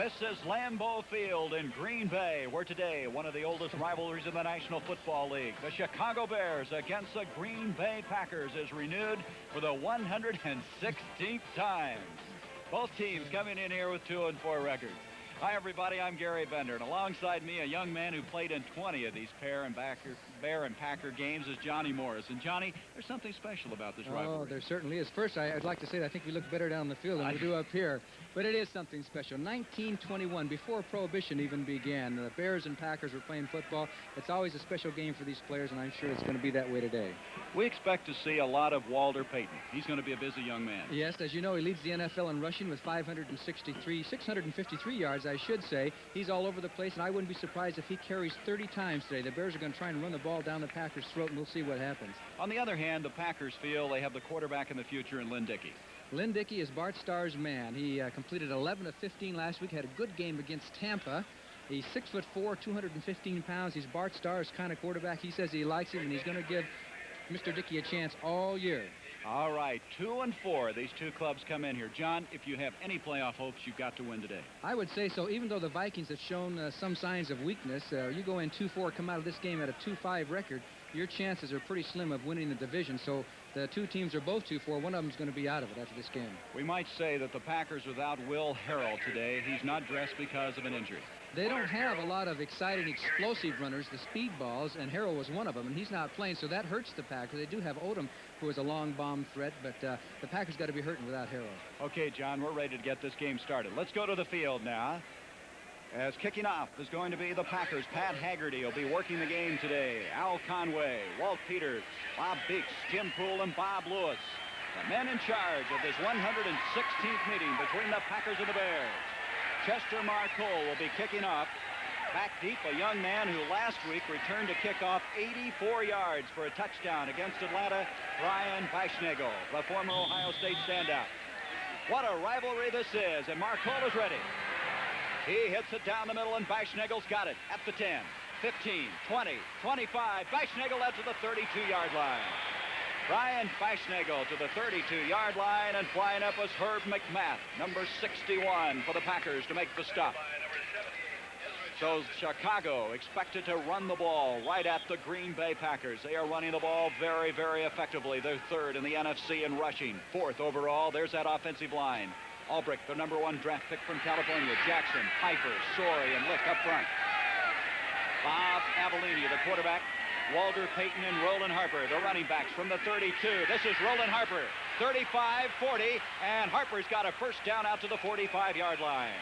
This is Lambeau Field in Green Bay, where today one of the oldest rivalries in the National Football League, the Chicago Bears against the Green Bay Packers, is renewed for the 116th time. Both teams coming in here with 2-4 records. Hi, everybody. I'm Gary Bender, and alongside me, a young man who played in 20 of these Bear and Packer games is Johnny Morris. And, Johnny, there's something special about this rivalry. Oh, there certainly is. First, I'd like to say that I think we look better down the field than we do up here. But it is something special. 1921, before Prohibition even began, the Bears and Packers were playing football. It's always a special game for these players, and I'm sure it's going to be that way today. We expect to see a lot of Walter Payton. He's going to be a busy young man. Yes, as you know, he leads the NFL in rushing with 653 yards, I should say. He's all over the place, and I wouldn't be surprised if he carries 30 times today. The Bears are going to try and run the ball down the Packers' throat, and we'll see what happens. On the other hand, the Packers feel they have the quarterback in the future in Lynn Dickey. Lynn Dickey is Bart Starr's man. He completed 11 of 15 last week, had a good game against Tampa. He's 6'4", 215 pounds. He's Bart Starr's kind of quarterback. He says he likes him, and he's going to give Mr. Dickey a chance all year. All right, 2-4. These two clubs come in here. John, if you have any playoff hopes, you've got to win today. I would say so. Even though the Vikings have shown some signs of weakness, you go in 2-4, come out of this game at a 2-5 record, your chances are pretty slim of winning the division. So the two teams are both 2-4. One of them is going to be out of it after this game. We might say that the Packers without Will Harrell today. He's not dressed because of an injury. They don't have a lot of exciting, explosive runners, the speed balls, and Harrell was one of them, and he's not playing, so that hurts the Packers. They do have Odom, who is a long bomb threat, but the Packers got to be hurting without Harrell. Okay, John, we're ready to get this game started. Let's go to the field now. As kicking off is going to be the Packers. Pat Haggerty will be working the game today. Al Conway, Walt Peters, Bob Beeks, Jim Poole, and Bob Lewis. The men in charge of this 116th meeting between the Packers and the Bears. Chester Marcole will be kicking off. Back deep, a young man who last week returned to kick off 84 yards for a touchdown against Atlanta, Brian Beischnagel, the former Ohio State standout. What a rivalry this is, and Marcole is ready. He hits it down the middle, and Beischnagel's got it at the 10, 15, 20, 25. Beischnagel out to the 32-yard line. Brian Beischnagel to the 32-yard line, and flying up was Herb McMath, number 61 for the Packers to make the stop. So Chicago expected to run the ball right at the Green Bay Packers. They are running the ball very, very effectively. They're third in the NFC in rushing, fourth overall. There's that offensive line. Albrecht, the number 1 draft pick from California. Jackson, Piper, Sorey, and Lick up front. Bob Avellini, the quarterback. Walter Payton and Roland Harper, the running backs from the 32. This is Roland Harper, 35, 40, and Harper's got a first down out to the 45-yard line.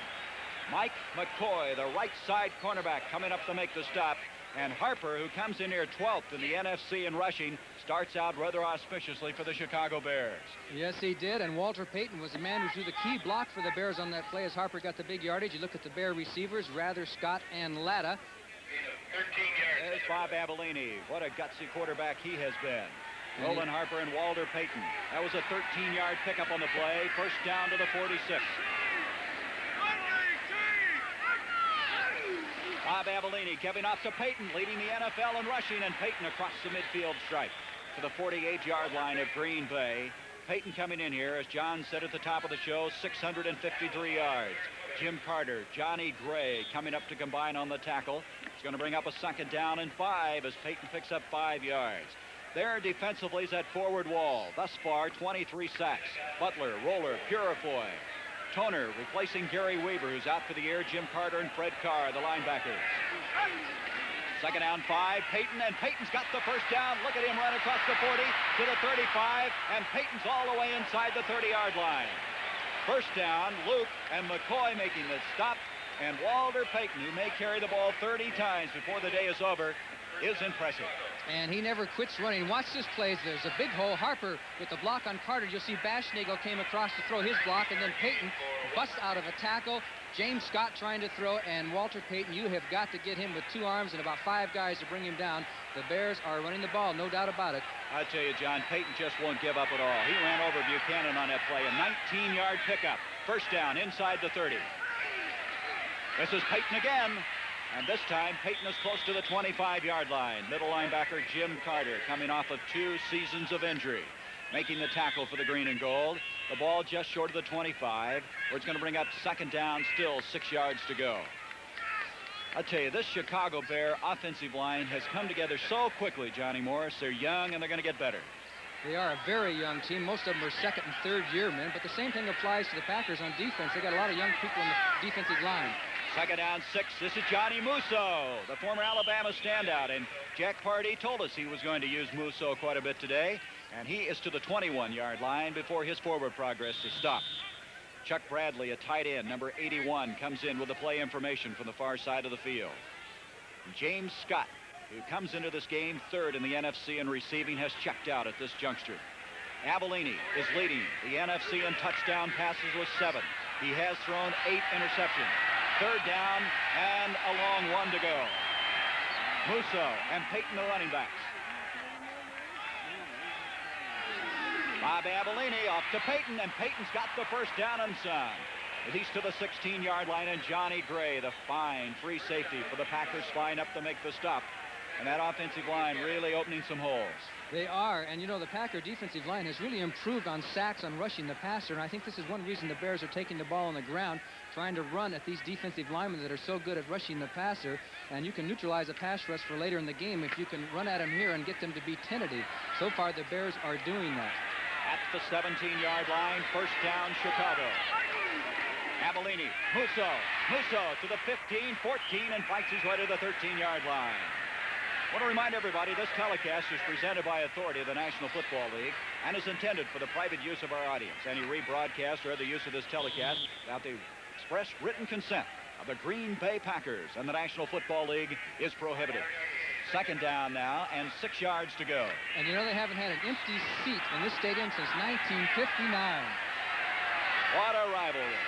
Mike McCoy, the right side cornerback, coming up to make the stop. And Harper, who comes in here 12th in the NFC in rushing, starts out rather auspiciously for the Chicago Bears. Yes, he did, and Walter Payton was the man who drew the key block for the Bears on that play as Harper got the big yardage. You look at the Bear receivers, Rather, Scott, and Latta. There's Bob Avellini. What a gutsy quarterback he has been. Roland Harper and Walter Payton. That was a 13-yard pickup on the play. First down to the 46. Bob Avellini giving off to Payton, leading the NFL in rushing, and Payton across the midfield stripe to the 48-yard line of Green Bay. Payton coming in here, as John said at the top of the show, 653 yards. Jim Carter, Johnny Gray coming up to combine on the tackle. It's going to bring up a second down and 5 as Payton picks up 5 yards. There defensively is that forward wall. Thus far, 23 sacks. Butler, Roller, Purifoy. Toner replacing Gary Weaver, who's out for the year. Jim Carter and Fred Carr, the linebackers. Second down, 5. Payton, and Payton's got the first down. Look at him run across the 40 to the 35, and Payton's all the way inside the 30-yard line. First down, Luke and McCoy making the stop, and Walter Payton, who may carry the ball 30 times before the day is over, is impressive. And he never quits running. Watch this play. There's a big hole. Harper with the block on Carter. You'll see Beischnagel came across to throw his block, and then Payton busts out of a tackle. James Scott trying to throw, and Walter Payton, you have got to get him with 2 arms and about 5 guys to bring him down. The Bears are running the ball, no doubt about it. I tell you, John, Payton just won't give up at all. He ran over Buchanan on that play, a 19-yard pickup. First down inside the 30. This is Payton again. And this time, Payton is close to the 25-yard line. Middle linebacker Jim Carter coming off of 2 seasons of injury. Making the tackle for the green and gold. The ball just short of the 25, where it's going to bring up second down, still 6 yards to go. I'll tell you, this Chicago Bear offensive line has come together so quickly, Johnny Morris. They're young, and they're going to get better. They are a very young team. Most of them are second and third year men, but the same thing applies to the Packers on defense. They got a lot of young people in the defensive line. Second down, 6. This is Johnny Musso, the former Alabama standout. And Jack Pardee told us he was going to use Musso quite a bit today. And he is to the 21-yard line before his forward progress is stopped. Chuck Bradley, a tight end, number 81, comes in with the play information from the far side of the field. James Scott, who comes into this game third in the NFC in receiving, has checked out at this juncture. Avellini is leading the NFC in touchdown passes with 7. He has thrown 8 interceptions. Third down and a long one to go. Musso and Payton, the running backs. Bob Avellini off to Payton, and Payton's got the first down and some. He's to the 16-yard line, and Johnny Gray, the fine free safety for the Packers, flying up to make the stop. And that offensive line really opening some holes. They are, and you know, the Packer defensive line has really improved on sacks on rushing the passer, and I think this is one reason the Bears are taking the ball on the ground, trying to run at these defensive linemen that are so good at rushing the passer, and you can neutralize a pass rush for later in the game if you can run at them here and get them to be tentative. So far, the Bears are doing that. At the 17-yard line, first down, Chicago. Avellini, Musso to the 15, 14, and fights his way to the 13-yard line. I want to remind everybody this telecast is presented by authority of the National Football League and is intended for the private use of our audience. Any rebroadcast or other use of this telecast without the express written consent of the Green Bay Packers and the National Football League is prohibited. Second down now and 6 yards to go. And you know, they haven't had an empty seat in this stadium since 1959. What a rivalry.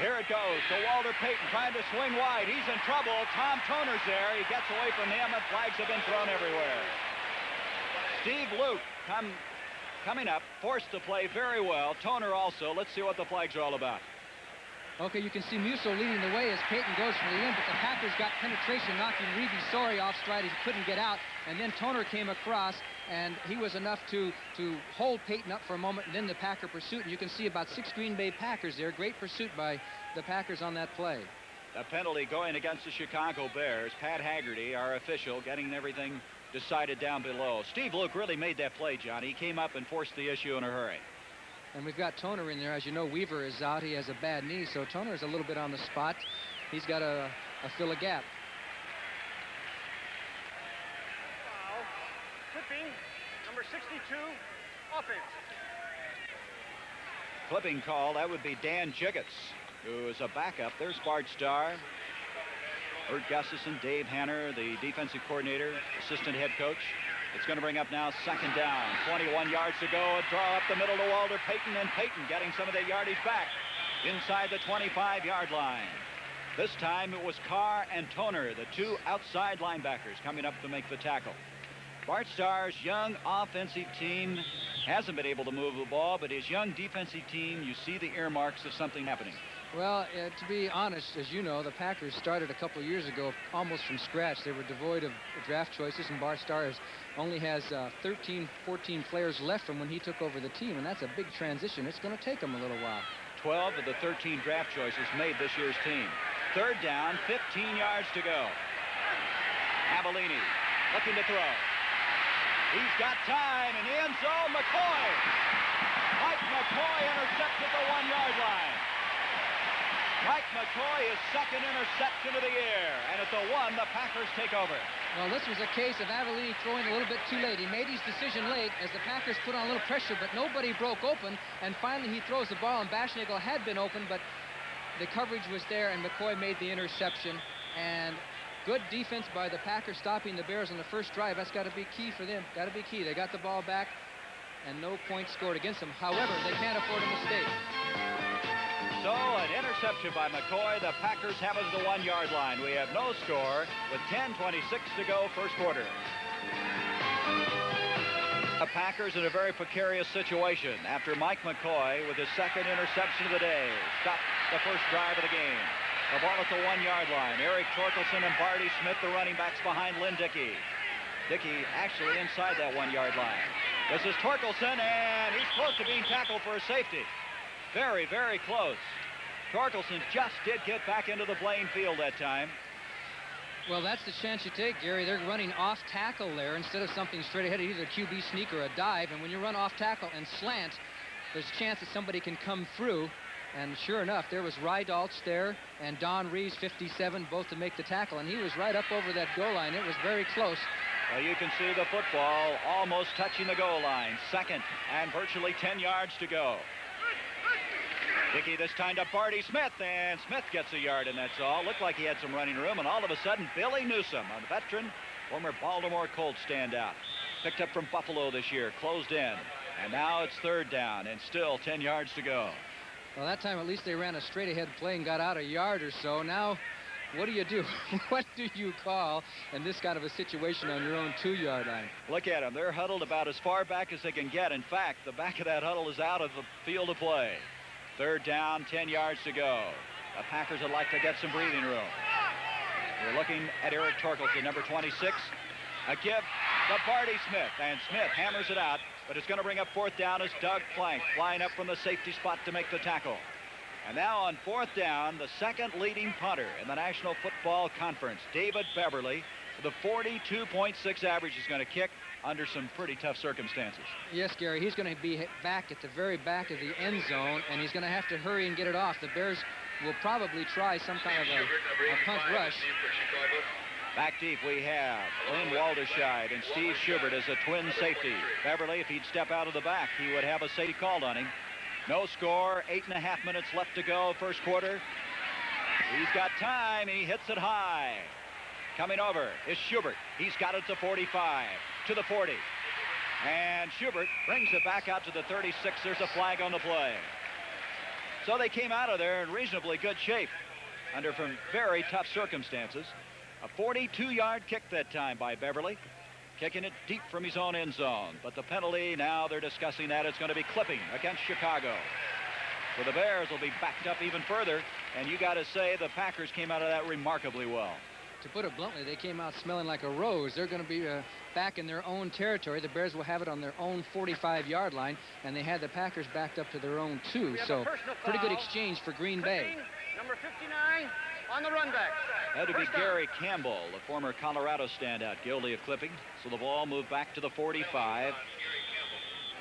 Here it goes to Walter Payton trying to swing wide. He's in trouble. Tom Toner's there. He gets away from him, and flags have been thrown everywhere. Steve Luke coming up, forced to play very well. Toner also. Let's see what the flags are all about. Okay, you can see Musso leading the way as Payton goes for the end, but the Packers got penetration, knocking Reeve Sori off stride. He couldn't get out, and then Toner came across, and he was enough to hold Payton up for a moment, and then the Packer pursuit. And you can see about 6 Green Bay Packers there. Great pursuit by the Packers on that play. The penalty going against the Chicago Bears. Pat Haggerty, our official, getting everything decided down below. Steve Luke really made that play, Johnny. He came up and forced the issue in a hurry. And we've got Toner in there. As you know, Weaver is out. He has a bad knee, so Toner is a little bit on the spot. He's got to fill a gap. Foul. Clipping, number 62, offense. Clipping call, that would be Dan Jiggets, who is a backup. There's Bart Starr, Bert Gustafson, Dave Hanner, the defensive coordinator, assistant head coach. It's going to bring up now second down. 21 yards to go. A draw up the middle to Walter Payton, and Payton getting some of that yardage back inside the 25-yard line. This time it was Carr and Toner, the 2 outside linebackers, coming up to make the tackle. Bart Starr's young offensive team hasn't been able to move the ball, but his young defensive team, you see the earmarks of something happening. Well, to be honest, as you know, the Packers started a couple of years ago almost from scratch. They were devoid of draft choices, and Bart Starr only has 13, 14 players left from when he took over the team, and that's a big transition. It's going to take him a little while. 12 of the 13 draft choices made this year's team. Third down, 15 yards to go. Avellini looking to throw. He's got time in the end zone. McCoy. Mike McCoy intercepts at the 1-yard line. Mike McCoy is second interception of the year, and at the 1, the Packers take over. Well, this was a case of Avellini throwing a little bit too late. He made his decision late as the Packers put on a little pressure, but nobody broke open, and finally he throws the ball, and Baschnagel had been open, but the coverage was there, and McCoy made the interception. And good defense by the Packers stopping the Bears on the first drive. That's got to be key for them. Got to be key. They got the ball back, and no points scored against them. However, they can't afford a mistake. So an interception by McCoy. The Packers have us the 1-yard line. We have no score with 10:26 to go first quarter. The Packers in a very precarious situation after Mike McCoy with his second interception of the day stopped the first drive of the game. The ball at the 1-yard line. Eric Torkelson and Barty Smith, the running backs behind Lynn Dickey. Dickey actually inside that 1-yard line. This is Torkelson, and he's close to being tackled for a safety. Very, very close. Torkelson just did get back into the playing field that time. Well, that's the chance you take, Gary. They're running off tackle there instead of something straight ahead, either a QB sneak or a dive. And when you run off tackle and slant, there's a chance that somebody can come through. And sure enough, there was Rydaltz there and Don Reeves, 57, both to make the tackle. And he was right up over that goal line. It was very close. Well, you can see the football almost touching the goal line. Second and virtually 10 yards to go. Dickey this time to Barty Smith, and Smith gets a yard, and that's all. Looked like he had some running room, and all of a sudden, Billy Newsome, a veteran, former Baltimore Colts standout, picked up from Buffalo this year, closed in, and now it's third down, and still 10 yards to go. Well, that time at least they ran a straight-ahead play and got out a yard or so. Now, what do you do? What do you call in this kind of a situation on your own 2-yard line? Look at them. They're huddled about as far back as they can get. In fact, the back of that huddle is out of the field of play. Third down, 10 yards to go. The Packers would like to get some breathing room. We're looking at Eric Torkelson, number 26. A give to Barty Smith, and Smith hammers it out, but it's going to bring up fourth down as Doug Plank flying up from the safety spot to make the tackle. And now on fourth down, the second leading punter in the National Football Conference, David Beverly, with a 42.6 average, is going to kick under some pretty tough circumstances. Yes, Gary, he's going to be back at the very back of the end zone, and he's going to have to hurry and get it off. The Bears will probably try some kind of a punt rush. Back deep we have Lynn Walderscheid and Steve Schubert as a twin safety. Beverly, if he'd step out of the back, he would have a safety called on him. No score, 8.5 minutes left to go, first quarter. He's got time, and he hits it high. Coming over is Schubert. He's got it to 45, to the 40. And Schubert brings it back out to the 36. There's a flag on the play. So they came out of there in reasonably good shape under some very tough circumstances. A 42-yard kick that time by Beverly, kicking it deep from his own end zone. But the penalty, now they're discussing that, it's going to be clipping against Chicago. So the Bears will be backed up even further, and you got to say the Packers came out of that remarkably well. To put it bluntly, they came out smelling like a rose. They're going to be back in their own territory. The Bears will have it on their own 45-yard line, and they had the Packers backed up to their own 2. So pretty good exchange for Green Bay. Number 59 on the run back. That would be Gary Campbell, the former Colorado standout, guilty of clipping. So the ball moved back to the 45.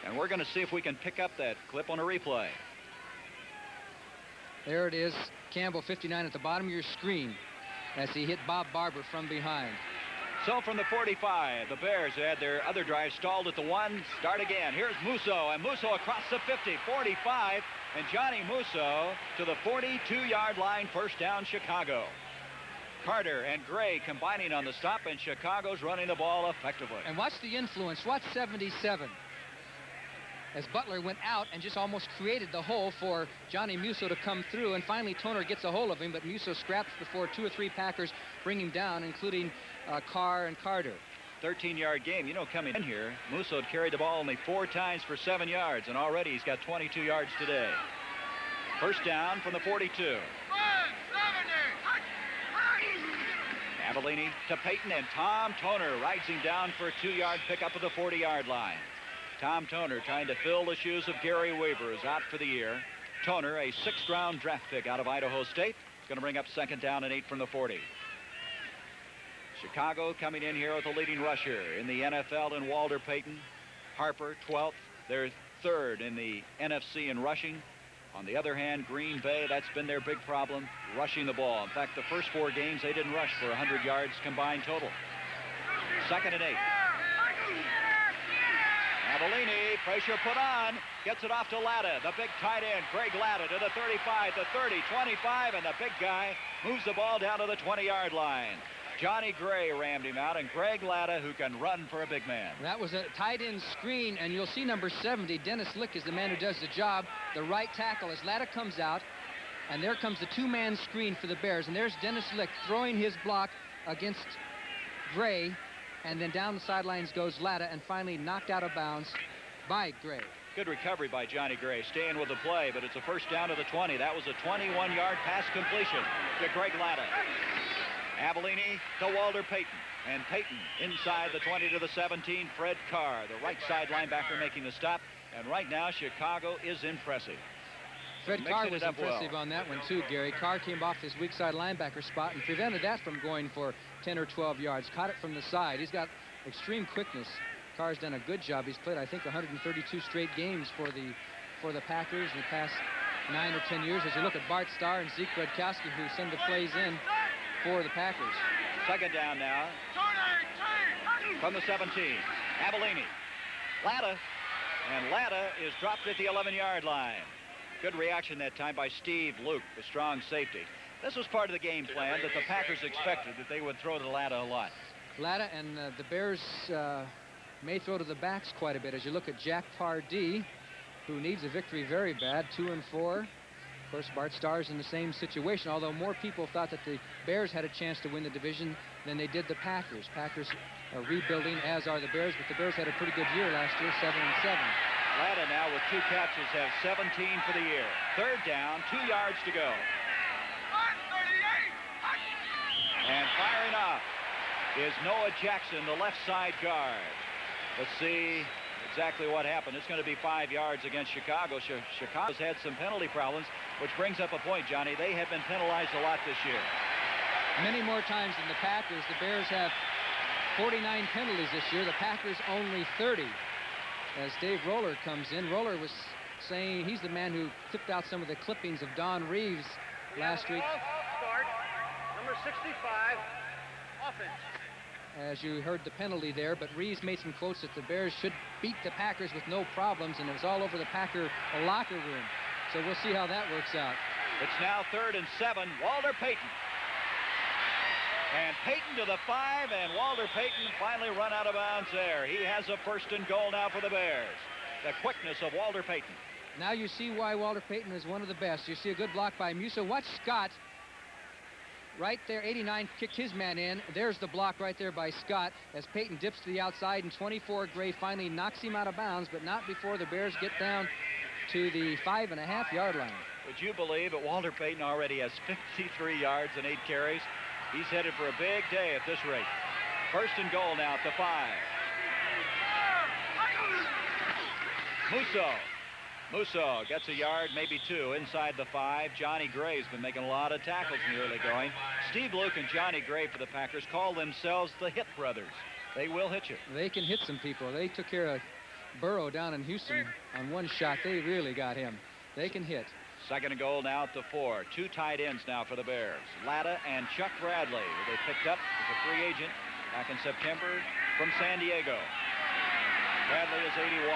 And we're going to see if we can pick up that clip on a replay. There it is. Campbell, 59 at the bottom of your screen as he hit Bob Barber from behind. So from the 45, the Bears had their other drive stalled at the 1. Start again. Here's Musso, and Musso across the 50, 45, and Johnny Musso to the 42-yard line, first down, Chicago. Carter and Gray combining on the stop, and Chicago's running the ball effectively. And watch the influence. Watch 77. As Butler went out and just almost created the hole for Johnny Musso to come through, and finally Toner gets a hold of him, but Musso scraps before 2 or 3 Packers bring him down, including Carr and Carter. 13-yard game. You know, coming in here, Musso had carried the ball only 4 times for 7 yards, and already he's got 22 yards today. First down from the 42. Avellini to Payton, and Tom Toner rides him down for a 2-yard pickup of the 40-yard line. Tom Toner trying to fill the shoes of Gary Weaver, is out for the year. Toner, a 6th-round draft pick out of Idaho State, is going to bring up second down and 8 from the 40. Chicago coming in here with a leading rusher in the NFL in Walter Payton. Harper, 12th. They're 3rd in the NFC in rushing. On the other hand, Green Bay, that's been their big problem, rushing the ball. In fact, the first 4 games, they didn't rush for 100 yards combined total. Second and 8. Avellini, pressure put on, gets it off to Latta, the big tight end, Greg Latta, to the 35, the 30, 25, and the big guy moves the ball down to the 20-yard line. Johnny Gray rammed him out, and Greg Latta, who can run for a big man. That was a tight end screen, and you'll see number 70, Dennis Lick, is the man who does the job. The right tackle as Latta comes out, and there comes the 2-man screen for the Bears, and there's Dennis Lick throwing his block against Gray. And then down the sidelines goes Latta, and finally knocked out of bounds by Gray. Good recovery by Johnny Gray, staying with the play, but it's a first down to the 20. That was a 21-yard pass completion to Greg Latta. Avellini to Walter Payton. And Payton inside the 20 to the 17. Fred Carr, the right side linebacker, making the stop. And right now, Chicago is impressive. Fred Carr was impressive on that one, too, Gary. Carr came off his weak side linebacker spot and prevented that from going for 10 or 12 yards. Caught it from the side. He's got extreme quickness. Carr's done a good job. He's played, I think, 132 straight games for the Packers in the past 9 or 10 years. As you look at Bart Starr and Zeke Brodkowski, who send the plays in for the Packers. Second down now from the 17. Avellini. Latta. And Latta is dropped at the 11-yard line. Good reaction that time by Steve Luke, the strong safety. This was part of the game plan that the Packers expected, that they would throw to Latta a lot. Latta and the Bears may throw to the backs quite a bit. As you look at Jack Pardee, who needs a victory very bad, 2-4. Of course, Bart Starr's in the same situation, although more people thought that the Bears had a chance to win the division than they did the Packers. Packers are rebuilding, as are the Bears, but the Bears had a pretty good year last year, 7-7. Latta now with 2 catches has 17 for the year. Third down, 2 yards to go. And firing off is Noah Jackson, the left side guard. Let's see exactly what happened. It's going to be 5 yards against Chicago. Chicago's had some penalty problems, which brings up a point, Johnny. They have been penalized a lot this year. Many more times than the Packers. The Bears have 49 penalties this year. The Packers only 30. As Dave Roller comes in, Roller was saying he's the man who clipped out some of the clippings of Don Reeves last week. Start. Number 65, offense. As you heard the penalty there, but Reeves made some quotes that the Bears should beat the Packers with no problems, and it was all over the Packer locker room. So we'll see how that works out. It's now 3rd and 7. Walter Payton. And Payton to the 5, and Walter Payton finally run out of bounds there. He has a 1st and goal now for the Bears. The quickness of Walter Payton. Now you see why Walter Payton is one of the best. You see a good block by Musso. Watch Scott right there. 89 kicked his man in. There's the block right there by Scott as Payton dips to the outside, and 24 Gray finally knocks him out of bounds, but not before the Bears get down to the 5.5-yard line. Would you believe that Walter Payton already has 53 yards and 8 carries? He's headed for a big day at this rate. 1st and goal now at the 5. Musso gets a yard, maybe 2, inside the 5. Johnny Gray's been making a lot of tackles in the early going. Steve Luke and Johnny Gray for the Packers call themselves the Hit Brothers. They will hit you. They can hit some people. They took care of Burrow down in Houston on one shot. They really got him. They can hit. 2nd and goal now at the 4. 2 tight ends now for the Bears. Latta and Chuck Bradley, who they picked up as a free agent back in September from San Diego. Bradley is 81.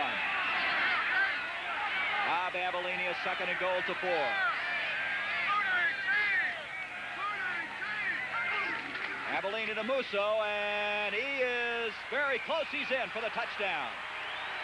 Bob Avellini, a 2nd and goal to 4. Avellini to Musso, and he is very close. He's in for the touchdown.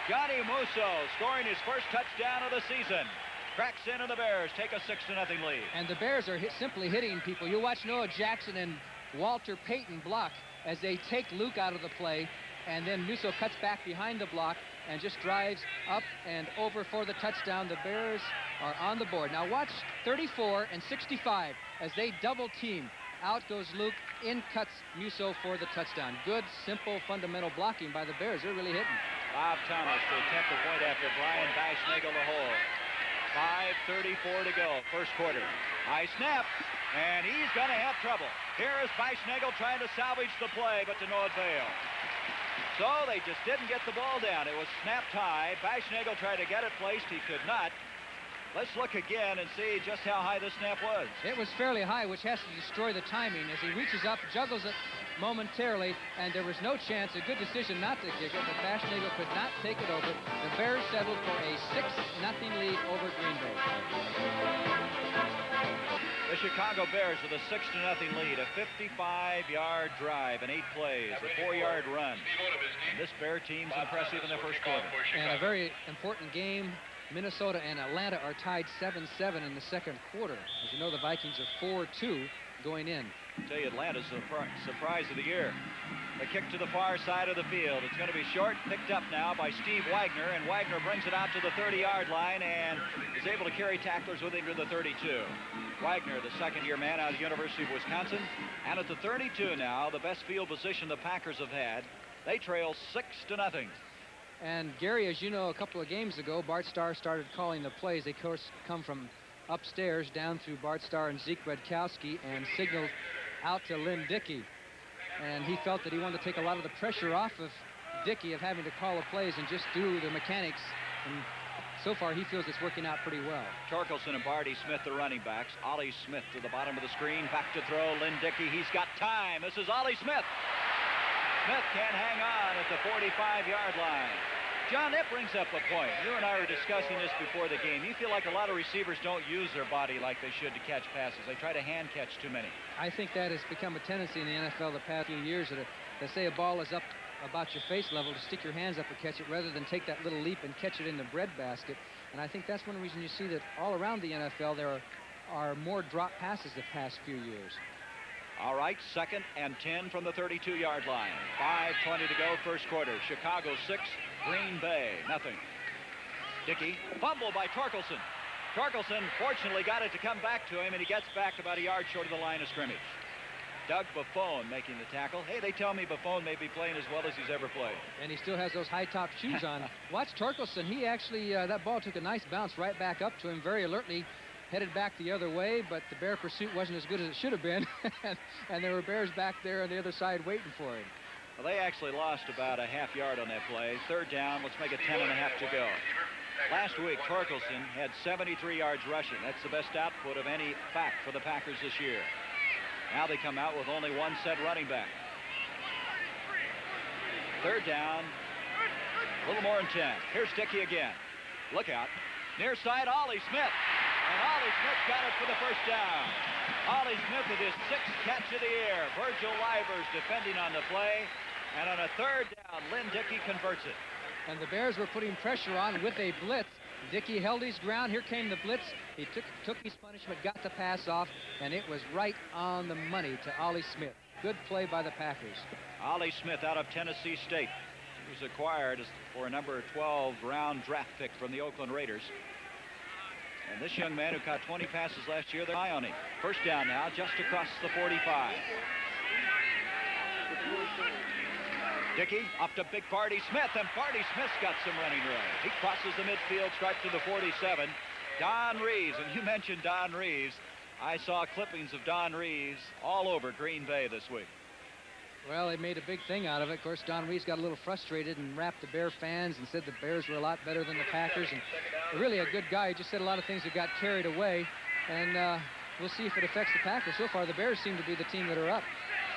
Johnny Musso scoring his 1st touchdown of the season. Cracks in, and the Bears take a 6-0 lead. And the Bears are simply hitting people. You watch Noah Jackson and Walter Payton block as they take Luke out of the play, and then Musso cuts back behind the block and just drives up and over for the touchdown. The Bears are on the board. Now watch 34 and 65 as they double team. Out goes Luke, in cuts Musso for the touchdown. Good, simple, fundamental blocking by the Bears. They're really hitting. Bob Thomas to attempt the point after Brian Baschnagel the hole. 5:34 to go, 1st quarter. High snap, and he's going to have trouble. Here is Baschnagel trying to salvage the play, but to no avail. So they just didn't get the ball down. It was snapped high. Baschnagel tried to get it placed. He could not. Let's look again and see just how high the snap was. It was fairly high, which has to destroy the timing. As he reaches up, juggles it momentarily, and there was no chance. A good decision not to kick it, but Baschnagel could not take it over. The Bears settled for a 6-0 lead over Green Bay. The Chicago Bears with a 6-0 lead, a 55-yard drive in 8 plays, a 4-yard run. And this Bear team's impressive in their 1st quarter. And a very important game. Minnesota and Atlanta are tied 7-7 in the 2nd quarter. As you know, the Vikings are 4-2 going in. I'll tell you, Atlanta's the surprise of the year. The kick to the far side of the field. It's going to be short, picked up now by Steve Wagner, and Wagner brings it out to the 30-yard line and is able to carry tacklers with him to the 32. Wagner, the second-year man out of the University of Wisconsin, and at the 32 now, the best field position the Packers have had. They trail 6-0. And Gary, as you know, a couple of games ago, Bart Starr started calling the plays. They, of course, come from upstairs down through Bart Starr and Zeke Redkowski and signaled out to Lynn Dickey. And he felt that he wanted to take a lot of the pressure off of Dickey of having to call the plays and just do the mechanics. And so far, he feels it's working out pretty well. Torkelson and Barty Smith, the running backs. Ollie Smith to the bottom of the screen. Back to throw. Lynn Dickey. He's got time. This is Ollie Smith. Smith can't hang on at the 45-yard line. John, that brings up a point. You and I were discussing this before the game. You feel like a lot of receivers don't use their body like they should to catch passes. They try to hand catch too many. I think that has become a tendency in the NFL the past few years. That they say a ball is up about your face level, to stick your hands up and catch it rather than take that little leap and catch it in the breadbasket. And I think that's one reason you see that all around the NFL there are more drop passes the past few years. All right, 2nd and 10 from the 32-yard line. 5:20 to go, first quarter. Chicago 6, Green Bay nothing. Dickey, fumble by Torkelson. Torkelson fortunately got it to come back to him, and he gets back about a yard short of the line of scrimmage. Doug Buffone making the tackle. Hey, they tell me Buffone may be playing as well as he's ever played. And he still has those high-top shoes on. Watch Torkelson. He actually, that ball took a nice bounce right back up to him, very alertly headed back the other way, but the Bear pursuit wasn't as good as it should have been. And there were Bears back there on the other side waiting for him. Well, they actually lost about a half yard on that play. 3rd down, let's make it 10.5 to go. Last week, Torkelson had 73 yards rushing. That's the best output of any back for the Packers this year. Now they come out with only one set running back. 3rd down, a little more than 10. Here's Dickey again. Look out. Near side, Ollie Smith. And Ollie Smith got it for the first down. Ollie Smith with his 6th catch of the year. Virgil Livers defending on the play. And on a 3rd down, Lynn Dickey converts it. And the Bears were putting pressure on with a blitz. Dickey held his ground. Here came the blitz. He took his punishment, got the pass off, and it was right on the money to Ollie Smith. Good play by the Packers. Ollie Smith out of Tennessee State. He was acquired for a number 12 round draft pick from the Oakland Raiders. And this young man who caught 20 passes last year, they're high on him. 1st down now, just across the 45. Dickey up to big Barty Smith, and Barty Smith's got some running room. He crosses the midfield, straight to the 47. Don Reeves, and you mentioned Don Reeves. I saw clippings of Don Reeves all over Green Bay this week. Well, they made a big thing out of it. Of course, Don Reeves got a little frustrated and rapped the Bear fans and said the Bears were a lot better than the Packers. And really a good guy. He just said a lot of things that got carried away. And we'll see if it affects the Packers. So far, the Bears seem to be the team that are up.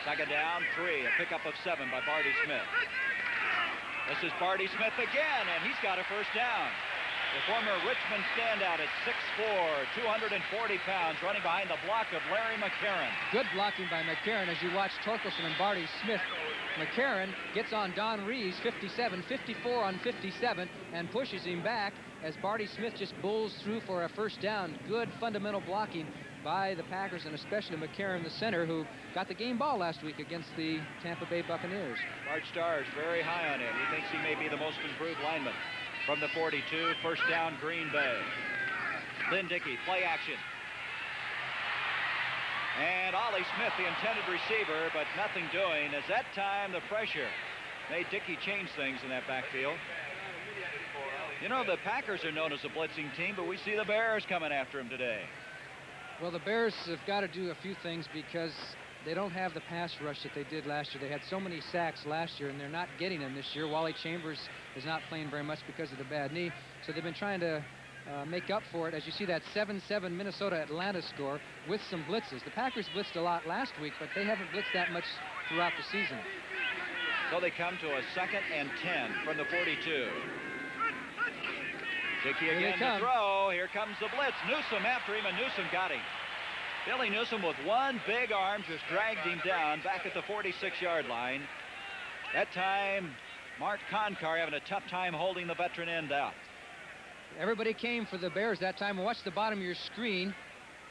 2nd down, 3. A pickup of 7 by Barty Smith. This is Barty Smith again, and he's got a 1st down. The former Richmond standout at 6'4", 240 pounds, running behind the block of Larry McCarron. Good blocking by McCarron as you watch Torkelson and Barty Smith. McCarron gets on Don Reeves, 57, 54 on 57, and pushes him back as Barty Smith just bulls through for a 1st down. Good fundamental blocking by the Packers, and especially McCarron, the center, who got the game ball last week against the Tampa Bay Buccaneers. Bart Starr is very high on him. He thinks he may be the most improved lineman. From the 42, 1st down, Green Bay. Lynn Dickey, play action. And Ollie Smith, the intended receiver, but nothing doing. As that time, the pressure made Dickey change things in that backfield. You know, the Packers are known as a blitzing team, but we see the Bears coming after him today. Well, the Bears have got to do a few things because they don't have the pass rush that they did last year. They had so many sacks last year, and they're not getting them this year. Wally Chambers is not playing very much because of the bad knee, so they've been trying to make up for it. As you see that 7-7 Minnesota-Atlanta score with some blitzes. The Packers blitzed a lot last week, but they haven't blitzed that much throughout the season. So they come to a 2nd and 10 from the 42. Dickey again to throw. Here comes the blitz. Newsome after him, and Newsome got him. Billy Newsome with one big arm just dragged him down back at the 46-yard line. That time, Mark Concar having a tough time holding the veteran end out. Everybody came for the Bears that time. Watch the bottom of your screen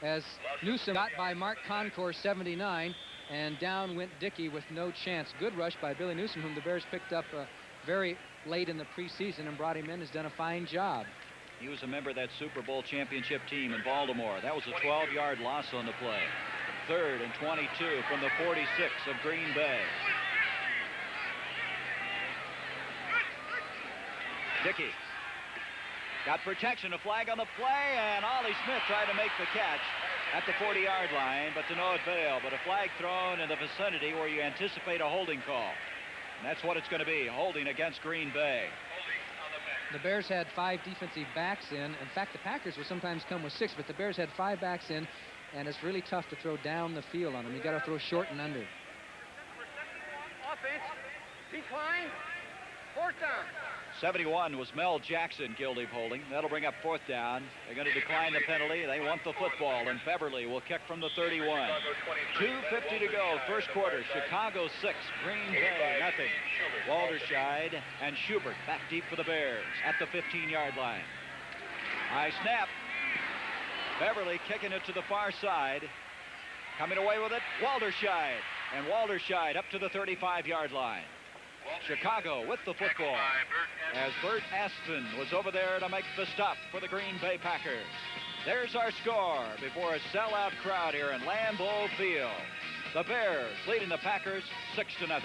as Newsome got by Mark Concar, 79. and down went Dickey with no chance. Good rush by Billy Newsom, whom the Bears picked up very late in the preseason and brought him in. Has done a fine job. He was a member of that Super Bowl championship team in Baltimore. That was a 12-yard loss on the play. 3rd and 22 from the 46 of Green Bay. Dickey got protection, a flag on the play, and Ollie Smith tried to make the catch at the 40-yard line, but to no avail. But a flag thrown in the vicinity where you anticipate a holding call. And that's what it's going to be, holding against Green Bay. The Bears had 5 defensive backs in. In fact, the Packers will sometimes come with 6, but the Bears had 5 backs in, and it's really tough to throw down the field on them. You got to throw short and under. Offense, decline, 4th down. 71 was Mel Jackson guilty of holding. That'll bring up 4th down. They're going to decline the penalty. They want the football, and Beverly will kick from the 31. 2:50 to go, first quarter. Chicago 6, Green Bay nothing. Walderscheid and Schubert back deep for the Bears at the 15-yard line. High snap. Beverly kicking it to the far side. Coming away with it, Walderscheid. And Walderscheid up to the 35-yard line. Chicago with the football as Bert Aston was over there to make the stop for the Green Bay Packers. There's our score before a sellout crowd here in Lambeau Field. The Bears leading the Packers 6-0.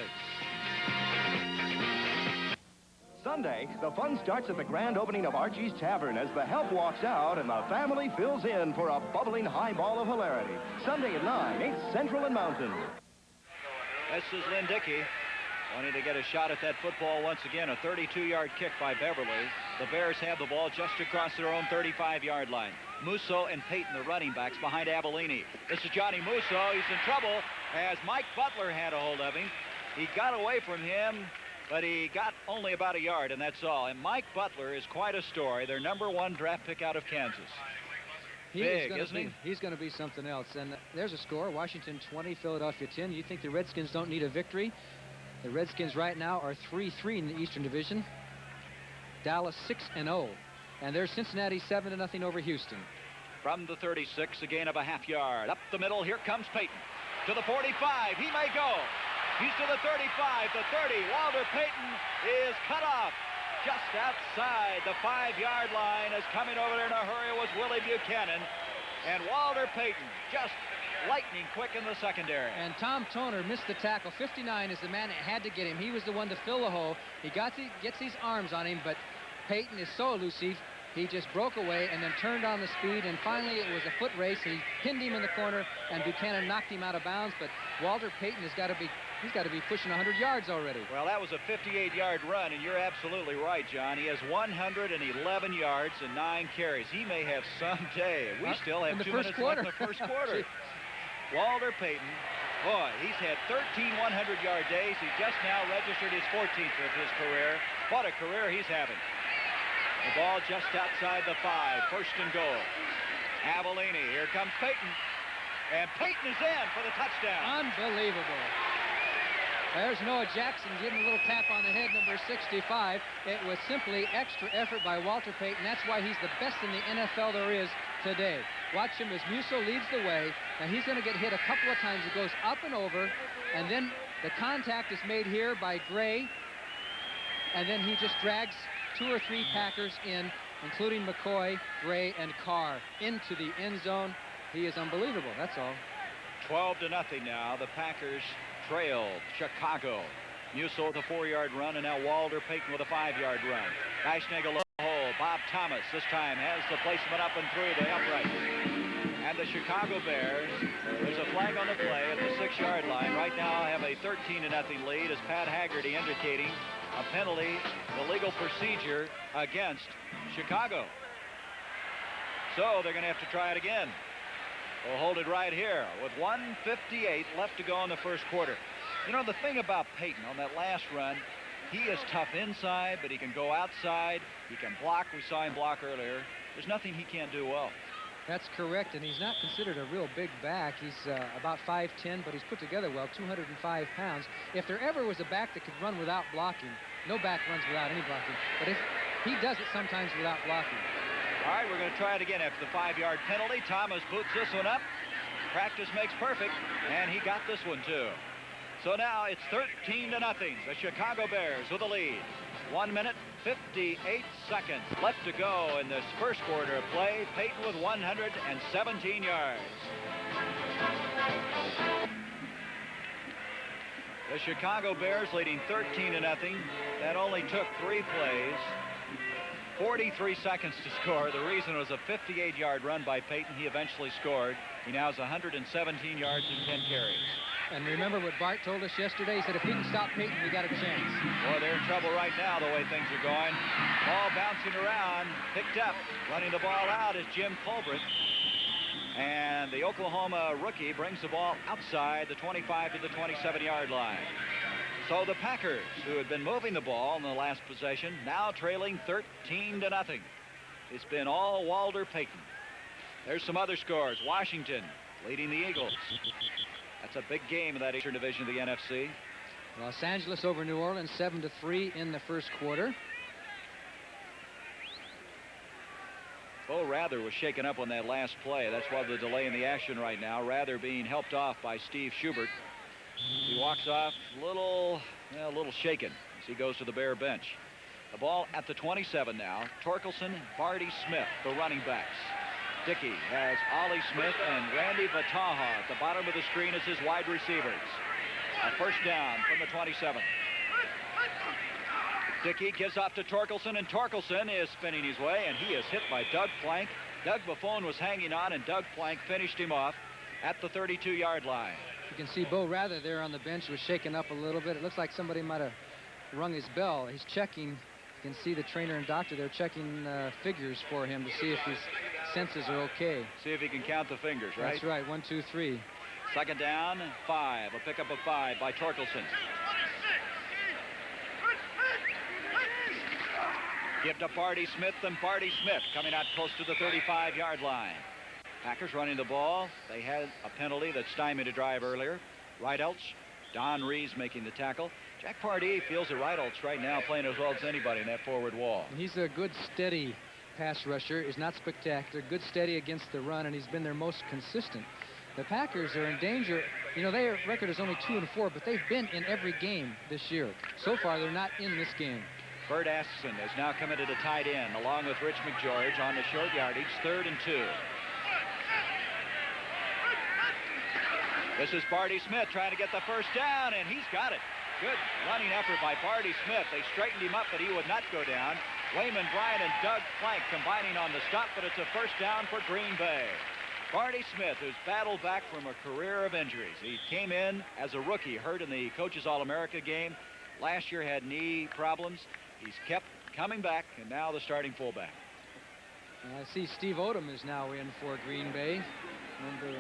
Sunday, the fun starts at the grand opening of Archie's Tavern as the help walks out and the family fills in for a bubbling highball of hilarity. Sunday at 9, 8th Central and Mountain. This is Lynn Dickey wanting to get a shot at that football once again. A 32-yard kick by Beverly. The Bears have the ball just across their own 35-yard line. Musso and Payton, the running backs, behind Avellini. This is Johnny Musso. He's in trouble as Mike Butler had a hold of him. He got away from him, but he got only about a yard, and that's all. And Mike Butler is quite a story. Their #1 draft pick out of Kansas. Big, isn't he? He's going to be something else. And there's a score. Washington 20, Philadelphia 10. You think the Redskins don't need a victory? The Redskins right now are 3-3 in the Eastern Division. Dallas 6-0. And there's Cincinnati 7-0 over Houston. From the 36, a gain of a half yard. Up the middle, here comes Payton. To the 45, he may go. He's to the 35, the 30. Walter Payton is cut off. Just outside the 5-yard line. Is coming over there in a hurry was Willie Buchanan. And Walter Payton just lightning quick in the secondary. And Tom Toner missed the tackle. 59 is the man that had to get him. He was the one to fill the hole. He gets these arms on him, but Payton is so elusive. He just broke away and then turned on the speed, and finally it was a foot race. He pinned him in the corner, and Buchanan knocked him out of bounds, but Walter Payton he's got to be pushing 100 yards already. Well, that was a 58-yard run, and you're absolutely right, John. He has 111 yards and 9 carries. He may have some day. We still have 2 minutes left in the first quarter. Walter Payton, boy, he's had 13 100-yard days. He just now registered his 14th of his career. What a career he's having. The ball just outside the 5, first and goal. Avellini, here comes Payton. And Payton is in for the touchdown. Unbelievable. There's Noah Jackson giving a little tap on the head, number 65. It was simply extra effort by Walter Payton. That's why he's the best in the NFL there is today. Watch him as Musso leads the way. Now he's going to get hit a couple of times. It goes up and over, and then the contact is made here by Gray, and then he just drags 2 or 3 Packers in, including McCoy, Gray, and Carr, into the end zone. He is unbelievable, that's all. 12-0 now. The Packers trail Chicago. Musso with a 4-yard run, and now Walter Payton with a 5-yard run. Eichschnagel low hole. Bob Thomas this time has the placement up and through the upright. And the Chicago Bears, there's a flag on the play at the 6-yard line. Right now have a 13-0 lead, as Pat Haggerty indicating a penalty, illegal procedure against Chicago. So they're going to have to try it again. We'll hold it right here with 1:58 left to go in the first quarter. You know, the thing about Payton on that last run, he is tough inside, but he can go outside. He can block. We saw him block earlier. There's nothing he can't do well. That's correct, and he's not considered a real big back. He's about 5'10", but he's put together well, 205 pounds. If there ever was a back that could run without blocking, no back runs without any blocking, but if he does it sometimes without blocking. All right, we're going to try it again after the 5-yard penalty. Thomas boots this one up. practice makes perfect, and he got this one too. So now it's 13-0. The Chicago Bears with the lead. 1 minute, 58 seconds left to go in this first quarter of play. Peyton with 117 yards. The Chicago Bears leading 13-0. That only took 3 plays. 43 seconds to score. The reason was a 58-yard run by Peyton. He eventually scored. He now has 117 yards and 10 carries. And remember what Bart told us yesterday? He said if we can stop Peyton, we got a chance. Boy, they're in trouble right now the way things are going. Ball bouncing around, picked up. Running the ball out is Jim Colbert. And the Oklahoma rookie brings the ball outside the 25 to the 27-yard line. So the Packers, who had been moving the ball in the last possession, now trailing 13-0. It's been all Walter Payton. There's some other scores. Washington leading the Eagles. That's a big game in that Eastern Division of the NFC. Los Angeles over New Orleans 7-3 in the first quarter. Bo Rather was shaken up on that last play. That's why the delay in the action right now. Rather being helped off by Steve Schubert. He walks off a little shaken as he goes to the Bear bench. The ball at the 27 now. Torkelson, Barty Smith, the running backs. Dickey has Ollie Smith and Randy Vataha at the bottom of the screen as his wide receivers. A first down from the 27. Dickey gives off to Torkelson, and Torkelson is spinning his way, and he is hit by Doug Plank. Doug Buffone was hanging on, and Doug Plank finished him off at the 32-yard line. You can see Bo Rather there on the bench was shaken up a little bit. It looks like somebody might have rung his bell. He's checking. You can see the trainer and doctor there checking figures for him to see if his senses are okay. See if he can count the fingers, right? That's right. 1, 2, 3. Second down, 5. A pickup of 5 by Torkelson. Give to Barty Smith, and Barty Smith coming out close to the 35-yard line. Packers running the ball. They had a penalty that stymied a drive earlier. Rydalch, Don Rees making the tackle. Jack Pardee feels that Rydalch right now playing as well as anybody in that forward wall. He's a good, steady pass rusher. Is not spectacular. Good, steady against the run, and he's been their most consistent. The Packers are in danger. You know, their record is only 2-4, but they've been in every game this year. So far, they're not in this game. Bert Askeson has now come into the tight end along with Rich McGeorge on the short yardage, 3rd and 2. This is Barty Smith trying to get the first down, and he's got it. Good running effort by Barty Smith. They straightened him up, but he would not go down. Wayman Bryant and Doug Plank combining on the stop, but it's a first down for Green Bay. Barty Smith, who's battled back from a career of injuries. He came in as a rookie, hurt in the Coaches All-America game. Last year had knee problems. He's kept coming back, and now the starting fullback. I see Steve Odom is now in for Green Bay. Number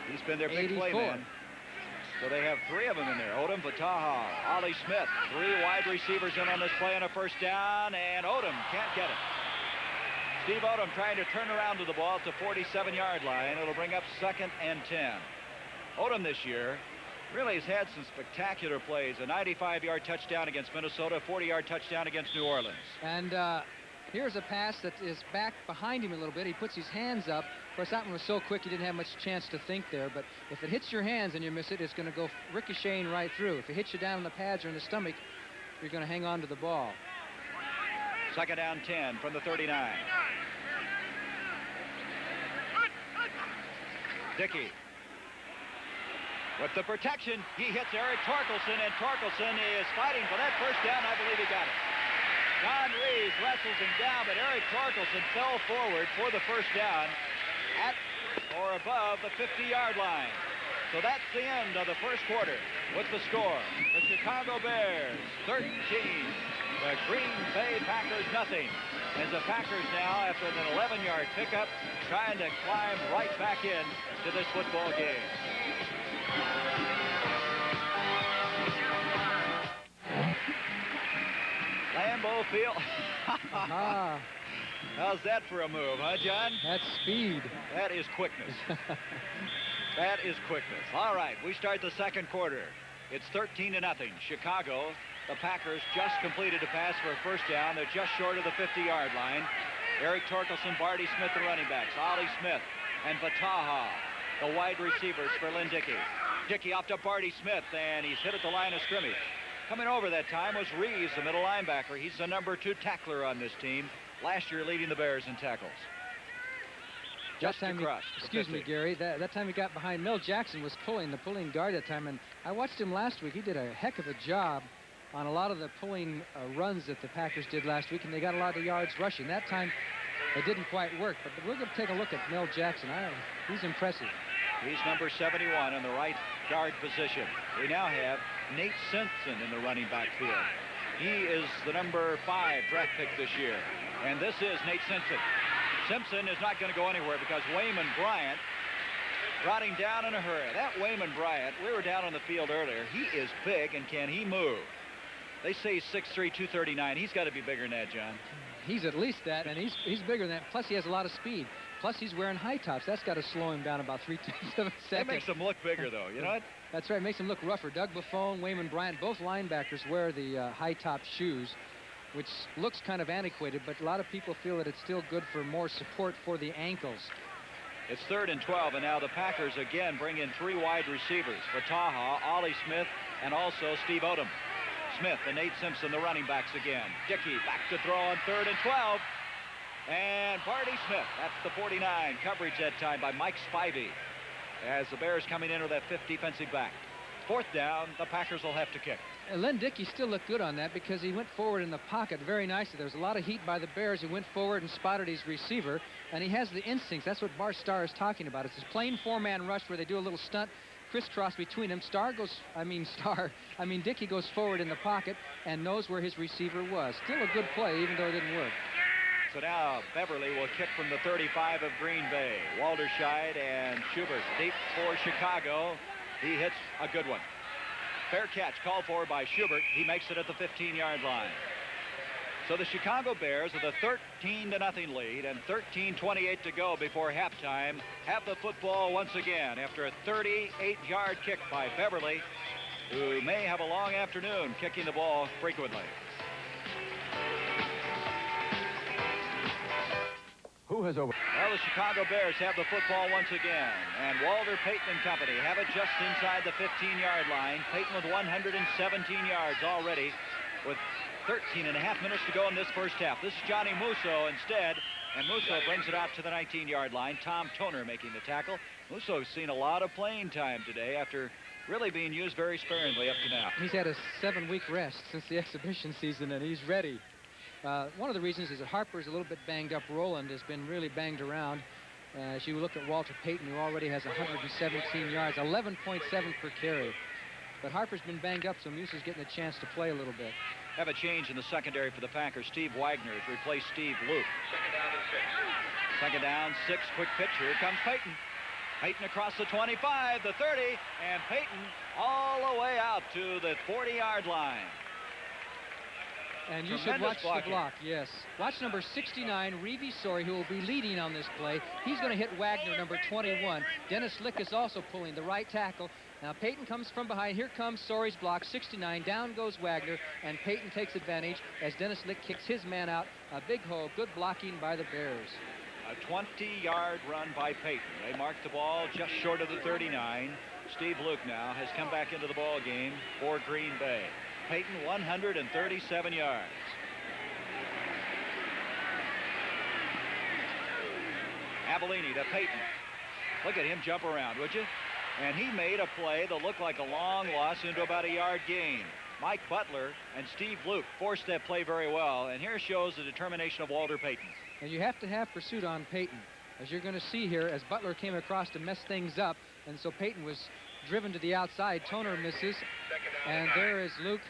He's been their big 84. play man. So they have 3 of them in there. Odom, Vataha, Ollie Smith. 3 wide receivers in on this play on a first down, and Odom can't get it. Steve Odom trying to turn around to the ball at the 47-yard line. It'll bring up 2nd and 10. Odom this year really has had some spectacular plays. A 95-yard touchdown against Minnesota, a 40-yard touchdown against New Orleans. And here's a pass that is back behind him a little bit. He puts his hands up. Of course, that one was so quick he didn't have much chance to think there. But if it hits your hands and you miss it, it's going to go ricocheting right through. If it hits you down in the pads or in the stomach, you're going to hang on to the ball. 2nd down 10 from the 39. Dickey. With the protection, he hits Eric Torkelson, and Torkelson is fighting for that first down. I believe he got it. Don Rees wrestles him down, but Eric Torkelson fell forward for the first down at or above the 50-yard line. So that's the end of the first quarter with the score. The Chicago Bears 13, the Green Bay Packers nothing. As the Packers now, after an 11-yard pickup, trying to climb right back in to this football game. Lambeau Field. How's that for a move, huh, John? That's speed. That is quickness. That is quickness. All right, we start the second quarter. It's 13-0. Chicago, the Packers just completed a pass for a first down. They're just short of the 50-yard line. Eric Torkelson, Barty Smith, the running backs. Ollie Smith and Vataha the wide receivers for Lynn Dickey. Dickey off to Barty Smith, and he's hit at the line of scrimmage. Coming over that time was Reeves, the middle linebacker. He's the number 2 tackler on this team. Last year leading the Bears in tackles. That time excuse me, Gary. That time he got behind. Mel Jackson was pulling guard that time, and I watched him last week. He did a heck of a job on a lot of the pulling runs that the Packers did last week, and they got a lot of yards rushing. That time it didn't quite work, but we're going to take a look at Mel Jackson. He's impressive. He's number 71 in the right guard position. We now have Nate Simpson in the running back field. He is the number 5 draft pick this year, and this is Nate Simpson. Simpson is not going to go anywhere because Wayman Bryant brought him down in a hurry. That Wayman Bryant, we were down on the field earlier. He is big, and can he move? They say he's 6'3", 239. He's got to be bigger than that, John. He's at least that, and he's bigger than that. Plus, he has a lot of speed. Plus, he's wearing high tops. That's got to slow him down about 3/10 of a second. That makes him look bigger, though. You know what? That's right. It makes him look rougher. Doug Buffone, Wayman Bryant, both linebackers wear the high top shoes, which looks kind of antiquated, but a lot of people feel that it's still good for more support for the ankles. It's 3rd and 12, and now the Packers again bring in 3 wide receivers. Fataha, Ollie Smith, and also Steve Odom. Smith and Nate Simpson, the running backs again. Dickey back to throw on 3rd and 12. And Barty Smith, that's the 49. Coverage that time by Mike Spivey. As the Bears coming in with that 5th defensive back. 4th down, the Packers will have to kick. Len Dickey still looked good on that because he went forward in the pocket very nicely. There was a lot of heat by the Bears. He went forward and spotted his receiver, and he has the instincts. That's what Bart Starr is talking about. It's this plain 4-man rush where they do a little stunt crisscross between them. Dickey goes forward in the pocket and knows where his receiver was. Still a good play, even though it didn't work. So now Beverly will kick from the 35 of Green Bay. Walderscheid and Schubert deep for Chicago. He hits a good one. Fair catch called for by Schubert. He makes it at the 15-yard line. So the Chicago Bears with a 13-0 lead and 13:28 to go before halftime have the football once again after a 38-yard kick by Beverly, who may have a long afternoon kicking the ball frequently. Who has over? Well, the Chicago Bears have the football once again, and Walter Payton and company have it just inside the 15-yard line. Payton with 117 yards already with 13.5 minutes to go in this first half. This is Johnny Musso instead, and Musso brings it out to the 19-yard line. Tom Toner making the tackle. Musso's seen a lot of playing time today after really being used very sparingly up to now. He's had a 7-week rest since the exhibition season, and he's ready. One of the reasons is that Harper's a little bit banged up. Roland has been really banged around. As you look at Walter Payton, who already has 117 yards, 11.7 per carry. But Harper's been banged up, so Musso's getting a chance to play a little bit. Have a change in the secondary for the Packers. Steve Wagner has replaced Steve Luke. Second down, 6, quick pitch. Here comes Payton. Payton across the 25, the 30, and Payton all the way out to the 40-yard line. And you should watch the block, yes. Watch number 69, Reevy Sori, who will be leading on this play. He's going to hit Wagner, number 21. Dennis Lick is also pulling the right tackle. Now Payton comes from behind. Here comes Sori's block, 69. Down goes Wagner, and Payton takes advantage as Dennis Lick kicks his man out. A big hole, good blocking by the Bears. A 20-yard run by Payton. They mark the ball just short of the 39. Steve Luke now has come back into the ball game for Green Bay. Payton 137 yards. Avellini to Payton. Look at him jump around, would you? And he made a play that looked like a long loss into about a yard gain. Mike Butler and Steve Luke forced that play very well, and here shows the determination of Walter Payton. And you have to have pursuit on Payton, as you're going to see here, as Butler came across to mess things up, and so Payton was driven to the outside. Toner misses, and there is Luke,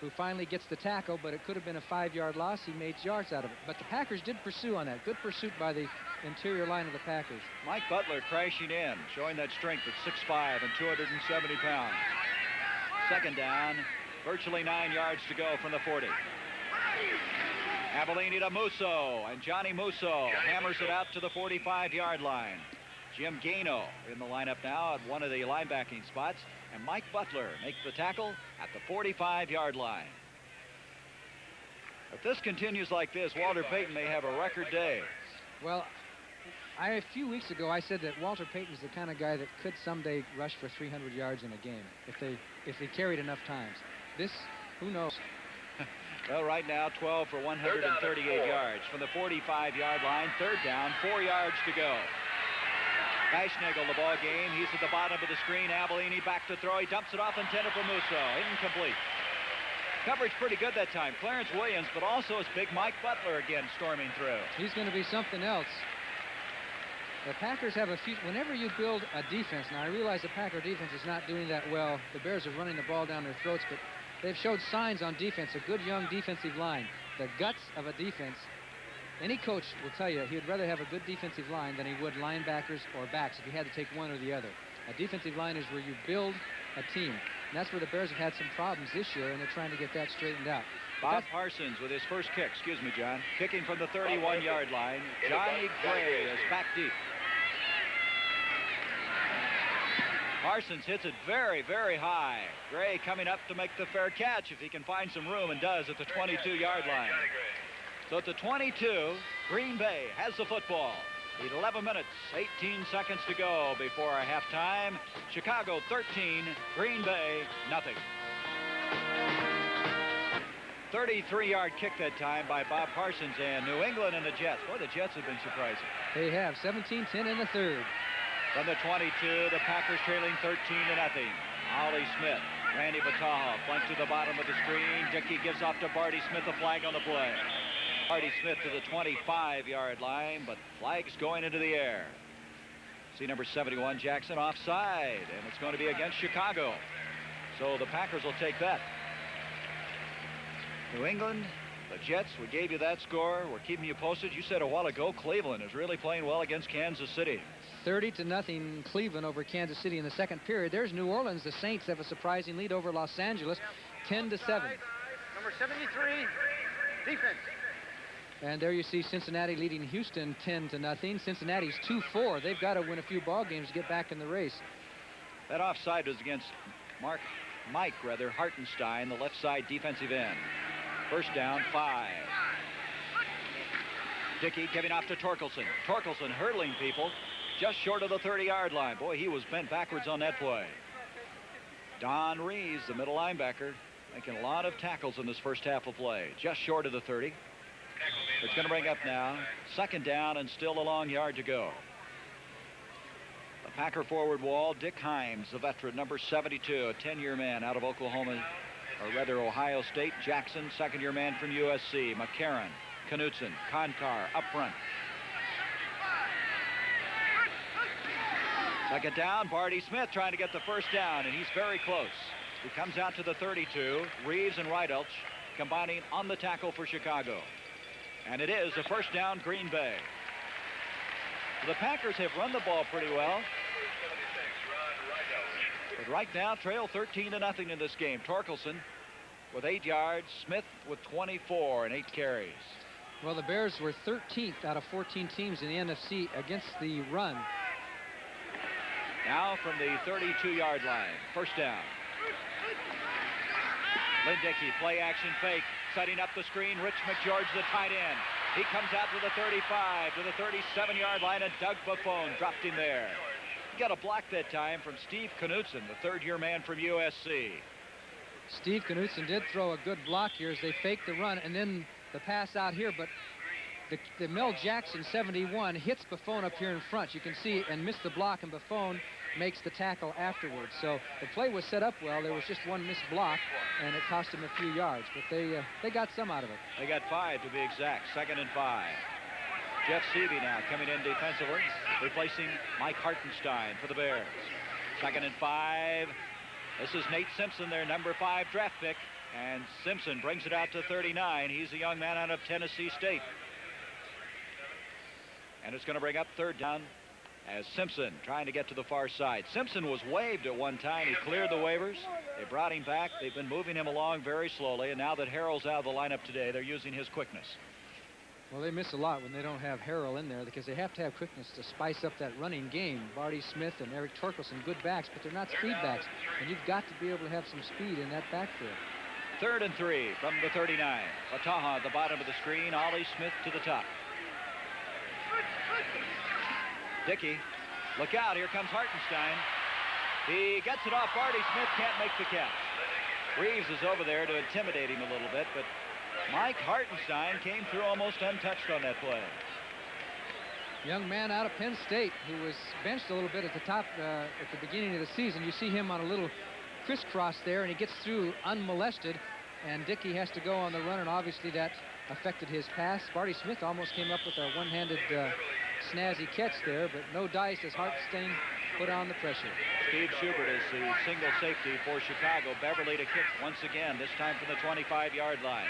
who finally gets the tackle, but it could have been a 5-yard loss. He made yards out of it. But the Packers did pursue on that. Good pursuit by the interior line of the Packers. Mike Butler crashing in, showing that strength at 6'5" and 270 pounds. Second down, virtually 9 yards to go from the 40. Avellini to Musso, and Johnny Musso hammers it out to the 45-yard line. Jim Gano in the lineup now at one of the linebacking spots, and Mike Butler makes the tackle at the 45-yard line. If this continues like this, Walter Payton may have a record day. Well, A few weeks ago, I said that Walter Payton's the kind of guy that could someday rush for 300 yards in a game if they carried enough times. This, who knows? Well, right now, 12 for 138 yards from the 45-yard line. Third down, 4 yards to go. Baschnagel, the ball game. He's at the bottom of the screen. Abellini back to throw. He dumps it off, intended for Musso. Incomplete. Coverage pretty good that time. Clarence Williams, but also his big Mike Butler again storming through. He's going to be something else. The Packers have a few. Whenever you build a defense, now I realize the Packer defense is not doing that well. The Bears are running the ball down their throats, but they've showed signs on defense, a good young defensive line. The guts of a defense. Any coach will tell you he would rather have a good defensive line than he would linebackers or backs if he had to take one or the other. A defensive line is where you build a team. And that's where the Bears have had some problems this year, and they're trying to get that straightened out. Bob Parsons with his first kick. Excuse me, John. Kicking from the 31-yard line. Johnny Gray is back deep. Parsons hits it very, very high. Gray coming up to make the fair catch if he can find some room, and does at the 22-yard line. So at the 22, Green Bay has the football. 11 minutes, 18 seconds to go before our halftime. Chicago 13, Green Bay nothing. 33-yard kick that time by Bob Parsons, and New England and the Jets. Boy, the Jets have been surprising. They have 17-10 in the third. From the 22, the Packers trailing 13-0. Ollie Smith, Randy Bataha, flanked to the bottom of the screen. Dickey gives off to Barty Smith, a flag on the play. Barty Smith to the 25-yard line, but flags going into the air. See number 71, Jackson, offside, and it's going to be against Chicago. So the Packers will take that. New England, the Jets, we gave you that score. We're keeping you posted. You said a while ago Cleveland is really playing well against Kansas City. 30-0 Cleveland over Kansas City in the second period. There's New Orleans. The Saints have a surprising lead over Los Angeles, 10-7. Number 73, defense. And there you see Cincinnati leading Houston 10-0. Cincinnati's 2-4. They've got to win a few ball games to get back in the race. That offside was against Mike Hartenstein, the left side defensive end. First down, 5. Dickey giving off to Torkelson. Torkelson hurdling people just short of the 30-yard line. Boy, he was bent backwards on that play. Don Reeves, the middle linebacker, making a lot of tackles in this first half of play. Just short of the 30. It's going to bring up now. Second down and still a long yard to go. The Packer forward wall, Dick Himes, the veteran, number 72, a 10-year man out of Oklahoma, or rather Ohio State. Jackson, second-year man from USC. McCarron, Knutson, Konkar up front. Second down, Barty Smith trying to get the first down, and he's very close. He comes out to the 32. Reeves and Reidelch combining on the tackle for Chicago. And it is a first down, Green Bay. The Packers have run the ball pretty well. But right now, trail 13-0 in this game. Torkelson with 8 yards. Smith with 24 and 8 carries. Well, the Bears were 13th out of 14 teams in the NFC against the run. Now from the 32-yard line. First down. Lynn Dickey, play action fake. Setting up the screen, Rich McGeorge, the tight end. He comes out to the 35, to the 37-yard line, and Doug Buffone dropped him there. He got a block that time from Steve Knutson, the third-year man from USC. Steve Knutson did throw a good block here as they faked the run, and then the pass out here, but the Mel Jackson 71 hits Buffone up here in front. You can see, and missed the block, and Buffone makes the tackle afterwards. So the play was set up well. There was just one missed block, and it cost them a few yards, but they got some out of it. They got 5 to be exact. 2nd and 5. Jeff Seavey now coming in defensively, replacing Mike Hartenstein for the Bears. 2nd and 5. This is Nate Simpson, their number 5 draft pick, and Simpson brings it out to 39. He's a young man out of Tennessee State. And it's going to bring up third down as Simpson trying to get to the far side. Simpson was waived at one time. He cleared the waivers. They brought him back. They've been moving him along very slowly, and now that Harrell's out of the lineup today, they're using his quickness. Well, they miss a lot when they don't have Harrell in there because they have to have quickness to spice up that running game. Barty Smith and Eric Torkelson, good backs, but they're not speed backs, and you've got to be able to have some speed in that backfield. 3rd and 3 from the 39. Bataha at the bottom of the screen. Ollie Smith to the top. Dickey, look out, here comes Hartenstein. He gets it off Barty Smith, can't make the catch. Reeves is over there to intimidate him a little bit, but Mike Hartenstein came through almost untouched on that play. Young man out of Penn State who was benched a little bit at the top at the beginning of the season. You see him on a little crisscross there, and he gets through unmolested, and Dickey has to go on the run, and obviously that affected his pass. Barty Smith almost came up with a one-handed snazzy catch there, but no dice as Hartenstein put on the pressure. Steve Schubert is the single safety for Chicago. Beverly to kick once again, this time from the 25-yard line.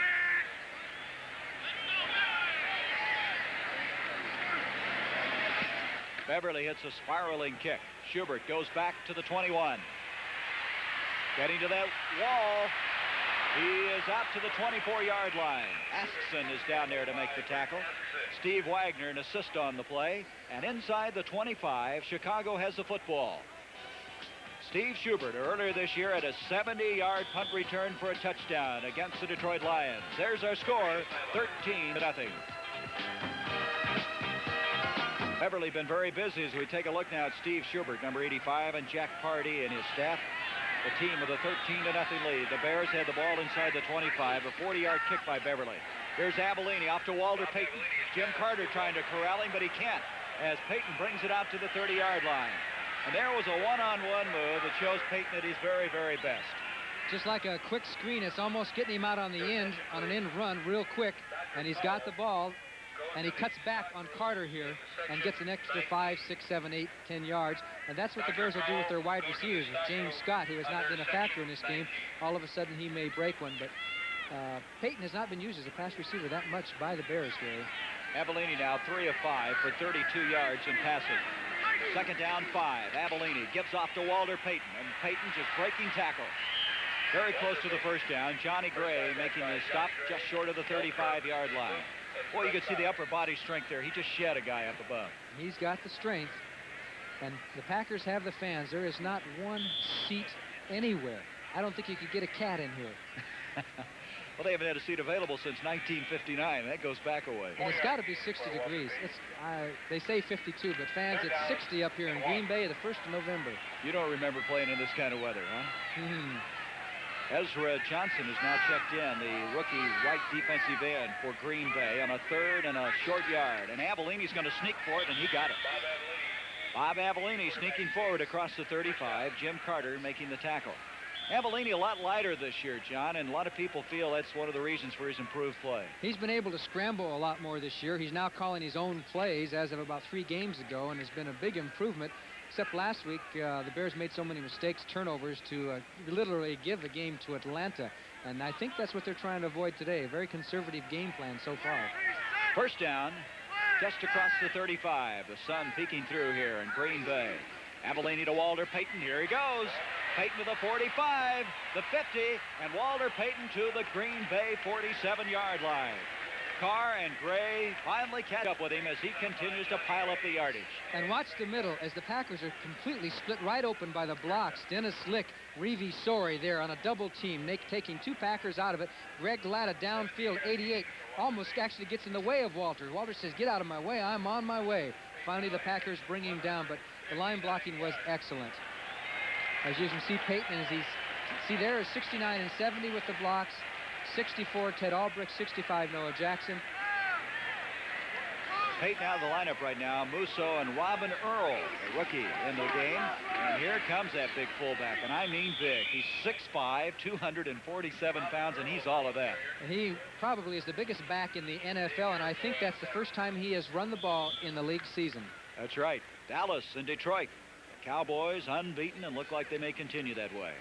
Beverly hits a spiraling kick. Schubert goes back to the 21. Getting to that wall. He is out to the 24-yard line. Askson is down there to make the tackle. Steve Wagner an assist on the play. And inside the 25, Chicago has the football. Steve Schubert earlier this year had a 70-yard punt return for a touchdown against the Detroit Lions. There's our score, 13-0. Beverly been very busy as we take a look now at Steve Schubert, number 85, and Jack Pardee and his staff. The team with a 13-0 lead. The Bears had the ball inside the 25. A 40-yard kick by Beverly. Here's Avellini off to Walter Payton. Jim Carter trying to corral him, but he can't, as Payton brings it out to the 30-yard line. And there was a one-on-one move that shows Payton at his very, very best. Just like a quick screen, it's almost getting him out on the end, on an end run real quick, and he's got the ball, and he cuts back on Carter here and gets an extra 5, 6, 7, 8, 10 yards. And that's what the Bears will do with their wide receivers. With James Scott, who has not been a factor in this game, all of a sudden he may break one. But Payton has not been used as a pass receiver that much by the Bears, Gary. Avellini now 3 of 5 for 32 yards in passing. Second down, 5. Avellini gives off to Walter Payton, and Payton just breaking tackle. Very close to the first down. Johnny Gray making the stop just short of the 35-yard line. Boy, you could see the upper body strength there. He just shed a guy up above. He's got the strength. And the Packers have the fans. There is not one seat anywhere. I don't think you could get a cat in here. Well, they haven't had a seat available since 1959. That goes back a way. And it's got to be 60 degrees. They say 52, but fans, it's 60 up here in Green Bay the 1st of November. You don't remember playing in this kind of weather, huh? Mm-hmm. Ezra Johnson is now checked in, the rookie right defensive end for Green Bay on a 3rd and a short yard. And Avellini's going to sneak for it, and he got it. Bob Avellini sneaking forward across the 35. Jim Carter making the tackle. Avellini a lot lighter this year, John, and a lot of people feel that's one of the reasons for his improved play. He's been able to scramble a lot more this year. He's now calling his own plays as of about 3 games ago, and has been a big improvement. Except last week, the Bears made so many mistakes, turnovers, to literally give the game to Atlanta. And I think that's what they're trying to avoid today. A very conservative game plan so far. First down, just across the 35. The sun peeking through here in Green Bay. Avellini to Walter Payton. Here he goes. Payton to the 45, the 50, and Walter Payton to the Green Bay 47-yard line. Carr and Gray finally catch up with him as he continues to pile up the yardage. And watch the middle as the Packers are completely split right open by the blocks. Dennis Lick, Reeve Sorey there on a double team, taking 2 Packers out of it. Greg Latta downfield, 88, almost actually gets in the way of Walter. Walter says, get out of my way, I'm on my way. Finally, the Packers bring him down, but the line blocking was excellent. As you can see, Payton, as there is 69 and 70 with the blocks. 64, Ted Albrecht. 65, Noah Jackson. Payton out of the lineup right now. Musso and Robin Earl, a rookie, in the game. And here comes that big fullback, and I mean big. He's 6'5", 247 pounds, and he's all of that. And he probably is the biggest back in the NFL, and I think that's the first time he has run the ball in the league season. That's right. Dallas and Detroit. The Cowboys unbeaten and look like they may continue that way.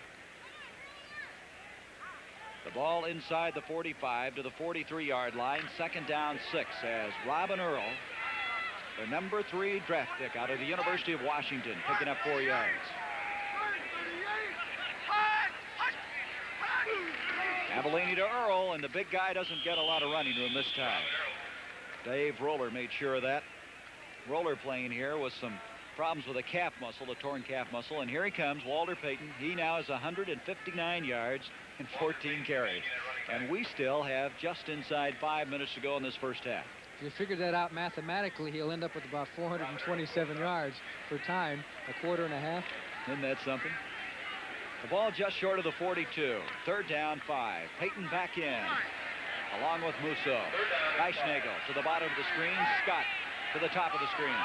The ball inside the 45 to the 43-yard line. Second down, 6 as Robin Earl, the number 3 draft pick out of the University of Washington, picking up 4 yards. Avellini to Earl, and the big guy doesn't get a lot of running room this time. Dave Roller made sure of that. Roller playing here with some problems with a calf muscle, a torn calf muscle, and here he comes, Walter Payton. He now has 159 yards and 14 carries, and we still have just inside 5 minutes to go in this first half. If you figure that out mathematically, he'll end up with about 427 yards per time, a quarter and a half. Isn't that something? The ball just short of the 42. Third down, 5. Payton back in, along with Musso. Eichschnagel to the bottom of the screen. Scott to the top of the screen.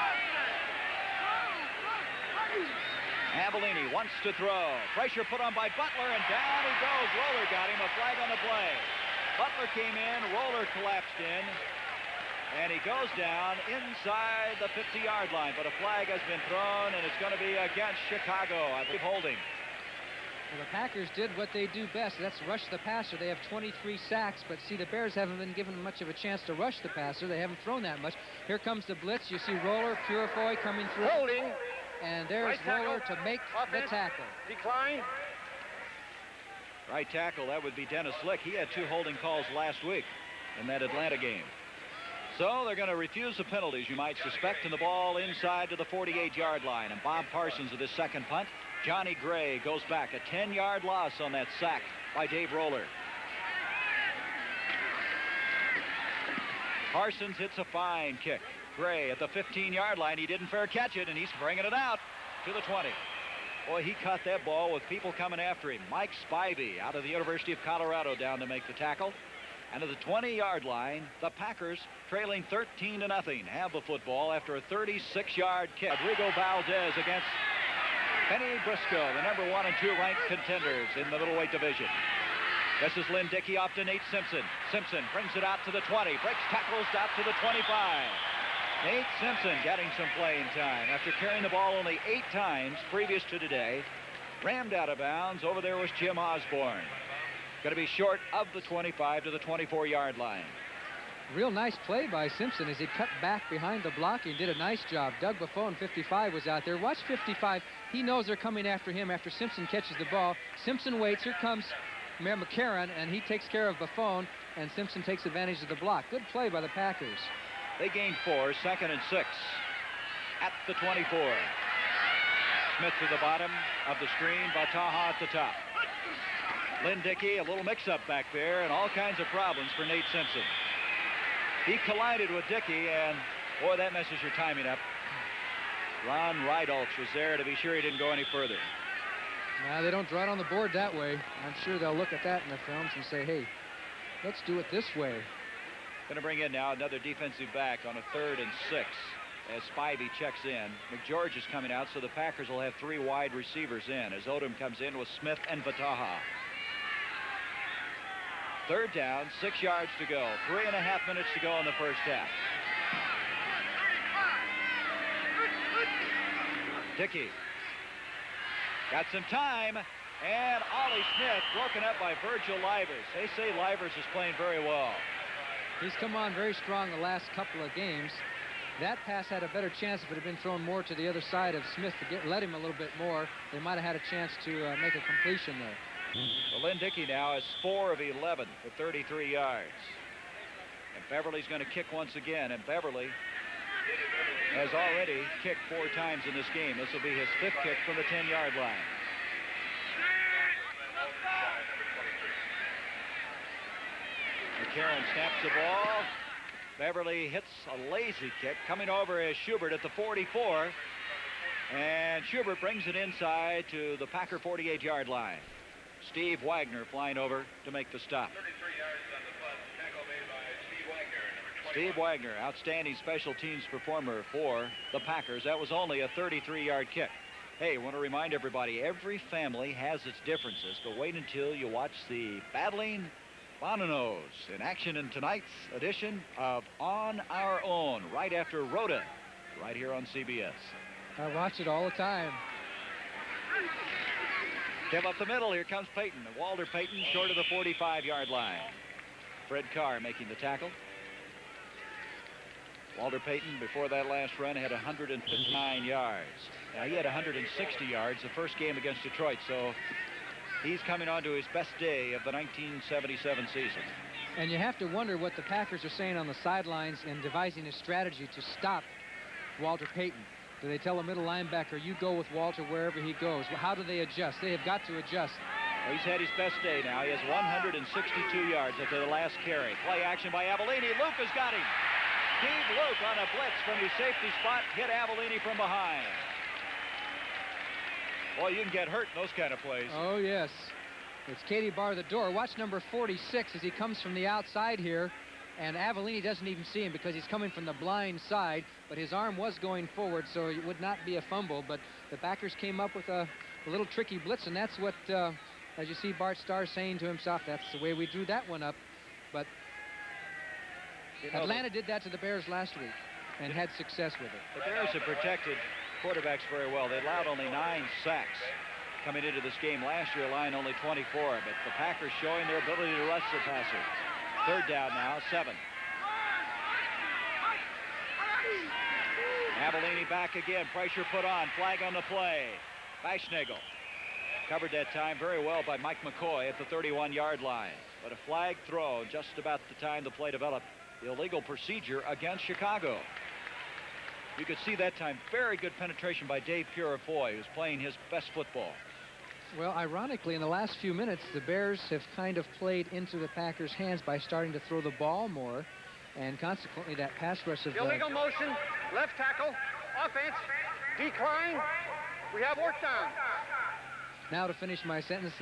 Avellini wants to throw. Pressure put on by Butler, and down he goes. Roller got him. A flag on the play. Butler came in. Roller collapsed in. And he goes down inside the 50-yard line. But a flag has been thrown, and it's going to be against Chicago. I believe holding. Well, the Packers did what they do best. That's rush the passer. They have 23 sacks, but see, the Bears haven't been given much of a chance to rush the passer. They haven't thrown that much. Here comes the blitz. You see Roller, Purifoy coming through. Holding. And there's Roller to make the tackle. Decline. Right tackle, that would be Dennis Lick. He had 2 holding calls last week in that Atlanta game. So they're going to refuse the penalties, you might suspect, and the ball inside to the 48-yard line. And Bob Parsons with his second punt. Johnny Gray goes back. A 10-yard loss on that sack by Dave Roller. Parsons hits a fine kick. Gray at the 15-yard line. He didn't fair catch it, and he's bringing it out to the 20. Boy, he caught that ball with people coming after him. Mike Spivey out of the University of Colorado down to make the tackle. And at the 20-yard line, the Packers, trailing 13-0, have the football after a 36-yard kick. Rodrigo Valdez against Benny Briscoe, the number 1 and 2 ranked contenders in the middleweight division. This is Lynn Dickey off to Nate Simpson. Simpson brings it out to the 20, breaks tackles out to the 25. Nate Simpson getting some playing time after carrying the ball only 8 times previous to today. Rammed out of bounds. Over there was Jim Osborne. Going to be short of the 25 to the 24-yard line. Real nice play by Simpson as he cut back behind the block. He did a nice job. Doug Buffone, 55, was out there. Watch 55. He knows they're coming after him after Simpson catches the ball. Simpson waits. Here comes Mayor McCarron, and he takes care of Buffone, and Simpson takes advantage of the block. Good play by the Packers. They gain 4, 2nd and 6 at the 24. Smith to the bottom of the screen. Bataha at the top. Lynn Dickey, a little mix-up back there, and all kinds of problems for Nate Simpson. He collided with Dickey, and boy, that messes your timing up. Ron Rydalch was there to be sure he didn't go any further. Now, they don't draw it on the board that way. I'm sure they'll look at that in the films and say, hey, let's do it this way. Going to bring in now another defensive back on a 3rd and 6 as Spivey checks in. McGeorge is coming out, so the Packers will have 3 wide receivers in as Odom comes in with Smith and Bataha. 3rd down, 6 yards to go. 3.5 minutes to go in the first half. Dickey got some time, and Ollie Smith broken up by Virgil Livers. They say Livers is playing very well. He's come on very strong the last couple of games. That pass had a better chance if it had been thrown more to the other side of Smith to let him a little bit more. They might have had a chance to make a completion there. Well, Lynn Dickey now is 4 of 11 for 33 yards. And Beverly's going to kick once again, and Beverly has already kicked 4 times in this game. This will be his 5th kick from the 10-yard line. McCarron snaps the ball. Beverly hits a lazy kick. Coming over is Schubert at the 44. And Schubert brings it inside to the Packer 48-yard line. Steve Wagner flying over to make the stop. 33 yards on the punt. Tackle made by Steve Wagner. Steve Wagner, outstanding special teams performer for the Packers. That was only a 33-yard kick. Hey, I want to remind everybody, every family has its differences, but wait until you watch the Battling Bonanos in action in tonight's edition of On Our Own, right after Rhoda, right here on CBS. I watch it all the time. Give up the middle. Here comes Payton. Walter Payton short of the 45-yard line. Fred Carr making the tackle. Walter Payton, before that last run, had 159 yards. Now, he had 160 yards the first game against Detroit, so he's coming on to his best day of the 1977 season. And you have to wonder what the Packers are saying on the sidelines in devising a strategy to stop Walter Payton. Do they tell a middle linebacker, you go with Walter wherever he goes? Well, how do they adjust? They have got to adjust. Well, he's had his best day now. He has 162 yards after the last carry. Play action by Avellini. Lucas got him. Steve Luke on a blitz from his safety spot hit Avellini from behind. Boy, you can get hurt in those kind of plays. Oh, yes. It's Katie Barr the door. Watch number 46 as he comes from the outside here. And Avellini doesn't even see him because he's coming from the blind side. But his arm was going forward, so it would not be a fumble. But the backers came up with a little tricky blitz, and that's what, as you see Bart Starr saying to himself, that's the way we drew that one up. But Atlanta did that to the Bears last week and had success with it. The Bears have protected quarterbacks very well. They allowed only 9 sacks coming into this game. Last year, line only 24, but the Packers showing their ability to rush the passer. Third down now, 7. Avellini back again. Pressure put on. Flag on the play. Baschnagel covered that time very well by Mike McCoy at the 31-yard line. But a flag throw just about the time the play developed. Illegal procedure against Chicago. You could see that time very good penetration by Dave Purifoy, who's playing his best football. Well, ironically, in the last few minutes, the Bears have kind of played into the Packers' hands by starting to throw the ball more, and consequently, that pass rush of Illegal motion, left tackle, offense, decline. We have work down. Now, to finish my sentence,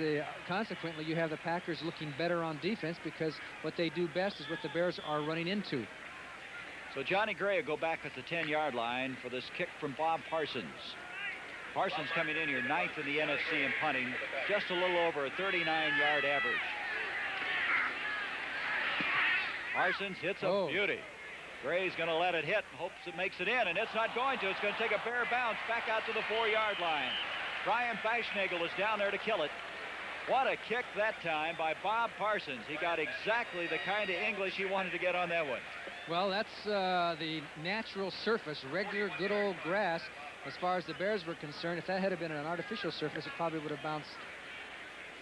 consequently, you have the Packers looking better on defense because what they do best is what the Bears are running into. So Johnny Gray will go back at the 10-yard line for this kick from Bob Parsons. Parsons coming in here 9th in the NFC in punting, just a little over a 39-yard average. Parsons hits a beauty. Gray's going to let it hit, hopes it makes it in, and it's not going to. It's going to take a bare bounce back out to the 4-yard line. Brian Baschnagel is down there to kill it. What a kick that time by Bob Parsons. He got exactly the kind of English he wanted to get on that one. Well, that's the natural surface, regular good old grass. As far as the Bears were concerned, if that had been an artificial surface, it probably would have bounced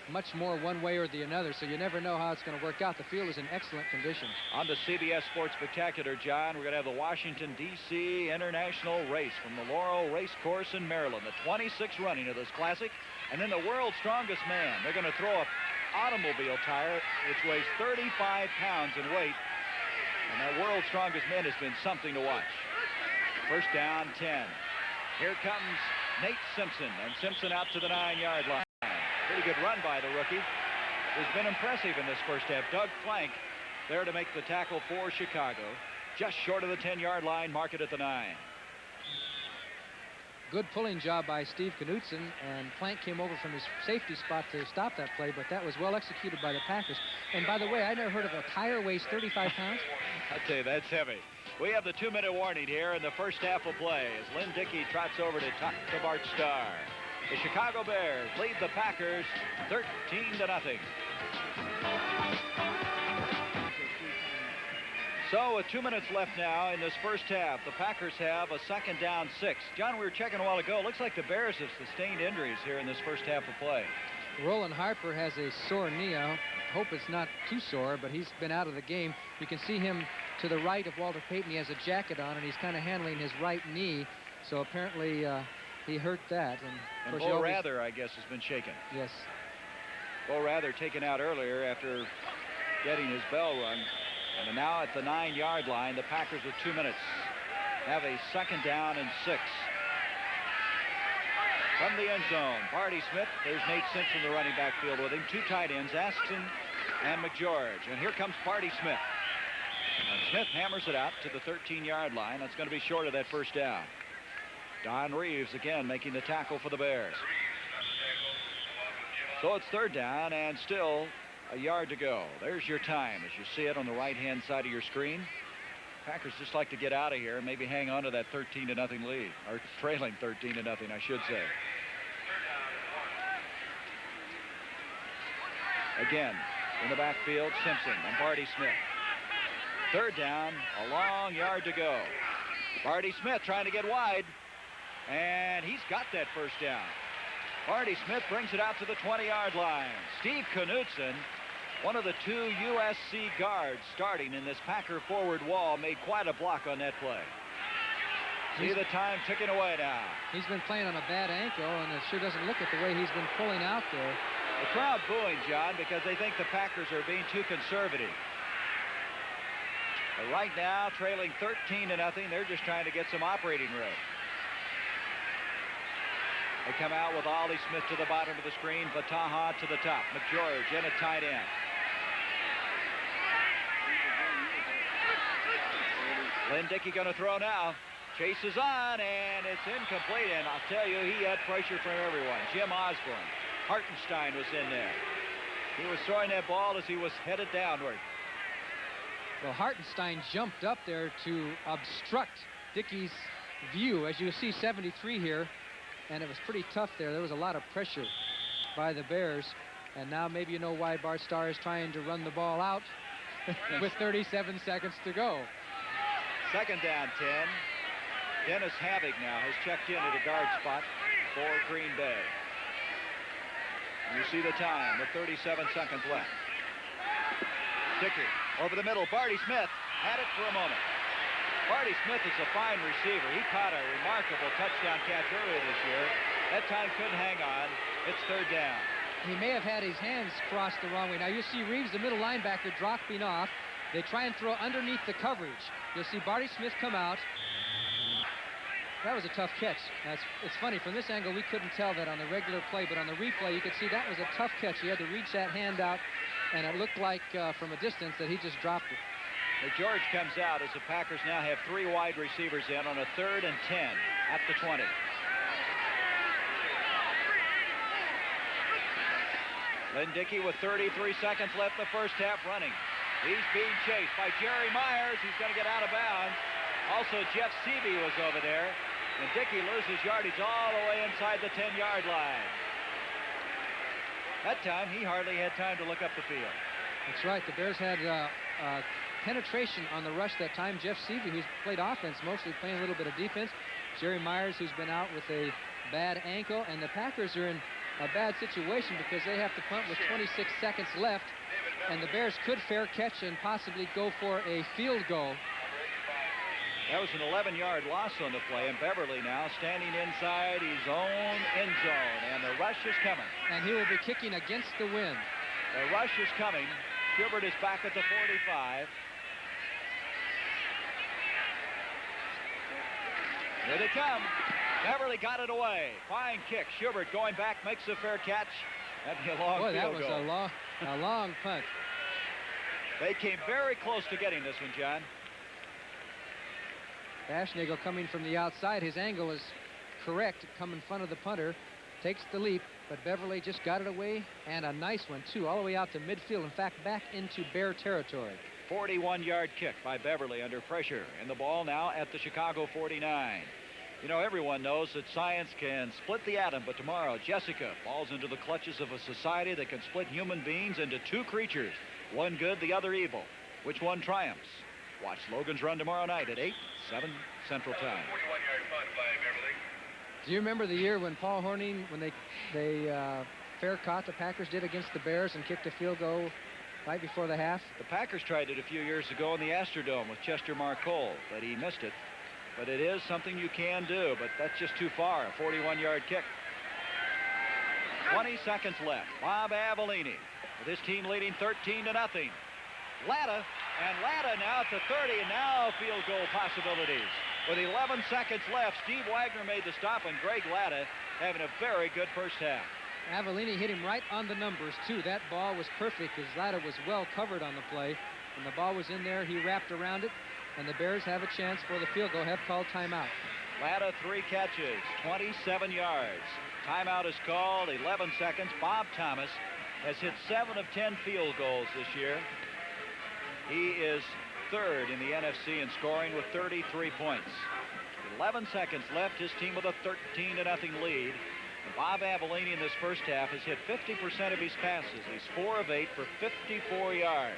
much more one way or the other, so you never know how it's going to work out. The field is in excellent condition. On the CBS Sports Spectacular, John, we're going to have the Washington, D.C. International Race from the Laurel Race Course in Maryland, the 26th running of this classic, and then the world's strongest man. They're going to throw an automobile tire which weighs 35 pounds in weight, and that world's strongest man has been something to watch. First down, 10. Here comes Nate Simpson, and Simpson out to the 9-yard line. Pretty good run by the rookie. Has been impressive in this first half. Doug Flank there to make the tackle for Chicago. Just short of the 10-yard line, mark it at the 9. Good pulling job by Steve Knutson, and Flank came over from his safety spot to stop that play, but that was well executed by the Packers. And by the way, I never heard of a tire weighs 35 pounds. I'll tell you, that's heavy. We have the 2-minute warning here in the first half of play as Lynn Dickey trots over to Bart Starr. The Chicago Bears lead the Packers 13-0. So with 2 minutes left now in this first half, the Packers have a 2nd down 6. John, we were checking a while ago. It looks like the Bears have sustained injuries here in this first half of play. Roland Harper has a sore knee. I hope it's not too sore, but he's been out of the game. You can see him to the right of Walter Payton. He has a jacket on, and he's kind of handling his right knee. So apparently he hurt that. And Bo Rather, I guess, has been shaken. Yes. Bo Rather taken out earlier after getting his bell rung. And now at the 9-yard line, the Packers with 2 minutes have a 2nd down and 6. From the end zone, Barty Smith. There's Nate Simpson, the running back field with him. 2 tight ends, Askeson and McGeorge. And here comes Barty Smith. And Smith hammers it out to the 13-yard line. That's going to be short of that first down. Don Reeves again making the tackle for the Bears. So it's 3rd down and still a yard to go. There's your time as you see it on the right-hand side of your screen. Packers just like to get out of here and maybe hang on to that 13-0 lead, or trailing 13-0, I should say. Again, in the backfield, Simpson and Barty Smith. 3rd down, a long yard to go. Barty Smith trying to get wide, and he's got that first down. Barty Smith brings it out to the 20-yard line. Steve Knutson, one of the 2 USC guards starting in this Packer forward wall, made quite a block on that play. See the time ticking away now. He's been playing on a bad ankle, and it sure doesn't look at the way he's been pulling out there. The crowd booing, John, because they think the Packers are being too conservative. But right now, trailing 13-0. They're just trying to get some operating room. They come out with Ollie Smith to the bottom of the screen, Vataha to the top. McGeorge in at tight end. Lynn Dickey going to throw now. Chase is on, and it's incomplete. And I'll tell you, he had pressure from everyone. Jim Osborne. Hartenstein was in there. He was throwing that ball as he was headed downward. Well, Hartenstein jumped up there to obstruct Dickey's view. As you see, 73 here, and it was pretty tough there. There was a lot of pressure by the Bears. And now maybe you know why Bart Starr is trying to run the ball out with 37 seconds to go. Second down, 10. Dennis Havig now has checked in at a guard spot for Green Bay. You see the time with 37 seconds left. Dickey over the middle. Barty Smith had it for a moment. Barty Smith is a fine receiver. He caught a remarkable touchdown catch earlier this year. That time couldn't hang on. It's third down. He may have had his hands crossed the wrong way. Now you see Reeves, the middle linebacker, dropping off. They try and throw underneath the coverage. You'll see Barty Smith come out. That was a tough catch. It's funny, from this angle we couldn't tell that on the regular play, but on the replay you could see that was a tough catch. He had to reach that hand out, and it looked like from a distance that he just dropped it. George comes out as the Packers now have 3 wide receivers in on a 3rd and 10 at the 20. Lynn Dickey with 33 seconds left the first half running. He's being chased by Jerry Myers. He's going to get out of bounds. Also, Jeff Seavey was over there. And Dickey loses yardage all the way inside the 10-yard line. That time, he hardly had time to look up the field. That's right. The Bears had penetration on the rush that time. Jeff Seavey, who's played offense, mostly playing a little bit of defense. Jerry Myers, who's been out with a bad ankle. And the Packers are in a bad situation because they have to punt with 26 seconds left. And the Bears could fair catch and possibly go for a field goal. That was an 11-yard loss on the play, and Beverly now standing inside his own end zone, and the rush is coming. And he will be kicking against the wind. The rush is coming. Schubert is back at the 45. Here they come. Beverly got it away. Fine kick. Schubert going back, makes a fair catch. That'd be a long field goal. Boy, that was a long punt. They came very close to getting this one, John. Baschnagel coming from the outside. His angle is correct. Come in front of the punter. Takes the leap, but Beverly just got it away. And a nice one, too, all the way out to midfield. In fact, back into Bear territory. 41-yard kick by Beverly under pressure. And the ball now at the Chicago 49. You know, everyone knows that science can split the atom, but tomorrow Jessica falls into the clutches of a society that can split human beings into 2 creatures. One good, the other evil. Which one triumphs? Watch Logan's Run tomorrow night at 8, 7 Central Time. 41-yard punt by Beverly. Do you remember the year when Paul Hornung, when they fair caught the Packers did against the Bears and kicked a field goal right before the half? The Packers tried it a few years ago in the Astrodome with Chester Marcole, but he missed it. But it is something you can do, but that's just too far. A 41-yard kick. 20 seconds left. Bob Avellini with his team leading 13-0. Latta, and Latta now at the 30, and now field goal possibilities. With 11 seconds left, Steve Wagner made the stop, and Greg Latta having a very good first half. Avellini hit him right on the numbers, too. That ball was perfect because Latta was well covered on the play. When the ball was in there, he wrapped around it, and the Bears have a chance for the field goal. Have called timeout. Latta 3 catches, 27 yards. Timeout is called, 11 seconds. Bob Thomas has hit 7 of 10 field goals this year. He is 3rd in the NFC in scoring with 33 points. 11 seconds left, his team with a 13-0 lead. And Bob Avellini in this first half has hit 50% of his passes. He's 4 of 8 for 54 yards.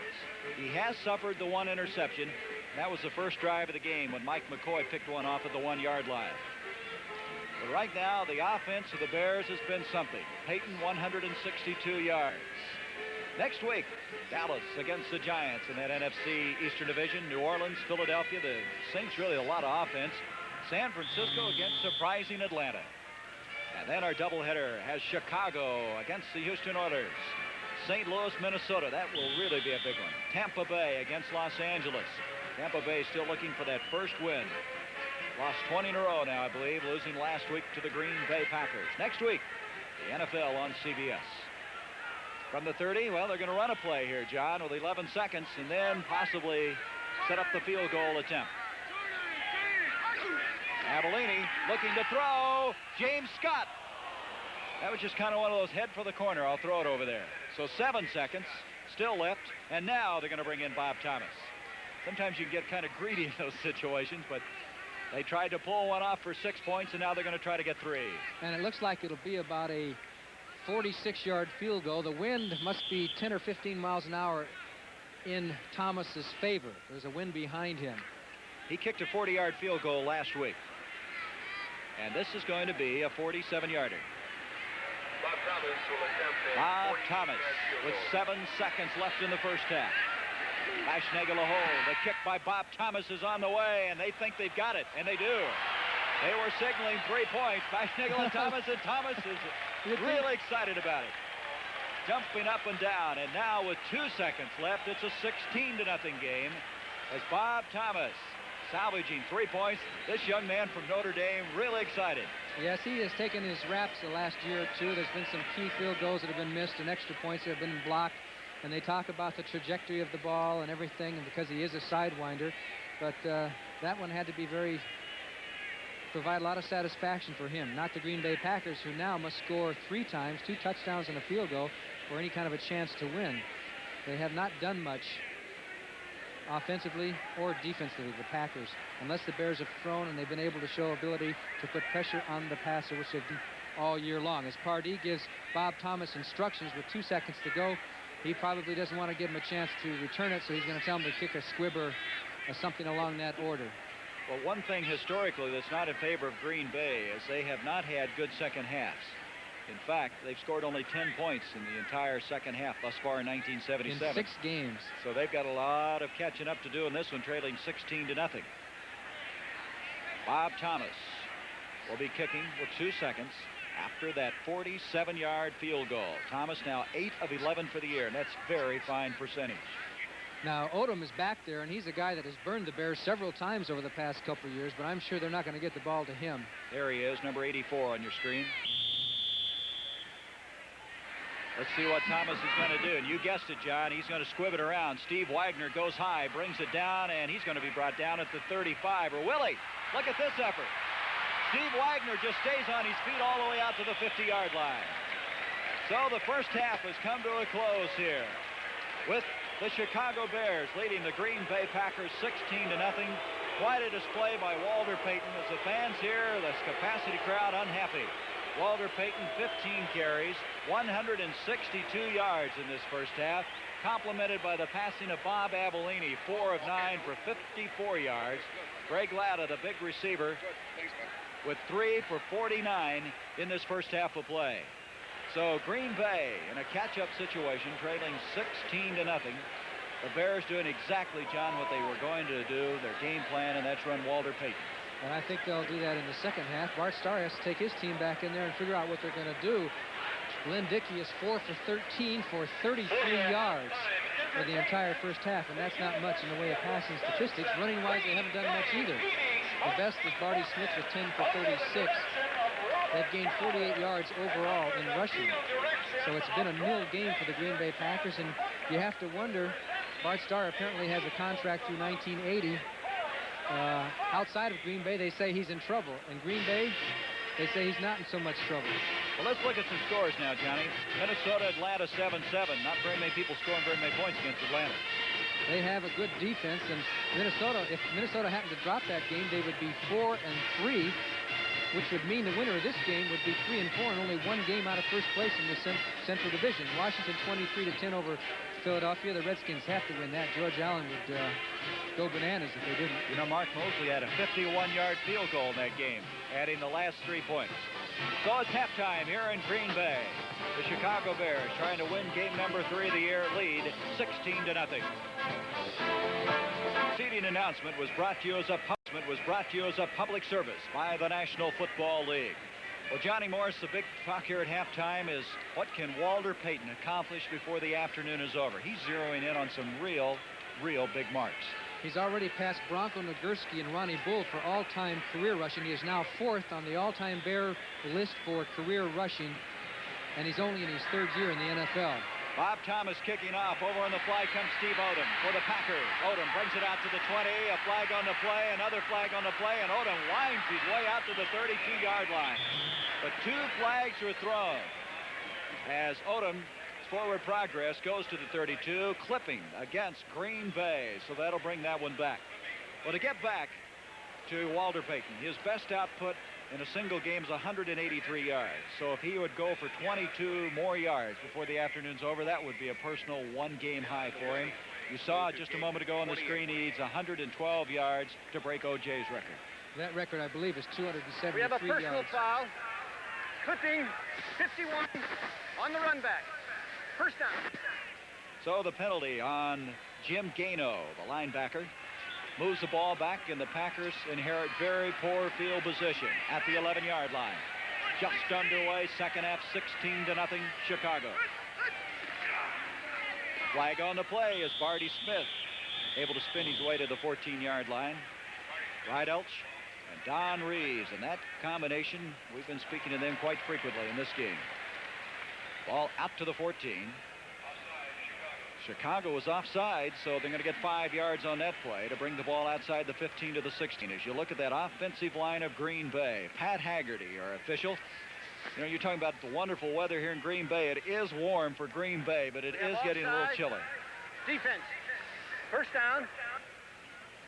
He has suffered the 1 interception. That was the first drive of the game when Mike McCoy picked one off at the 1-yard line. But right now, the offense of the Bears has been something. Peyton, 162 yards. Next week, Dallas against the Giants in that NFC Eastern Division. New Orleans, Philadelphia, the Saints really a lot of offense. San Francisco against surprising Atlanta. And then our doubleheader has Chicago against the Houston Oilers. St. Louis, Minnesota, that will really be a big one. Tampa Bay against Los Angeles. Tampa Bay still looking for that first win. Lost 20 in a row now, I believe, losing last week to the Green Bay Packers. Next week, the NFL on CBS. From the 30, well, they're going to run a play here, John, with 11 seconds, and then possibly set up the field goal attempt. Avellini looking to throw. James Scott. That was just kind of one of those head for the corner. I'll throw it over there. So 7 seconds still left, and now they're going to bring in Bob Thomas. Sometimes you get kind of greedy in those situations, but they tried to pull one off for 6 points, and now they're going to try to get 3. And it looks like it'll be about a 46-yard field goal. The wind must be 10 or 15 miles an hour in Thomas's favor. There's a wind behind him. He kicked a 40-yard field goal last week. And this is going to be a 47-yarder. Bob Thomas will attempt a Bob Thomas with 7 seconds left in the first half. Baschnagel a hole. The kick by Bob Thomas is on the way, and they think they've got it, and they do. They were signaling 3 points. Baschnagel and Thomas is really excited about it. Jumping up and down, and now with 2 seconds left, it's a 16-0 game as Bob Thomas salvaging 3 points. This young man from Notre Dame really excited. Yes, he has taken his raps the last year or two. There's been some key field goals that have been missed and extra points that have been blocked. And they talk about the trajectory of the ball and everything, and because he is a sidewinder. But that one had to be provide a lot of satisfaction for him. Not the Green Bay Packers, who now must score 3 times, 2 touchdowns and a field goal for any kind of a chance to win. They have not done much offensively or defensively, the Packers, unless the Bears have thrown and they've been able to show ability to put pressure on the passer, which they've done all year long. As Pardee gives Bob Thomas instructions with 2 seconds to go, he probably doesn't want to give him a chance to return it, so he's going to tell him to kick a squibber or something along that order. Well, one thing historically that's not in favor of Green Bay is they have not had good second halves. In fact, they've scored only 10 points in the entire second half thus far in 1977. In 6 games. So they've got a lot of catching up to do in this one, trailing 16-0. Bob Thomas will be kicking with 2 seconds after that 47-yard field goal. Thomas now 8 of 11 for the year, and that's very fine percentage. Now, Odom is back there, and he's a guy that has burned the Bears several times over the past couple of years, but I'm sure they're not going to get the ball to him. There he is, number 84 on your screen. Let's see what Thomas is going to do. And you guessed it, John. He's going to squib it around. Steve Wagner goes high, brings it down, and he's going to be brought down at the 35. Or will he? Look at this effort. Steve Wagner just stays on his feet all the way out to the 50-yard line. So the first half has come to a close here with the Chicago Bears leading the Green Bay Packers 16-0. Quite a display by Walter Payton as the fans here, the capacity crowd, unhappy. Walter Payton, 15 carries, 162 yards in this first half, complemented by the passing of Bob Avellini, 4 of 9 for 54 yards. Greg Latta, the big receiver, with 3 for 49 in this first half of play. So Green Bay in a catch-up situation, trailing 16-0. The Bears doing exactly, John, what they were going to do, their game plan, and that's run Walter Payton. And I think they'll do that in the second half. Bart Starr has to take his team back in there and figure out what they're going to do. Glenn Dickey is 4 for 13 for 33 yards for the entire first half, and that's not much in the way of passing statistics. Running-wise, they haven't done much either. The best is Barty Smith with 10 for 36. They've gained 48 yards overall in rushing. So it's been a nil game for the Green Bay Packers, and you have to wonder, Bart Starr apparently has a contract through 1980. Outside of Green Bay, they say he's in trouble. In Green Bay, they say he's not in so much trouble. Well, let's look at some scores now, Johnny. Minnesota, Atlanta, 7-7. Not very many people scoring very many points against Atlanta. They have a good defense, and Minnesota, if Minnesota happened to drop that game, they would be 4-3, which would mean the winner of this game would be 3-4 and only 1 game out of first place in the Central Division. Washington 23-10 over Philadelphia. The Redskins have to win that. George Allen would go bananas if they didn't. You know, Mark Mosley had a 51-yard field goal in that game, adding the last 3 points. So it's halftime here in Green Bay. The Chicago Bears trying to win game number 3 of the year, lead 16-0. Seating announcement was brought to you as a public service by the National Football League. Well, Johnny Morris, the big talk here at halftime is what can Walter Payton accomplish before the afternoon is over? He's zeroing in on some real big marks. He's already passed Bronco Nagurski and Ronnie Bull for all-time career rushing. He is now 4th on the all-time Bear list for career rushing, and he's only in his 3rd year in the NFL. Bob Thomas kicking off. Over on the fly comes Steve Odom for the Packers. Odom brings it out to the 20. A flag on the play, another flag on the play, and Odom winds his way out to the 32-yard line. But 2 flags were thrown as Odom's forward progress goes to the 32, clipping against Green Bay. So that'll bring that one back. Well, to get back to Walter Payton, his best output in a single game is 183 yards. So if he would go for 22 more yards before the afternoon's over, that would be a personal 1-game high for him. You saw just a moment ago on the screen, he needs 112 yards to break O.J.'s record. That record, I believe, is 273 yards. We have a personal foul. Clipping 51 on the run back. First down. So the penalty on Jim Gano, the linebacker, moves the ball back, and the Packers inherit very poor field position at the 11-yard line. Just underway, second half, 16-0 Chicago. Flag on the play is Barty Smith, able to spin his way to the 14-yard line. Rydalch and Don Reeves, and that combination, we've been speaking to them quite frequently in this game. Ball out to the 14. Chicago was offside, so they're going to get 5 yards on that play to bring the ball outside the 15 to the 16. As you look at that offensive line of Green Bay, Pat Haggerty, our official. You know, you're talking about the wonderful weather here in Green Bay. It is warm for Green Bay, but it is getting a little chilly. Defense. First down.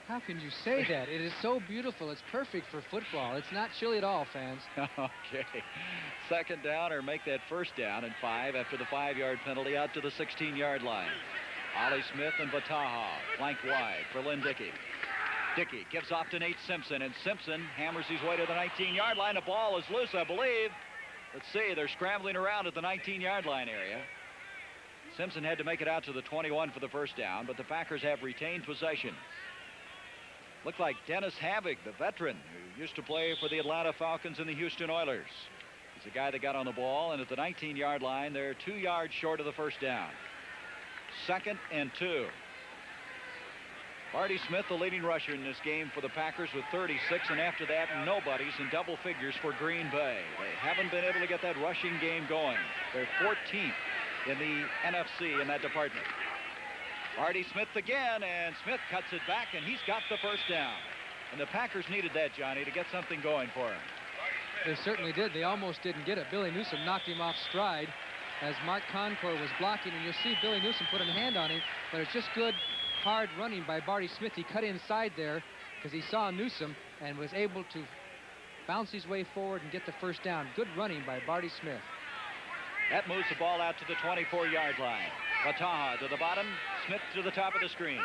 How can you say that? It is so beautiful. It's perfect for football. It's not chilly at all, fans. Okay. Second down, or make that first down and 5 after the 5-yard penalty out to the 16-yard line. Ollie Smith and Bataha flank wide for Lynn Dickey. Dickey gives off to Nate Simpson, and Simpson hammers his way to the 19-yard line. The ball is loose, I believe. Let's see, they're scrambling around at the 19-yard line area. Simpson had to make it out to the 21 for the first down, but the Packers have retained possession. Looked like Dennis Havoc, the veteran who used to play for the Atlanta Falcons and the Houston Oilers. He's the guy that got on the ball, and at the 19-yard line, they're 2 yards short of the first down. 2nd and 2. Barty Smith, the leading rusher in this game for the Packers with 36, and after that, nobody's in double figures for Green Bay. They haven't been able to get that rushing game going. They're 14th in the NFC in that department. Barty Smith again, and Smith cuts it back, and he's got the first down. And the Packers needed that, Johnny, to get something going for him. They certainly did. They almost didn't get it. Billy Newsome knocked him off stride as Mark Concord was blocking, and you'll see Billy Newsome put a hand on him, but it's just good, hard running by Barty Smith. He cut inside there because he saw Newsome and was able to bounce his way forward and get the first down. Good running by Barty Smith. That moves the ball out to the 24-yard line. Bataha to the bottom, Smith to the top of the screen.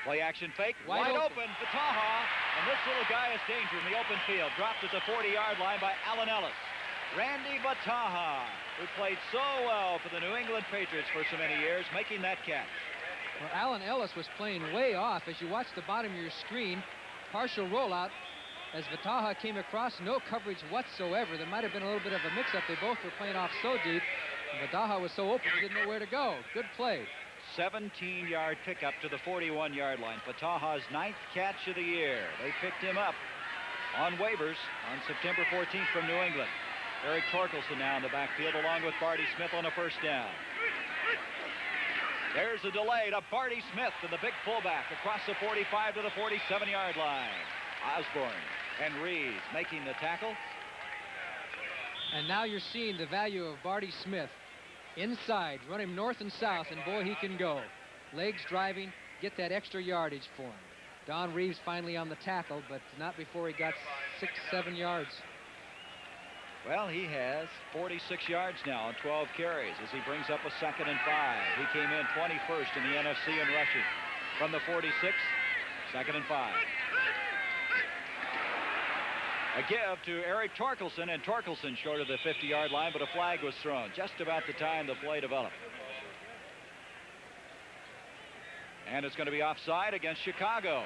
Play action fake, wide open. Bataha, and this little guy is danger in the open field. Dropped at the 40-yard line by Allen Ellis. Randy Bataha, who played so well for the New England Patriots for so many years, making that catch. Well, Allen Ellis was playing way off. As you watch the bottom of your screen, partial rollout as Bataha came across, no coverage whatsoever. There might have been a little bit of a mix-up. They both were playing off so deep. Bataha was so open, he didn't know where to go. Good play. 17-yard pickup to the 41-yard line. Bataha's 9th catch of the year. They picked him up on waivers on September 14th from New England. Eric Torkelson now in the backfield along with Barty Smith on a first down. There's a delay to Barty Smith and the big fullback across the 45 to the 47-yard line. Osborne and Reeves making the tackle. And now you're seeing the value of Barty Smith. Inside, run him north and south, and boy, he can go. Legs driving, get that extra yardage for him. Don Reeves finally on the tackle, but not before he got 6-7 yards. Well, he has 46 yards now on 12 carries as he brings up a 2nd and 5. He came in 21st in the NFC in rushing. From the 46, 2nd and 5. A give to Eric Torkelson, and Torkelson short of the 50-yard line, but a flag was thrown just about the time the play developed. And it's going to be offside against Chicago.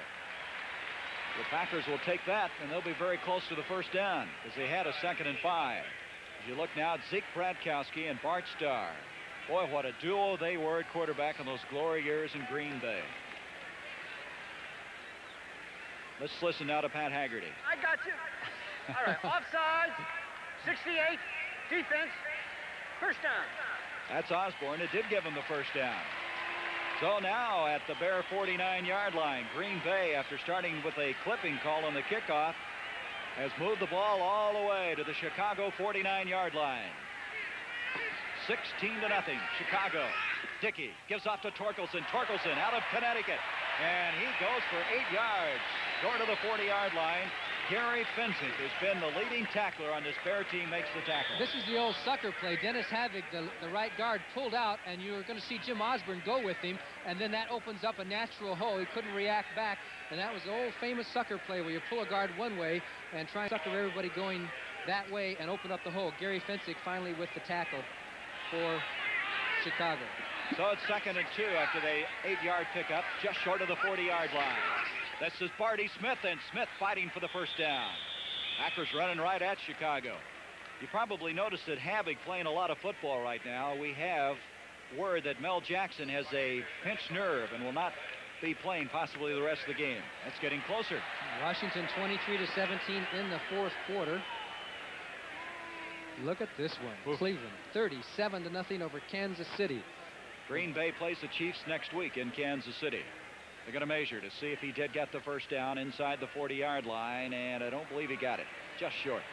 The Packers will take that, and they'll be very close to the first down because they had a 2nd and 5. As you look now at Zeke Bradkowski and Bart Starr. Boy, what a duo they were at quarterback in those glory years in Green Bay. Let's listen now to Pat Haggerty. I got you. All right, offside, 68, defense, first down. That's Osborne. It did give him the first down. So now at the bare 49-yard line, Green Bay, after starting with a clipping call on the kickoff, has moved the ball all the way to the Chicago 49-yard line. 16-0, Chicago. Dickey gives off to Torkelson. Torkelson out of Connecticut. And he goes for 8 yards. Short of the 40-yard line. Gary Fensick has been the leading tackler on this Bear team, makes the tackle. This is the old sucker play. Dennis Havoc, the right guard, pulled out, and you're going to see Jim Osborne go with him, and then that opens up a natural hole. He couldn't react back, and that was the old famous sucker play where you pull a guard one way and try and sucker everybody going that way and open up the hole. Gary Fensick finally with the tackle for Chicago. So it's 2nd and 2 after the 8-yard pickup, just short of the 40-yard line. This is Barty Smith, and Smith fighting for the first down. Packers running right at Chicago. You probably noticed that Havoc playing a lot of football right now. We have word that Mel Jackson has a pinched nerve and will not be playing possibly the rest of the game. That's getting closer. Washington 23-17 in the fourth quarter. Look at this one. Oof. Cleveland 37-0 over Kansas City. Green Bay plays the Chiefs next week in Kansas City. They're going to measure to see if he did get the first down inside the 40-yard line, and I don't believe he got it. Just short.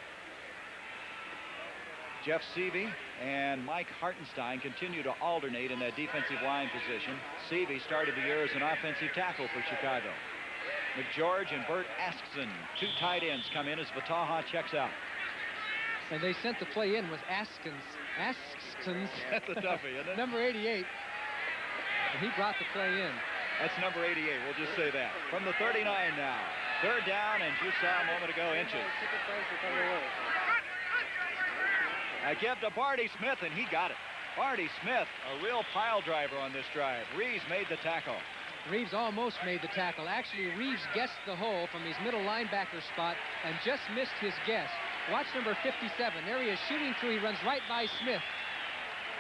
Jeff Seavey and Mike Hartenstein continue to alternate in that defensive line position. Seavey started the year as an offensive tackle for Chicago. McGeorge and Bert Askson, 2 tight ends, come in as Vataha checks out. And they sent the play in with Askins. That's a toughie, isn't it? Number 88. And he brought the play in. That's number 88. We'll just say that. From the 39 now. 3rd down, and you saw a moment ago, inches. I give to Barty Smith, and he got it. Barty Smith, a real pile driver on this drive. Reeves made the tackle. Reeves almost made the tackle. Actually, Reeves guessed the hole from his middle linebacker spot and just missed his guess. Watch number 57. There he is shooting through. He runs right by Smith.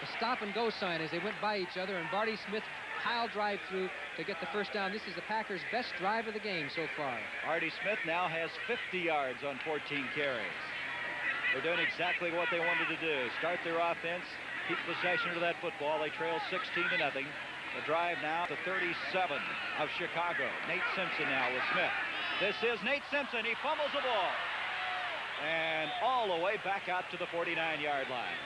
A stop-and-go sign as they went by each other, and Barty Smith pile drive through to get the first down. This is the Packers' best drive of the game so far. Barty Smith now has 50 yards on 14 carries. They're doing exactly what they wanted to do. Start their offense, keep possession of that football. They trail 16-0. The drive now to 37 of Chicago. Nate Simpson now with Smith. This is Nate Simpson. He fumbles the ball. And all the way back out to the 49-yard line.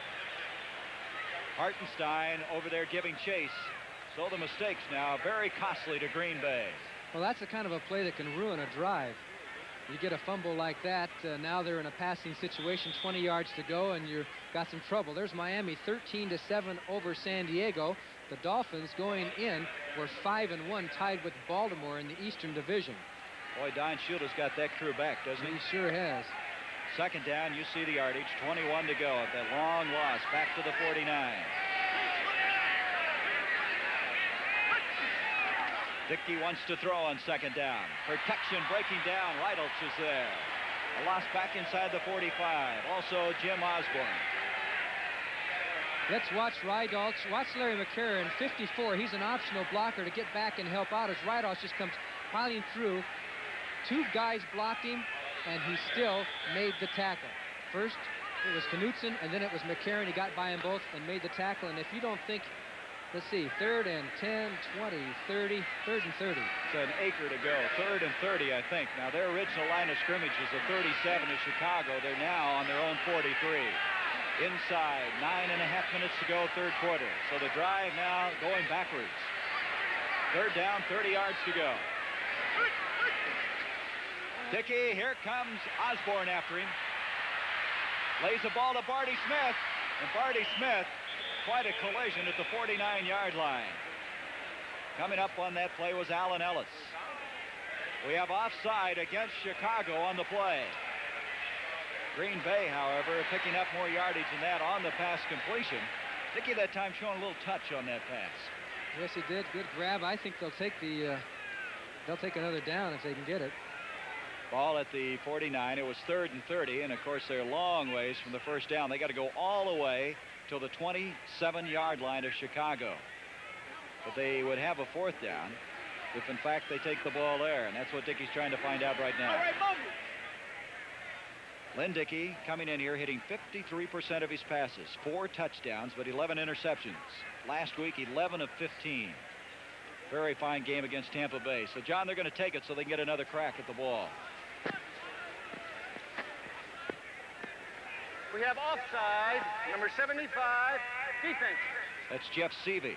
Hartenstein over there giving chase. So the mistakes now very costly to Green Bay. Well, that's the kind of a play that can ruin a drive. You get a fumble like that, now they're in a passing situation, 20 yards to go, and you've got some trouble. There's Miami 13-7 over San Diego. The Dolphins going in were 5-1, tied with Baltimore in the Eastern Division. Boy, Don Shula's got that crew back, doesn't he? He sure has. 2nd down, you see the yardage, 21 to go at that long loss back to the 49. Dickey wants to throw on 2nd down. Protection breaking down. Reidels is there. A loss back inside the 45. Also Jim Osborne. Let's watch Reidels. Watch Larry McCarron, 54. He's an optional blocker to get back and help out as Reidels just comes piling through. 2 guys blocked him, and he still made the tackle. First, it was Knutson, and then it was McCarron. He got by them both and made the tackle. And if you don't think, let's see, 3rd and 10, 20, 30, 3rd and 30. It's an acre to go. 3rd and 30, I think. Now, their original line of scrimmage was the 37 of Chicago. They're now on their own 43. Inside, 9.5 minutes to go, 3rd quarter. So the drive now going backwards. 3rd down, 30 yards to go. Dickey, here comes Osborne after him. Lays the ball to Barty Smith. And Barty Smith, quite a collision at the 49-yard line. Coming up on that play was Allen Ellis. We have offside against Chicago on the play. Green Bay, however, picking up more yardage than that on the pass completion. Dickey that time showing a little touch on that pass. Yes, he did. Good grab. I think they'll take another down if they can get it. Ball at the 49. It was 3rd and 30, and of course they're a long ways from the first down. They got to go all the way to the 27-yard line of Chicago. But they would have a 4th down. if in fact they take the ball there, and that's what Dickey's trying to find out right now. All right, Lynn Dickey coming in here hitting 53% of his passes, 4 touchdowns, but 11 interceptions. Last week, 11 of 15. Very fine game against Tampa Bay. So, John, they're going to take it so they can get another crack at the ball. We have offside, number 75, defense. That's Jeff Seavey.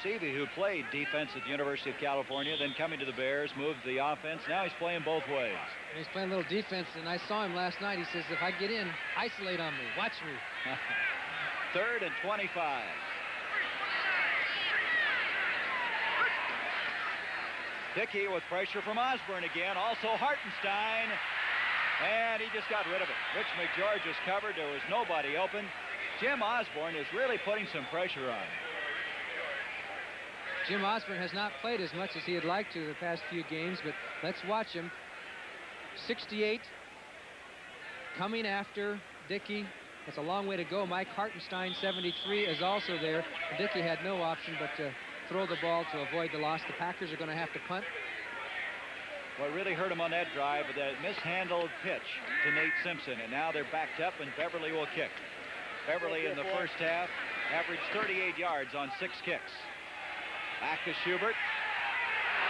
Seavey, who played defense at the University of California, then coming to the Bears, moved to the offense. Now he's playing both ways. And he's playing a little defense, and I saw him last night. He says, if I get in, isolate on me. Watch me. 3rd and 25. Dickey with pressure from Osborne again. Also Hartenstein. And he just got rid of it. Rich McGeorge is covered. There was nobody open. Jim Osborne is really putting some pressure on. Jim Osborne has not played as much as he had liked to the past few games, but let's watch him. 68 coming after Dickey. That's a long way to go. Mike Hartenstein, 73, is also there. Dickey had no option but to throw the ball to avoid the loss. The Packers are going to have to punt. What really hurt him on that drive was that mishandled pitch to Nate Simpson, and now they're backed up, and Beverly will kick. Beverly in the first half averaged 38 yards on 6 kicks. Back to Schubert.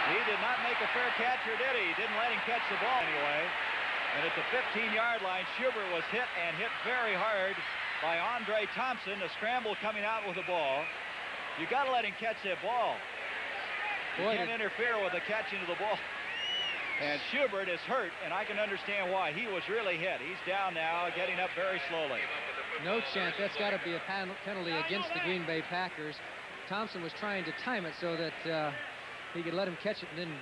He did not make a fair catch, or did he? He didn't let him catch the ball anyway. And at the 15-yard line, Schubert was hit, and hit very hard by Andre Thompson. The scramble coming out with the ball. You got to let him catch that ball. You can't interfere with the catching of the ball. And Schubert is hurt, and I can understand why. He was really hit. He's down now, getting up very slowly. No chance. That's got to be a penalty against the Green Bay Packers. Thompson was trying to time it so that he could let him catch it and then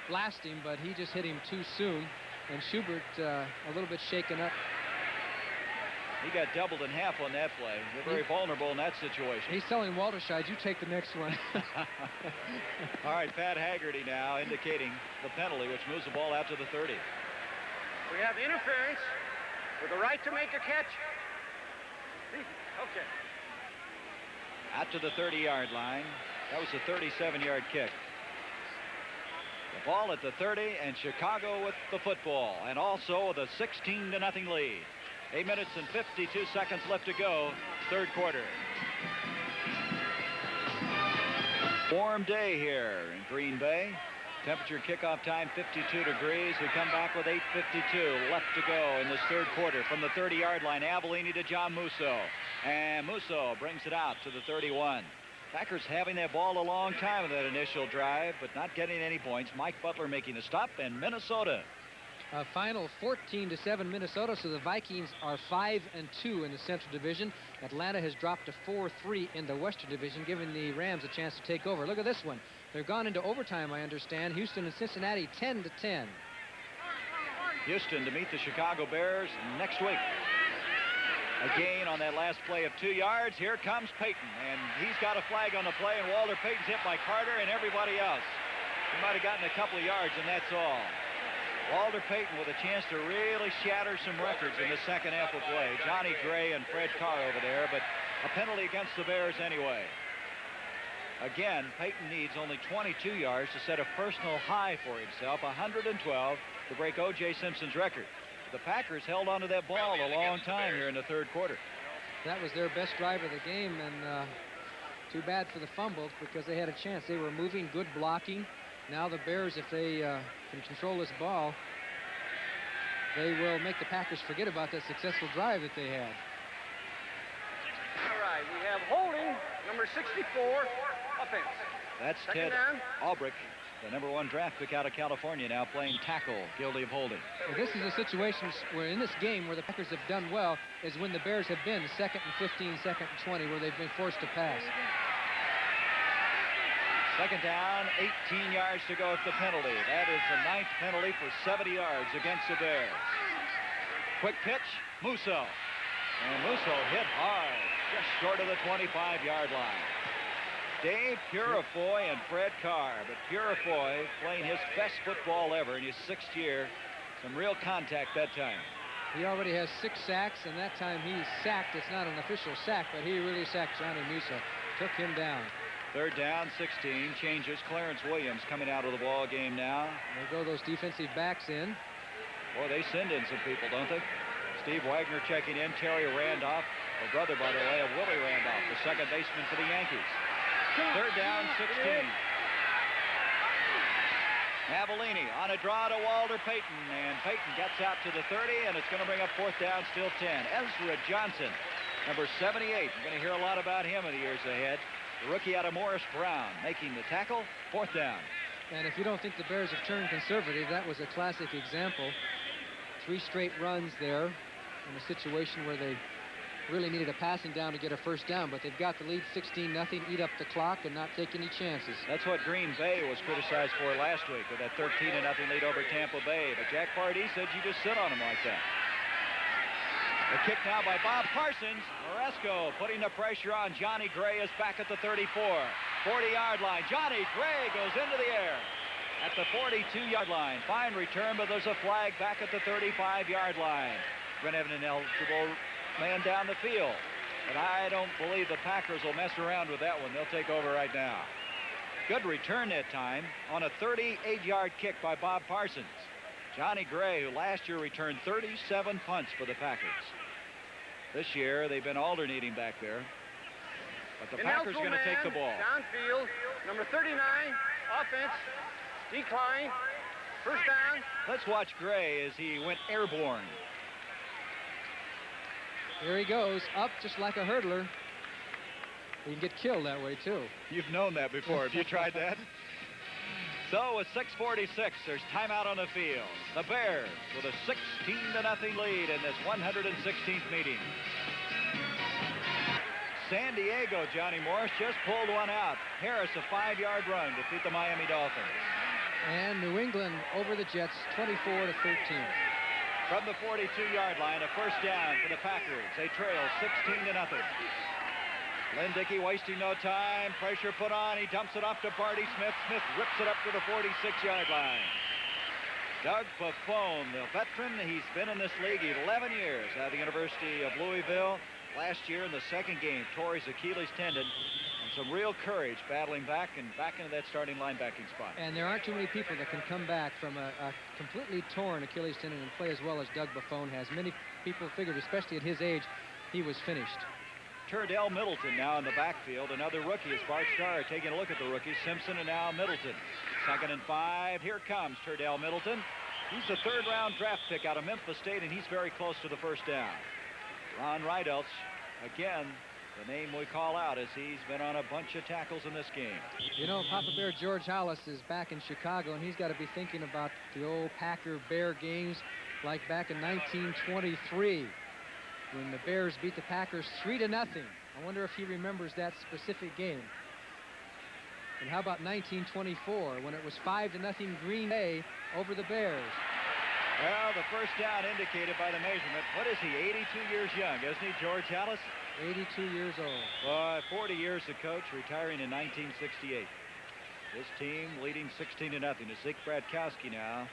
blast him, but he just hit him too soon. And Schubert a little bit shaken up. He got doubled in half on that play. They're very vulnerable in that situation. He's telling Walterscheid, you take the next one. All right, Pat Haggerty now indicating the penalty, which moves the ball out to the 30. We have interference with the right to make a catch. Okay. Out to the 30-yard line. That was a 37-yard kick. The ball at the 30, and Chicago with the football, and also the 16-0 lead. 8 minutes and 52 seconds left to go, third quarter. Warm day here in Green Bay. Temperature kickoff time 52 degrees. We come back with 8:52 left to go in this third quarter. From the 30-yard line, Avellini to John Musso. And Musso brings it out to the 31. Packers having that ball a long time in that initial drive, but not getting any points. Mike Butler making a stop, and Minnesota. Final 14-7 Minnesota, so the Vikings are 5-2 in the Central Division. Atlanta has dropped to 4-3 in the Western Division, giving the Rams a chance to take over. Look at this one. They've gone into overtime, I understand. Houston and Cincinnati 10-10. Houston to meet the Chicago Bears next week. A gain on that last play of 2 yards. Here comes Payton, and he's got a flag on the play, and Walter Payton's hit by Carter and everybody else. He might have gotten a couple of yards, and that's all. Walter Payton with a chance to really shatter some records in the second half of play. Johnny Gray and Fred Carr over there, but a penalty against the Bears anyway. Again, Payton needs only 22 yards to set a personal high for himself, 112, to break O.J. Simpson's record. The Packers held onto that ball a long time here in the third quarter. That was their best drive of the game, and too bad for the fumbles because they had a chance. They were moving, good blocking. Now the Bears, if they can control this ball, they will make the Packers forget about that successful drive that they had. All right, we have holding, number 64, offense. That's Second Ted down. Albrecht, the #1 draft pick out of California, now playing tackle, guilty of holding. Well, this is a situation where in this game where the Packers have done well is when the Bears have been 2nd and 15, 2nd and 20, where they've been forced to pass. Second down, 18 yards to go with the penalty. That is the 9th penalty for 70 yards against the Bears. Quick pitch, Musso. And Musso hit hard, just short of the 25-yard line. Dave Purifoy and Fred Carr, but Purifoy playing his best football ever in his 6th year. Some real contact that time. He already has 6 sacks, and that time he sacked. It's not an official sack, but he really sacked Johnny Musso. Took him down. Third down, 16. Changes. Clarence Williams coming out of the ball game now. There go those defensive backs in. Boy, they send in some people, don't they? Steve Wagner checking in. Terry Randolph, the brother, by the way, of Willie Randolph, the second baseman for the Yankees. Third down, 16. Avellini on a draw to Walter Payton, and Payton gets out to the 30, and it's going to bring up fourth down, still 10. Ezra Johnson, number 78. You're going to hear a lot about him in the years ahead. The rookie out of Morris Brown making the tackle, fourth down. And if you don't think the Bears have turned conservative, that was a classic example. 3 straight runs there in a situation where they really needed a passing down to get a first down, but they've got the lead 16-0, eat up the clock and not take any chances. That's what Green Bay was criticized for last week with that 13-0 lead over Tampa Bay. But Jack Pardee said you just sit on them like that. The kick now by Bob Parsons. Moresco putting the pressure on. Johnny Gray is back at the 34. 40-yard line. Johnny Gray goes into the air at the 42-yard line. Fine return, but there's a flag back at the 35-yard line. We're going to have an ineligible man down the field. But I don't believe the Packers will mess around with that one. They'll take over right now. Good return that time on a 38-yard kick by Bob Parsons. Johnny Gray, who last year returned 37 punts for the Packers. This year, they've been alternating back there. But the Packers are going to take the ball. Downfield, number 39, offense, decline, first down. Let's watch Gray as he went airborne. Here he goes, up just like a hurdler. He can get killed that way, too. You've known that before. Have you tried that? So with 6:46, there's timeout on the field. The Bears with a 16-0 lead in this 116th meeting. San Diego, Johnny Morris, just pulled one out. Harris, a 5-yard run to beat the Miami Dolphins. And New England over the Jets, 24-13. From the 42-yard line, a first down for the Packers. They trail 16-0. Lynn Dickey wasting no time. Pressure put on. He dumps it off to Barty Smith. Smith rips it up to the 46-yard line. Doug Buffone, the veteran, he's been in this league 11 years at the University of Louisville. Last year in the second game, tore his Achilles tendon. And some real courage battling back and back into that starting linebacking spot. And there aren't too many people that can come back from a completely torn Achilles tendon and play as well as Doug Buffone has. Many people figured, especially at his age, he was finished. Turdell Middleton now in the backfield. Another rookie is Bart Starr taking a look at the rookies. Simpson and now Middleton. 2nd and 5. Here comes Turdell Middleton. He's a 3rd-round draft pick out of Memphis State, and he's very close to the first down. Ron Rydels, again, the name we call out as he's been on a bunch of tackles in this game. You know, Papa Bear George Halas is back in Chicago, and he's got to be thinking about the old Packer-Bear games like back in 1923. When the Bears beat the Packers 3-0. I wonder if he remembers that specific game. And how about 1924 when it was 5-0 Green Bay over the Bears? Well, the first down indicated by the measurement. What is he, 82 years young, isn't he, George Halas? 82 years old. 40 years to coach, retiring in 1968. This team leading 16-0. To Zeke Bradkowski now.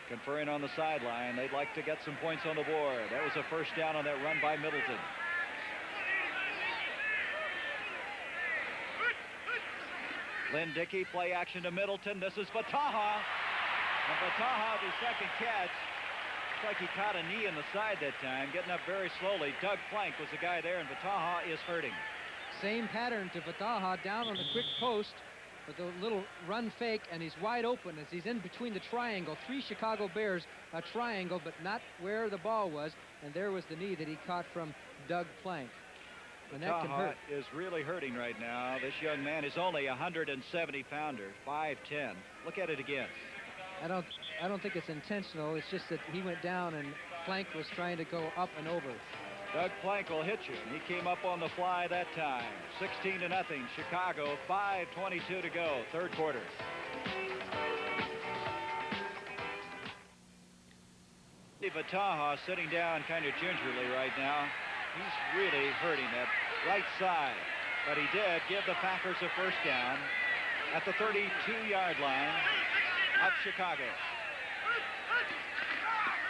Conferring on the sideline. They'd like to get some points on the board. That was a first down on that run by Middleton. Lynn Dickey, play action to Middleton. This is Vataha. And Vataha, the second catch. Looks like he caught a knee in the side that time, getting up very slowly. Doug Plank was the guy there, and Vataha is hurting. Same pattern to Vataha, down on the quick post with a little run fake, and he's wide open as he's in between the triangle. 3 Chicago Bears, a triangle, but not where the ball was. And there was the knee that he caught from Doug Plank. And that can hurt. Is really hurting right now. This young man is only 170-pounder, 5'10". Look at it again. I don't think it's intentional. It's just that he went down and Plank was trying to go up and over. Doug Plank will hit you. He came up on the fly that time. 16-0, Chicago, 5:22 to go, 3rd quarter. Vataha sitting down kind of gingerly right now. He's really hurting that right side. But he did give the Packers a first down at the 32-yard line of Chicago.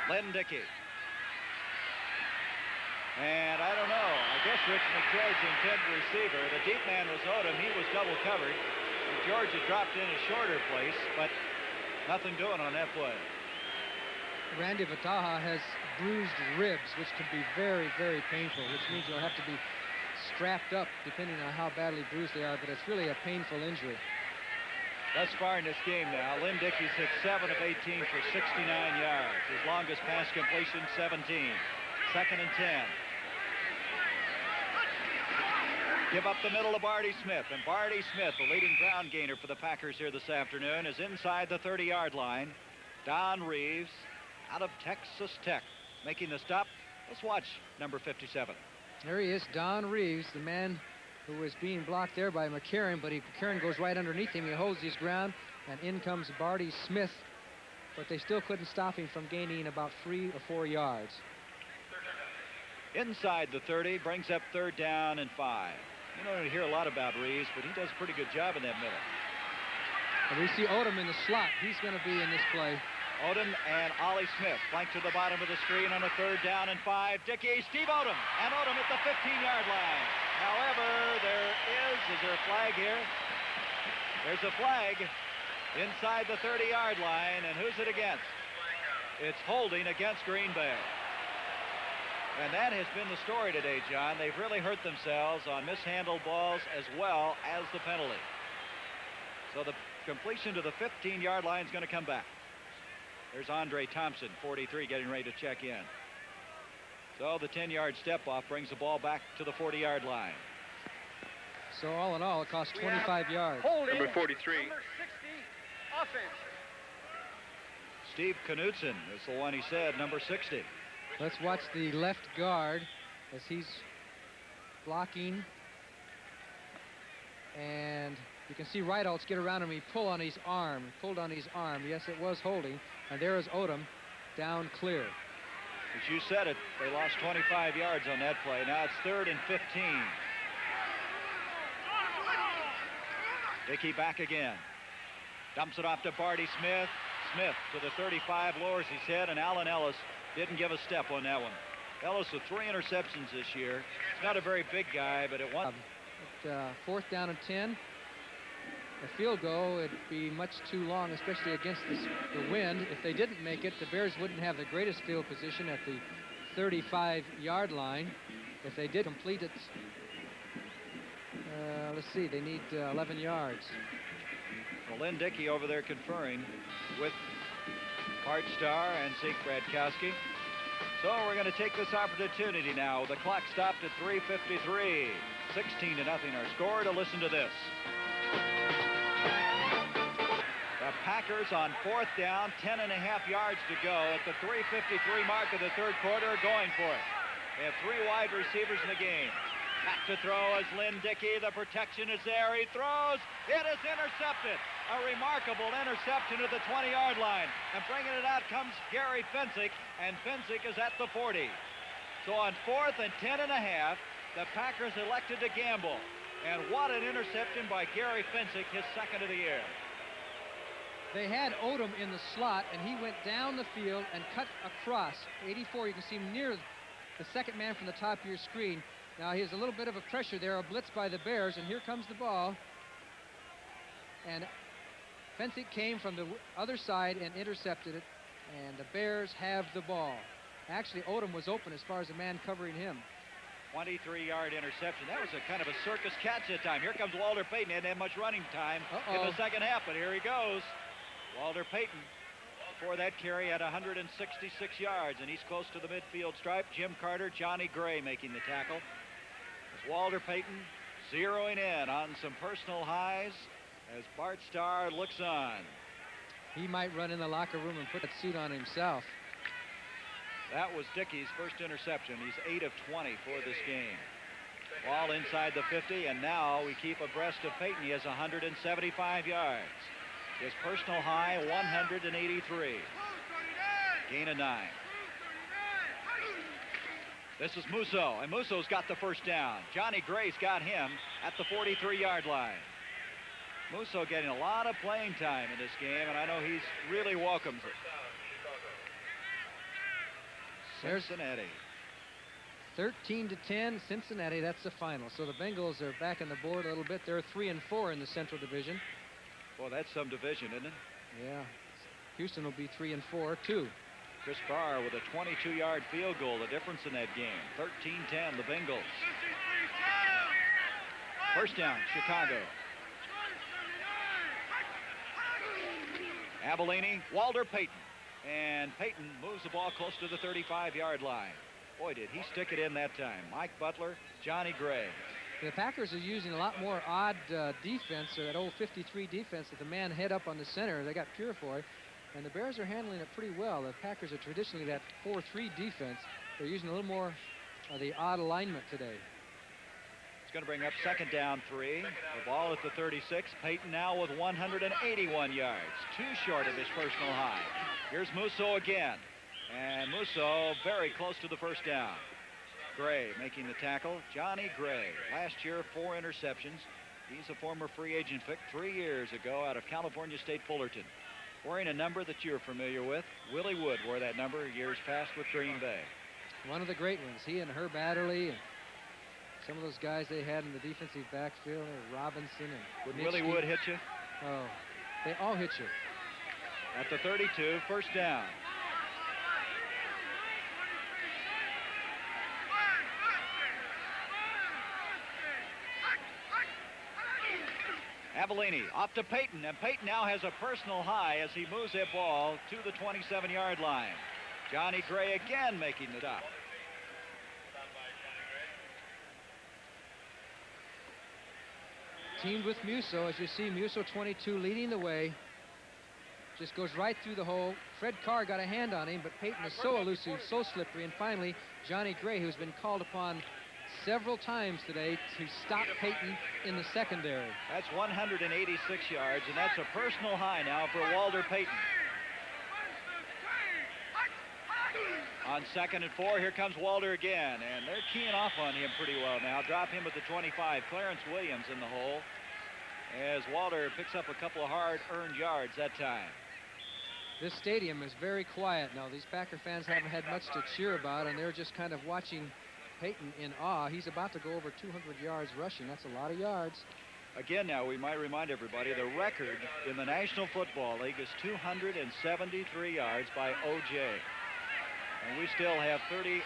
Lynn Dickey. And I don't know. I guess Rich McGeorge intended receiver. The deep man was Odom. He was double covered. McGeorge had dropped in a shorter place, but nothing doing on that play. Randy Vataha has bruised ribs, which can be very, very painful, which means you'll have to be strapped up depending on how badly bruised they are, but it's really a painful injury. Thus far in this game now, Lynn Dickey's hit 7 of 18 for 69 yards. His longest pass completion, 17. Second and 10. Give up the middle to Barty Smith, and Barty Smith, the leading ground gainer for the Packers here this afternoon, is inside the 30-yard line. Don Reeves, out of Texas Tech, making the stop. Let's watch number 57. There he is, Don Reeves, the man who was being blocked there by McCarron, but McCarron goes right underneath him. He holds his ground, and in comes Barty Smith, but they still couldn't stop him from gaining about 3 or 4 yards. Inside the 30, brings up 3rd down and 5. You don't hear a lot about Reeves, but he does a pretty good job in that middle. And we see Odom in the slot. He's going to be in this play. Odom and Ollie Smith flanked to the bottom of the screen on a 3rd down and 5. Dickey, Steve Odom, and Odom at the 15-yard line. However, is there a flag here? There's a flag inside the 30-yard line, and who's it against? It's holding against Green Bay. And that has been the story today, John. They've really hurt themselves on mishandled balls as well as the penalty. So the completion to the 15-yard line is going to come back. There's Andre Thompson, 43, getting ready to check in. So the 10-yard step-off brings the ball back to the 40-yard line. So all in all, it cost 25 yards. Holding. Number 43. Number 60, offense. Steve Knutson is the one he said, number 60. Let's watch the left guard as he's blocking. And you can see Rideouts get around him. He pulled on his arm. Yes, it was holding. And there is Odom down clear. As you said it, they lost 25 yards on that play. Now it's 3rd and 15. Dickey back again. Dumps it off to Barty Smith. Smith to the 35, lowers his head, and Allen Ellis didn't give a step on that one. Ellis with 3 interceptions this year. He's not a very big guy, but it won. 4th down and 10. A field goal, it'd be much too long, especially against the wind. If they didn't make it, the Bears wouldn't have the greatest field position at the 35-yard line. If they did complete it, let's see, they need 11 yards. Well, Lynn Dickey over there conferring with Art Starr and Zeke Bradkowski. So we're going to take this opportunity now. The clock stopped at 3:53. 16-0 our score. To listen to this. The Packers on 4th down, 10.5 yards to go at the 3:53 mark of the 3rd quarter, going for it. They have 3 wide receivers in the game. Back to throw is Lynn Dickey. The protection is there. He throws. It is intercepted. A remarkable interception at the 20-yard line. And bringing it out comes Gary Fensick, and Fensick is at the 40. So on 4th and 10.5, the Packers elected to gamble. And what an interception by Gary Fensick, his 2nd of the year. They had Odom in the slot, and he went down the field and cut across. 84, you can see him near the 2nd man from the top of your screen. Now, he has a little bit of a pressure there, a blitz by the Bears, and here comes the ball. And Fensick came from the other side and intercepted it, and the Bears have the ball. Actually, Odom was open as far as the man covering him. 23-yard interception. That was a kind of a circus catch that time. Here comes Walter Payton. He didn't have much running time in the 2nd half, but here he goes. Walter Payton, for that carry, at 166 yards, and he's close to the midfield stripe. Jim Carter, Johnny Gray making the tackle. As Walter Payton zeroing in on some personal highs as Bart Starr looks on. He might run in the locker room and put that suit on himself. That was Dickey's first interception. He's 8 of 20 for this game. Ball inside the 50, and now we keep abreast of Payton. He has 175 yards. His personal high, 183. Gain of 9. This is Musso, and Musso's got the first down. Johnny Gray's got him at the 43-yard line. Musso getting a lot of playing time in this game, and I know he's really welcomes it. Cincinnati. 13-10, Cincinnati. That's the final. So the Bengals are back on the board a little bit. They're 3-4 in the Central Division. Well, that's some division, isn't it? Yeah. Houston will be 3-4 too. Chris Barr with a 22-yard field goal, the difference in that game. 13-10, the Bengals. First down, Chicago. Avellini, Walter Payton. And Payton moves the ball close to the 35-yard line. Boy, did he stick it in that time. Mike Butler, Johnny Gray. The Packers are using a lot more odd defense, or that old 53 defense with the man head up on the center. They got Purifoy, and the Bears are handling it pretty well. The Packers are traditionally that 4-3 defense. They're using a little more of the odd alignment today. It's going to bring up second down 3. The ball at the 36. Payton now with 181 yards. Too short of his personal high. Here's Musso again. And Musso very close to the first down. Gray making the tackle. Johnny Gray. Last year, 4 interceptions. He's a former free agent pick 3 years ago out of California State Fullerton. Wearing a number that you're familiar with. Willie Wood wore that number years past with Green Bay. One of the great ones. He and Herb Adderley and some of those guys they had in the defensive backfield, Robinson and Would Mitchell. Willie Wood hit you? Oh, they all hit you. At the 32, first down. Avellini off to Payton, and Payton now has a personal high as he moves that ball to the 27-yard line. Johnny Gray again making the stop. Teamed with Musso, as you see, Musso 22 leading the way. Just goes right through the hole. Fred Carr got a hand on him, but Payton is so elusive, so slippery. And finally, Johnny Gray, who's been called upon several times today to stop Payton in the secondary. That's 186 yards, and that's a personal high now for Walter Payton. On 2nd and 4, here comes Walter again, and they're keying off on him pretty well now. Drop him at the 25. Clarence Williams in the hole as Walter picks up a couple of hard-earned yards that time. This stadium is very quiet now. These Packer fans haven't had much to cheer about, and they're just kind of watching Payton in awe. He's about to go over 200 yards rushing. That's a lot of yards. Again, now, we might remind everybody, the record in the National Football League is 273 yards by O.J. And we still have 37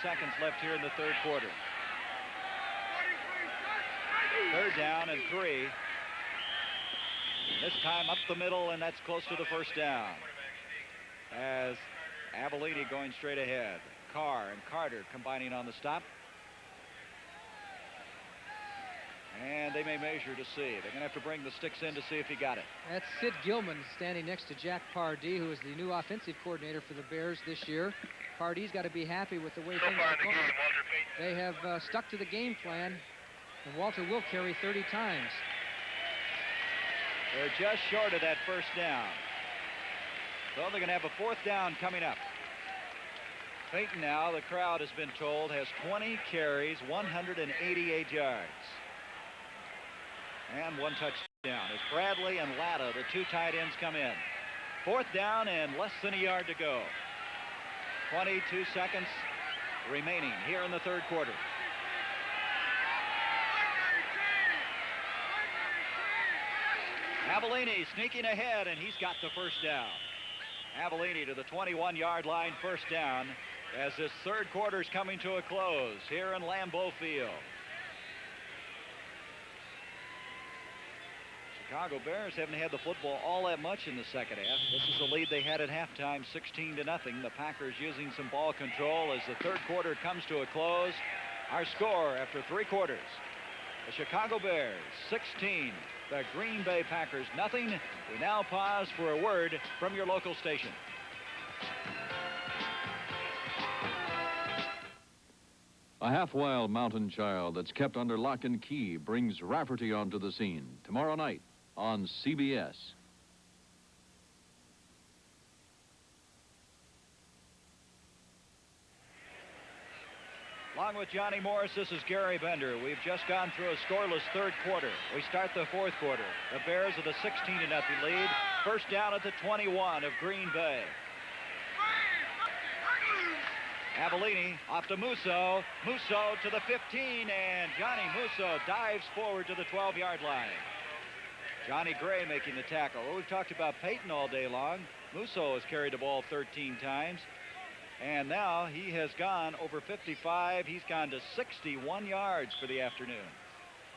seconds left here in the third quarter. Third down and 3. This time up the middle, and that's close to the first down. As Avellini going straight ahead. Carr and Carter combining on the stop. And they may measure to see. They're going to have to bring the sticks in to see if he got it. That's Sid Gilman standing next to Jack Pardee, who is the new offensive coordinator for the Bears this year. Pardee's got to be happy with the way things are going. They have stuck to the game plan, and Walter will carry 30 times. They're just short of that first down. So they're going to have a fourth down coming up. Payton now, the crowd has been told, has 20 carries, 188 yards. And 1 touchdown as Bradley and Latta, the 2 tight ends, come in. Fourth down and less than a yard to go. 22 seconds remaining here in the third quarter. Avellini sneaking ahead, and he's got the first down. Avellini to the 21-yard line, first down, as this third quarter is coming to a close here in Lambeau Field. Chicago Bears haven't had the football all that much in the second half. This is the lead they had at halftime, 16-0. The Packers using some ball control as the third quarter comes to a close. Our score after 3 quarters: the Chicago Bears 16, the Green Bay Packers nothing. We now pause for a word from your local station. A half-wild mountain child that's kept under lock and key brings Rafferty onto the scene tomorrow night on CBS. Along with Johnny Morris, this is Gary Bender. We've just gone through a scoreless third quarter. We start the fourth quarter. The Bears with a 16-0 lead. First down at the 21 of Green Bay. Avellini off to Musso. Musso to the 15, and Johnny Musso dives forward to the 12-yard line. Johnny Gray making the tackle. Well, we've talked about Payton all day long. Musso has carried the ball 13 times. And now he has gone over 55. He's gone to 61 yards for the afternoon.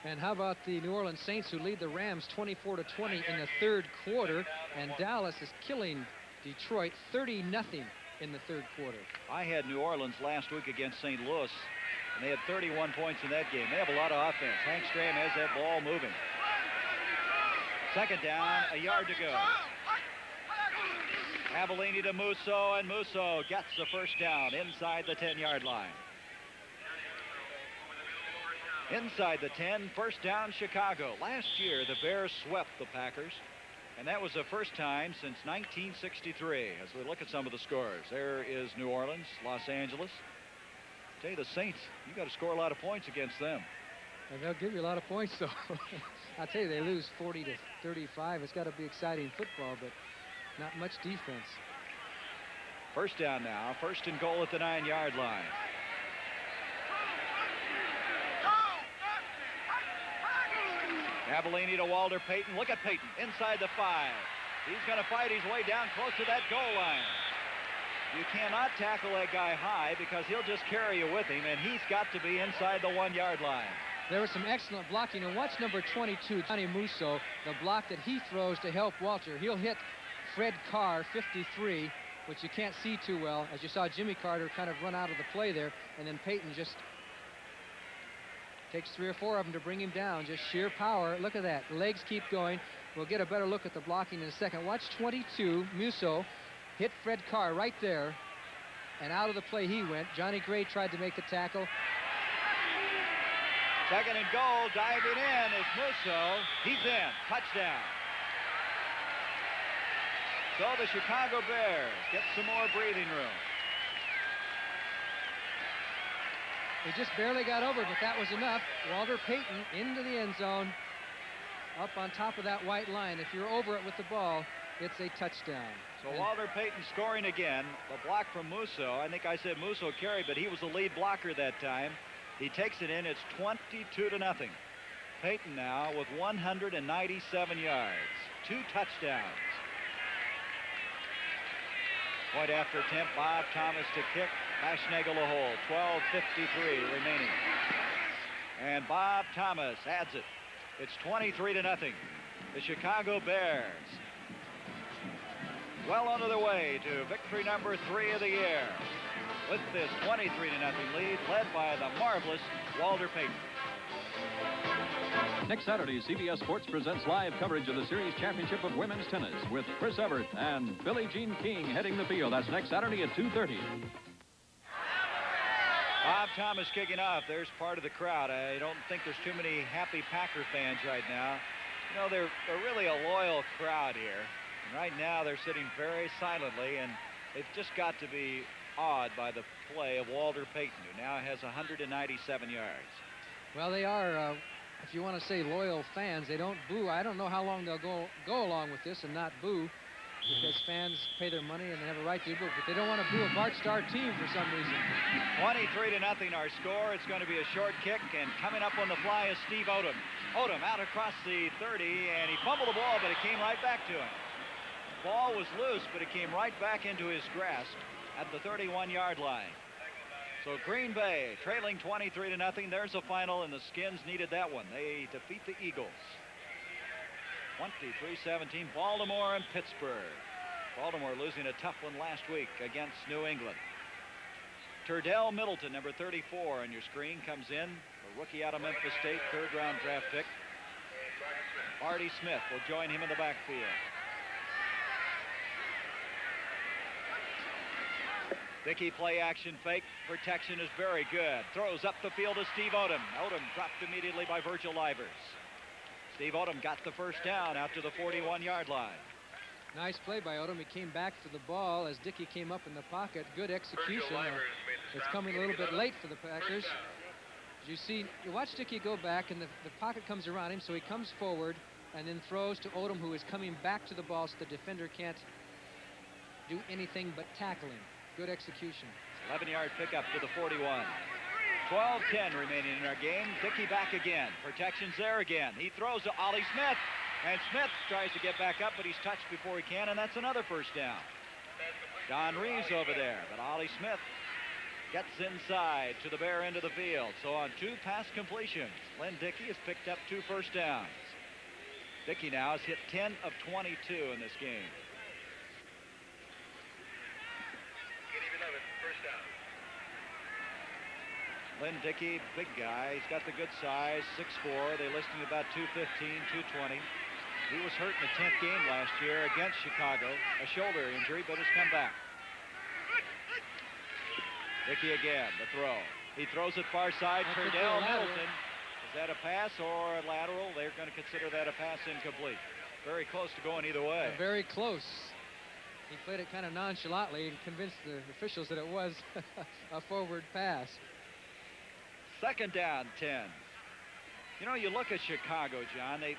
And how about the New Orleans Saints, who lead the Rams 24-20 in the third quarter, and Dallas is killing Detroit 30-0 in the third quarter. I had New Orleans last week against St. Louis, and they had 31 points in that game. They have a lot of offense. Hank Stram has that ball moving. Second down, a yard to go. Avellini to Musso, and Musso gets the first down inside the 10-yard line. Inside the 10, first down, Chicago. Last year, the Bears swept the Packers, and that was the first time since 1963. As we look at some of the scores, there is New Orleans, Los Angeles. I tell you, the Saints, you got to score a lot of points against them. And they'll give you a lot of points, though. I'll tell you, they lose 40-35. It's got to be exciting football, but not much defense. First down now, first and goal at the 9-yard line. Avellini to Walter Payton. Look at Payton inside the 5. He's going to fight his way down close to that goal line. You cannot tackle that guy high because he'll just carry you with him, and he's got to be inside the 1-yard line. There was some excellent blocking, and watch number 22, Johnny Musso, the block that he throws to help Walter. He'll hit Fred Carr, 53, which you can't see too well, as you saw Jimmy Carter kind of run out of the play there, and then Payton just takes 3 or 4 of them to bring him down. Just sheer power. Look at that. Legs keep going. We'll get a better look at the blocking in a second. Watch 22, Musso, hit Fred Carr right there, and out of the play he went. Johnny Gray tried to make the tackle. Second and goal, diving in is Musso. He's in. Touchdown. So the Chicago Bears get some more breathing room. He just barely got over, but that was enough. Walter Payton into the end zone, up on top of that white line. If you're over it with the ball, it's a touchdown. So Walter Payton scoring again. The block from Musso. I think I said Musso carried, but he was the lead blocker that time. He takes it in. It's 22-0. Payton now with 197 yards. 2 touchdowns. Point after attempt, Bob Thomas to kick. Baschnagel a hole. 12:53 remaining. And Bob Thomas adds it. It's 23-0. The Chicago Bears well on their way to victory number 3 of the year, with this 23-0 lead led by the marvelous Walter Payton. Next Saturday, CBS Sports presents live coverage of the Series Championship of Women's Tennis with Chris Evert and Billie Jean King heading the field. That's next Saturday at 2:30. Bob Thomas kicking off. There's part of the crowd. I don't think there's too many happy Packer fans right now. You know, they're really a loyal crowd here. And right now they're sitting very silently, and they've just got to be awed by the play of Walter Payton, who now has 197 yards. Well, they are, if you want to say loyal fans, they don't boo. I don't know how long they'll go along with this and not boo, because fans pay their money and they have a right to boo, but they don't want to boo a Bart Starr team for some reason. 23-0 our score. It's going to be a short kick, and coming up on the fly is Steve Odom. Odom out across the 30, and he fumbled the ball, but it came right back to him. The ball was loose, but it came right back into his grasp at the 31-yard line. So Green Bay trailing 23-0. There's a final, and the Skins needed that one. They defeat the Eagles. 23-17, Baltimore and Pittsburgh. Baltimore losing a tough one last week against New England. Turdell Middleton, number 34 on your screen, comes in. A rookie out of Memphis State, 3rd-round draft pick. Artie Smith will join him in the backfield. Dickey play action fake. Protection is very good. Throws up the field to Steve Odom. Odom dropped immediately by Virgil Livers. Steve Odom got the first down out to the 41-yard line. Nice play by Odom. He came back for the ball as Dickey came up in the pocket. Good execution. It's coming a little bit late for the Packers. You see, you watch Dickey go back, and the pocket comes around him, so he comes forward and then throws to Odom, who is coming back to the ball, so the defender can't do anything but tackle him. Good execution. 11-yard pickup to the 41. 12-10 remaining in our game. Dickey back again. Protection's there again. He throws to Ollie Smith. And Smith tries to get back up, but he's touched before he can, and that's another first down. Don Reeves over there, but Ollie Smith gets inside to the Bear end of the field. So on 2 pass completions, Len Dickey has picked up 2 first downs. Dickey now has hit 10 of 22 in this game. First down. Len Dickey, big guy. He's got the good size, 6'4". They listed about 215, 220. He was hurt in the 10th game last year against Chicago. A shoulder injury, but has come back. Dickey again, the throw. He throws it far side. Turdell Middleton. Is that a pass or a lateral? They're going to consider that a pass incomplete. Very close to going either way. Very close. He played it kind of nonchalantly and convinced the officials that it was a forward pass. Second down, 10. You know, you look at Chicago, John. A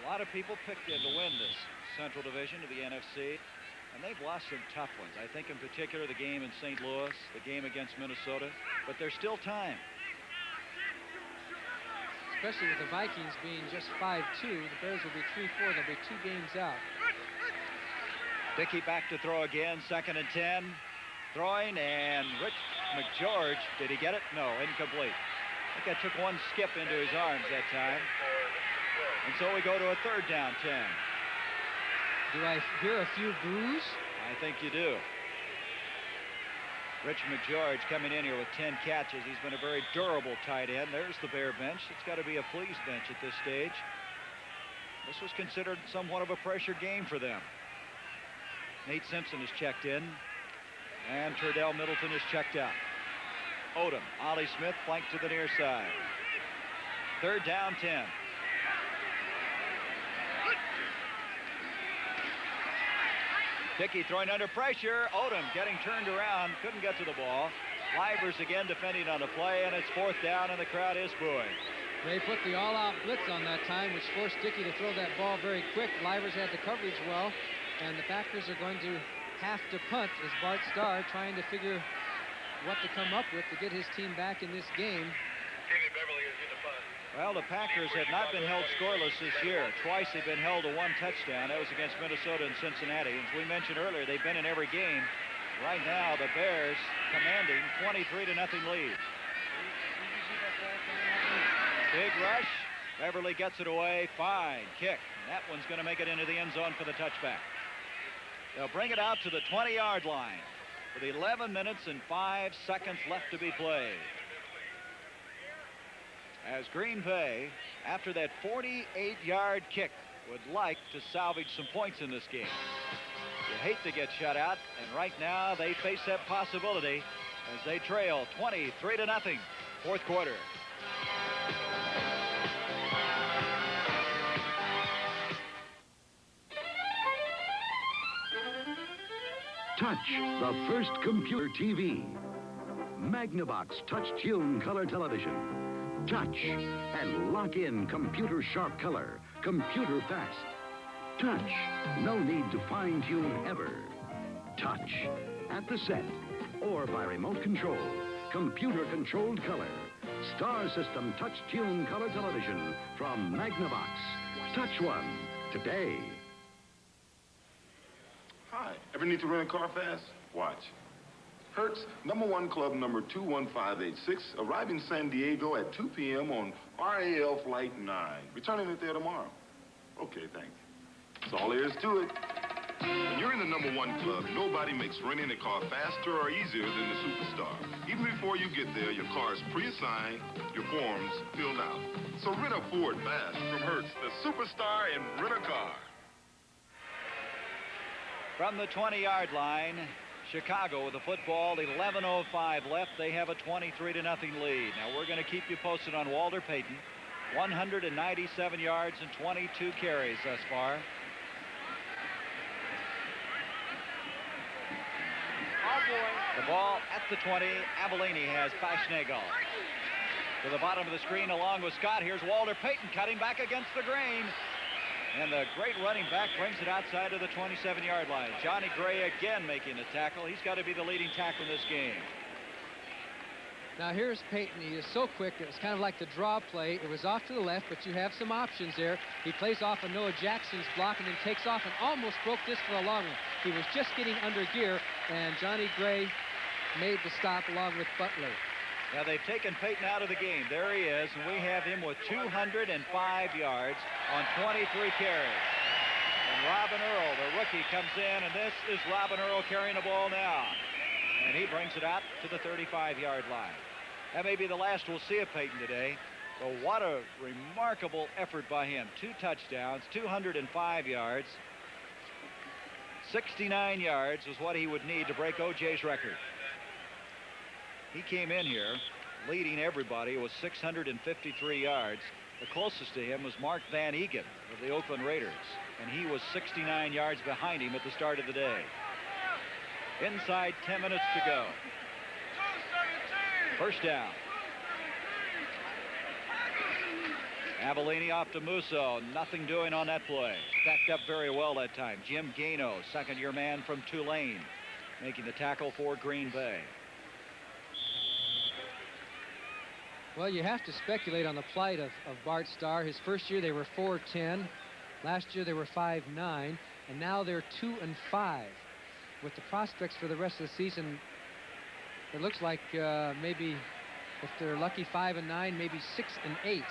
lot of people picked them to win this Central Division of the NFC, and they've lost some tough ones. I think in particular the game in St. Louis, the game against Minnesota, but there's still time. Especially with the Vikings being just 5-2, the Bears will be 3-4. They'll be 2 games out. Dickey back to throw again, 2nd and 10. Throwing, and Rich McGeorge, did he get it? No, incomplete. I think that took one skip into his arms that time. And so we go to a 3rd down, 10. Do I hear a few boos? I think you do. Rich McGeorge coming in here with 10 catches. He's been a very durable tight end. There's the Bear bench. It's got to be a pleased bench at this stage. This was considered somewhat of a pressure game for them. Nate Simpson is checked in, and Turdell Middleton is checked out. Odom, Ollie Smith flanked to the near side. 3rd down, 10. Dickey throwing under pressure. Odom getting turned around. Couldn't get to the ball. Livers again defending on the play, and it's 4th down, and the crowd is booing. They put the all-out blitz on that time, which forced Dickey to throw that ball very quick. Livers had the coverage well, and the Packers are going to have to punt as Bart Starr trying to figure what to come up with to get his team back in this game. Beverly is in the punt. Well, the Packers have not been held scoreless this year. Twice they've been held to 1 touchdown. That was against Minnesota and Cincinnati. As we mentioned earlier, they've been in every game. Right now, the Bears commanding 23-0 lead. Big rush. Beverly gets it away. Fine kick. That one's going to make it into the end zone for the touchback. They'll bring it out to the 20-yard line with 11 minutes and 5 seconds left to be played. As Green Bay, after that 48-yard kick, would like to salvage some points in this game. You hate to get shut out, and right now they face that possibility as they trail 23-0, 4th quarter. Touch, the first computer TV. Magnavox Touch Tune Color Television. Touch and lock in computer sharp color, computer fast. Touch, no need to fine tune ever. Touch, at the set or by remote control, computer controlled color. Star System Touch Tune Color Television from Magnavox. Touch one today. Hi, ever need to rent a car fast? Watch. Hertz, #1 club number 21586, arriving San Diego at 2 p.m. on RAL Flight 9. Returning it there tomorrow. Okay, thanks. That's all there is to it. When you're in the #1 club, nobody makes renting a car faster or easier than the Superstar. Even before you get there, your car is pre-assigned, your forms filled out. So rent a Ford fast from Hertz, the Superstar in rent-a-car. From the 20-yard line, Chicago with the football, 11:05 left. They have a 23-0 lead. Now we're going to keep you posted on Walter Payton. 197 yards and 22 carries thus far. The ball at the 20. Avellini has Fashnegal. To the bottom of the screen along with Scott. Here's Walter Payton cutting back against the grain. And the great running back brings it outside of the 27-yard line. Johnny Gray again making the tackle. He's got to be the leading tackle in this game. Now here's Payton. He is so quick. It was kind of like the draw play. It was off to the left, but you have some options there. He plays off of Noah Jackson's block and then takes off and almost broke this for a long one. He was just getting under gear, and Johnny Gray made the stop along with Butler. Now they've taken Payton out of the game. There he is, and we have him with 205 yards on 23 carries. And Robin Earl, the rookie, comes in, and this is Robin Earl carrying the ball now. And he brings it out to the 35-yard line. That may be the last we'll see of Payton today. But what a remarkable effort by him. 2 touchdowns, 205 yards. 69 yards is what he would need to break O.J.'s record. He came in here leading everybody with 653 yards. The closest to him was Mark Van Egan of the Oakland Raiders, and he was 69 yards behind him at the start of the day. Inside 10 minutes to go. First down. Avellini off to Musso. Nothing doing on that play. Backed up very well that time. Jim Gano, second-year man from Tulane, making the tackle for Green Bay. Well, you have to speculate on the plight of Bart Starr. His first year they were 4-10. Last year they were 5-9. And now they're 2-5. With the prospects for the rest of the season, it looks like maybe if they're lucky 5-9, maybe 6-8.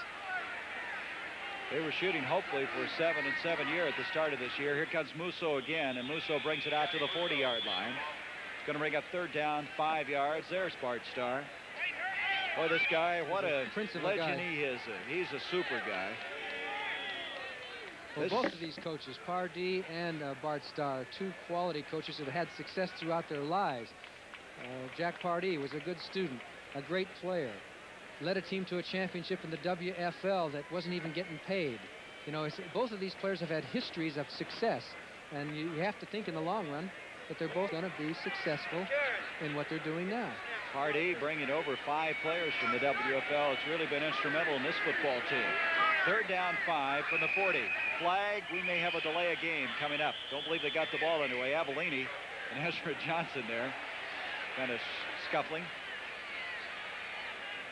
They were shooting hopefully for a 7-7 year at the start of this year. Here comes Musso again, and Musso brings it out to the 40-yard line. It's going to bring up third down, 5 yards. There's Bart Starr. Boy, this guy, what a legend he is. He's a super guy. Well, both of these coaches, Pardee and Bart Starr, 2 quality coaches that have had success throughout their lives. Jack Pardee was a good student, a great player, led a team to a championship in the WFL that wasn't even getting paid. You know, both of these players have had histories of success, and you have to think in the long run that they're both going to be successful in what they're doing now. Pardee bringing over 5 players from the WFL. It's really been instrumental in this football team. Third down, 5 from the 40. Flag. We may have a delay of game coming up. Don't believe they got the ball anyway. Avellini and Ezra Johnson there kind of scuffling.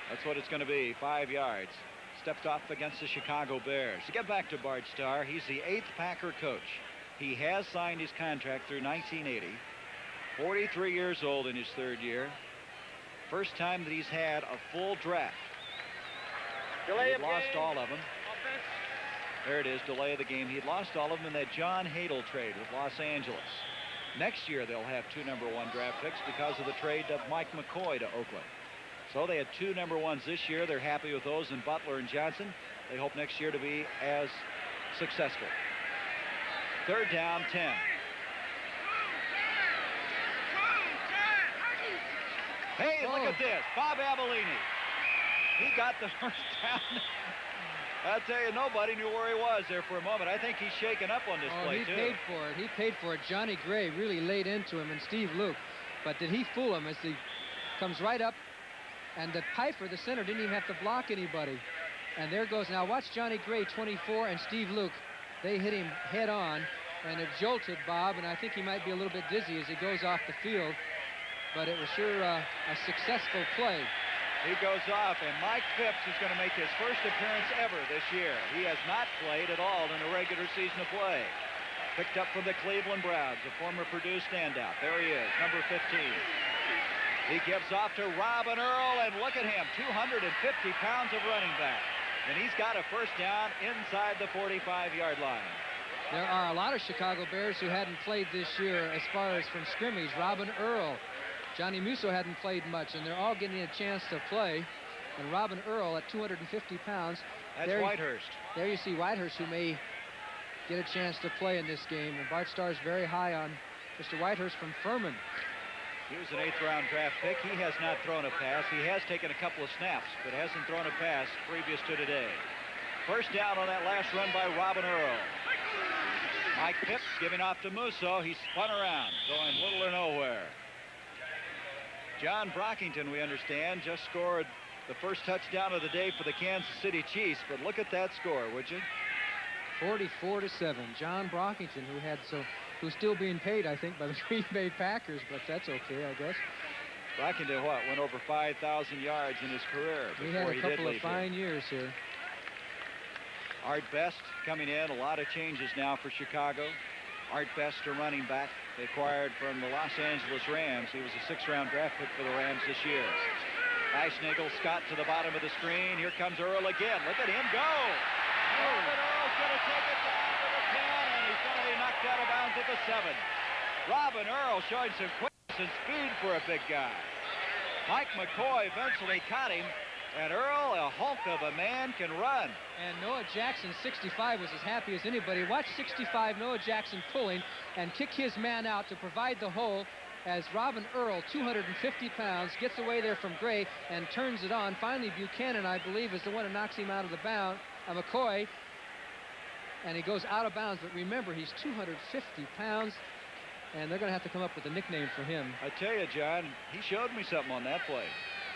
That's what it's going to be. 5 yards. Stepped off against the Chicago Bears. To get back to Bart Starr, he's the 8th Packer coach. He has signed his contract through 1980. 43 years old in his 3rd year. First time that he's had a full draft. He'd lost all of them. There it is, delay of the game. He'd lost all of them in that John Hadle trade with Los Angeles. Next year they'll have 2 #1 draft picks because of the trade of Mike McCoy to Oakland. So they had 2 #1s this year. They're happy with those in Butler and Johnson. They hope next year to be as successful. Third down, 10. Hey, look at this. Bob Avellini. He got the first down. I'll tell you, nobody knew where he was there for a moment. I think he's shaken up on this play, too. He paid for it. He paid for it. Johnny Gray really laid into him, and Steve Luke. But did he fool him as he comes right up? And the Piper, the center, didn't even have to block anybody. And there goes. Now watch Johnny Gray, 24, and Steve Luke. They hit him head on, and it jolted Bob, and I think he might be a little bit dizzy as he goes off the field. But it was sure a successful play. He goes off, and Mike Phipps is going to make his first appearance ever this year. He has not played at all in a regular season of play. Picked up from the Cleveland Browns, a former Purdue standout. There he is, number 15. He gives off to Robin Earl, and look at him, 250 pounds of running back. And he's got a first down inside the 45-yard line. There are a lot of Chicago Bears who hadn't played this year as far as from scrimmage. Robin Earl, Johnny Musso hadn't played much, and they're all getting a chance to play. And Robin Earl at 250 pounds. That's Whitehurst. There you see Whitehurst, who may get a chance to play in this game. And Bart Starr is very high on Mr. Whitehurst from Furman. He was an 8th-round draft pick. He has not thrown a pass. He has taken a couple of snaps, but hasn't thrown a pass previous to today. First down on that last run by Robin Earl. Mike Phipps giving off to Musso. He spun around, going little or nowhere. John Brockington, we understand, just scored the first touchdown of the day for the Kansas City Chiefs. But look at that score, would you? 44-7. John Brockington, who's still being paid, I think, by the Green Bay Packers, but that's okay, I guess. Brockington, went over 5,000 yards in his career. He had a couple of fine years here. Art Best coming in. A lot of changes now for Chicago. Art Best, a running back they acquired from the Los Angeles Rams. He was a 6th-round draft pick for the Rams this year. Ashnagle, Scott to the bottom of the screen. Here comes Earl again. Look at him go. Robin Earl's going to take it down to the 10, and he's going to be knocked out of bounds at the 7. Robin Earl showing some quickness and speed for a big guy. Mike McCoy eventually caught him, and Earl, a hulk of a man, can run. And Noah Jackson, 65, was as happy as anybody. Watch 65, Noah Jackson pulling and kick his man out to provide the hole as Robin Earl, 250 pounds, gets away there from Gray and turns it on. Finally, Buchanan, I believe, is the one who knocks him out of the bound. McCoy, and he goes out of bounds. But remember, he's 250 pounds, and they're going to have to come up with a nickname for him. I tell you, John, he showed me something on that play.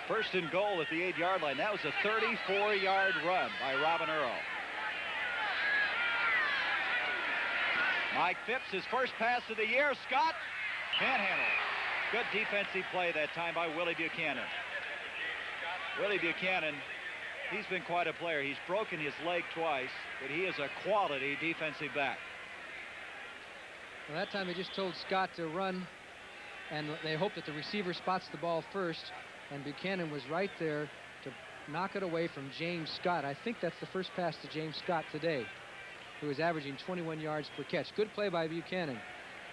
First and goal at the 8-yard line. That was a 34-yard run by Robin Earl. Mike Phipps, his first pass of the year. Scott can't handle it. Good defensive play that time by Willie Buchanan. Willie Buchanan, he's been quite a player. He's broken his leg twice, but he is a quality defensive back. Well, that time they just told Scott to run, and they hope that the receiver spots the ball first, and Buchanan was right there to knock it away from James Scott. I think that's the first pass to James Scott today, who is averaging 21 yards per catch. Good play by Buchanan.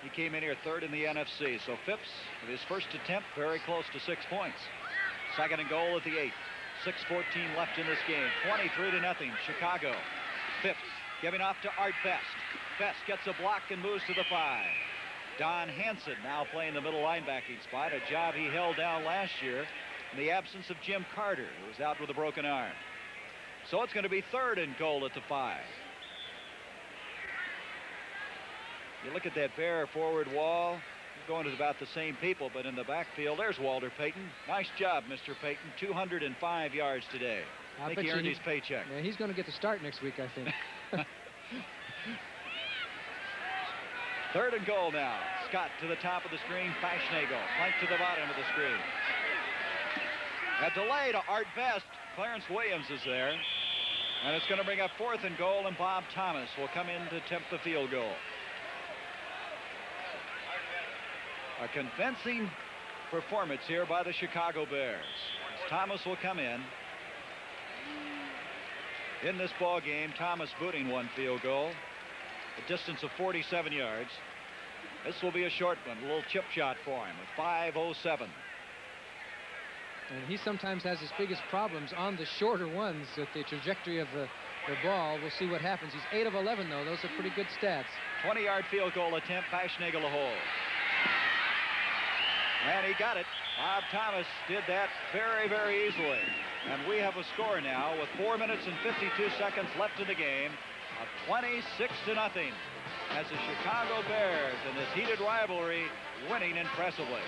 He came in here 3rd in the NFC, so Phipps, with his first attempt, very close to 6 points. 2nd and goal at the 8. 6:14 left in this game. 23-0, Chicago. Phipps giving off to Art Best. Best gets a block and moves to the 5. Don Hanson now playing the middle linebacking spot, a job he held down last year in the absence of Jim Carter, who was out with a broken arm. So it's going to be 3rd and goal at the 5. You look at that Bear forward wall, you're going to about the same people, but in the backfield, there's Walter Payton. Nice job, Mr. Payton. 205 yards today. I think he earned his paycheck. Yeah, he's going to get the start next week, I think. 3rd and goal now. Scott to the top of the screen. Fashnagle flank to the bottom of the screen. A delay to Art Best. Clarence Williams is there. And it's going to bring up 4th and goal, and Bob Thomas will come in to attempt the field goal. A convincing performance here by the Chicago Bears. As Thomas will come in. In this ball game, Thomas booting 1 field goal. A distance of 47 yards. This will be a short one, a little chip shot for him at 5:07. And he sometimes has his biggest problems on the shorter ones at the trajectory of the ball. We'll see what happens. He's 8 of 11, though. Those are pretty good stats. 20-yard field goal attempt. Fashnagle a hole. And he got it. Bob Thomas did that very, very easily. And we have a score now with 4 minutes and 52 seconds left in the game of 26-0 as the Chicago Bears in this heated rivalry winning impressively.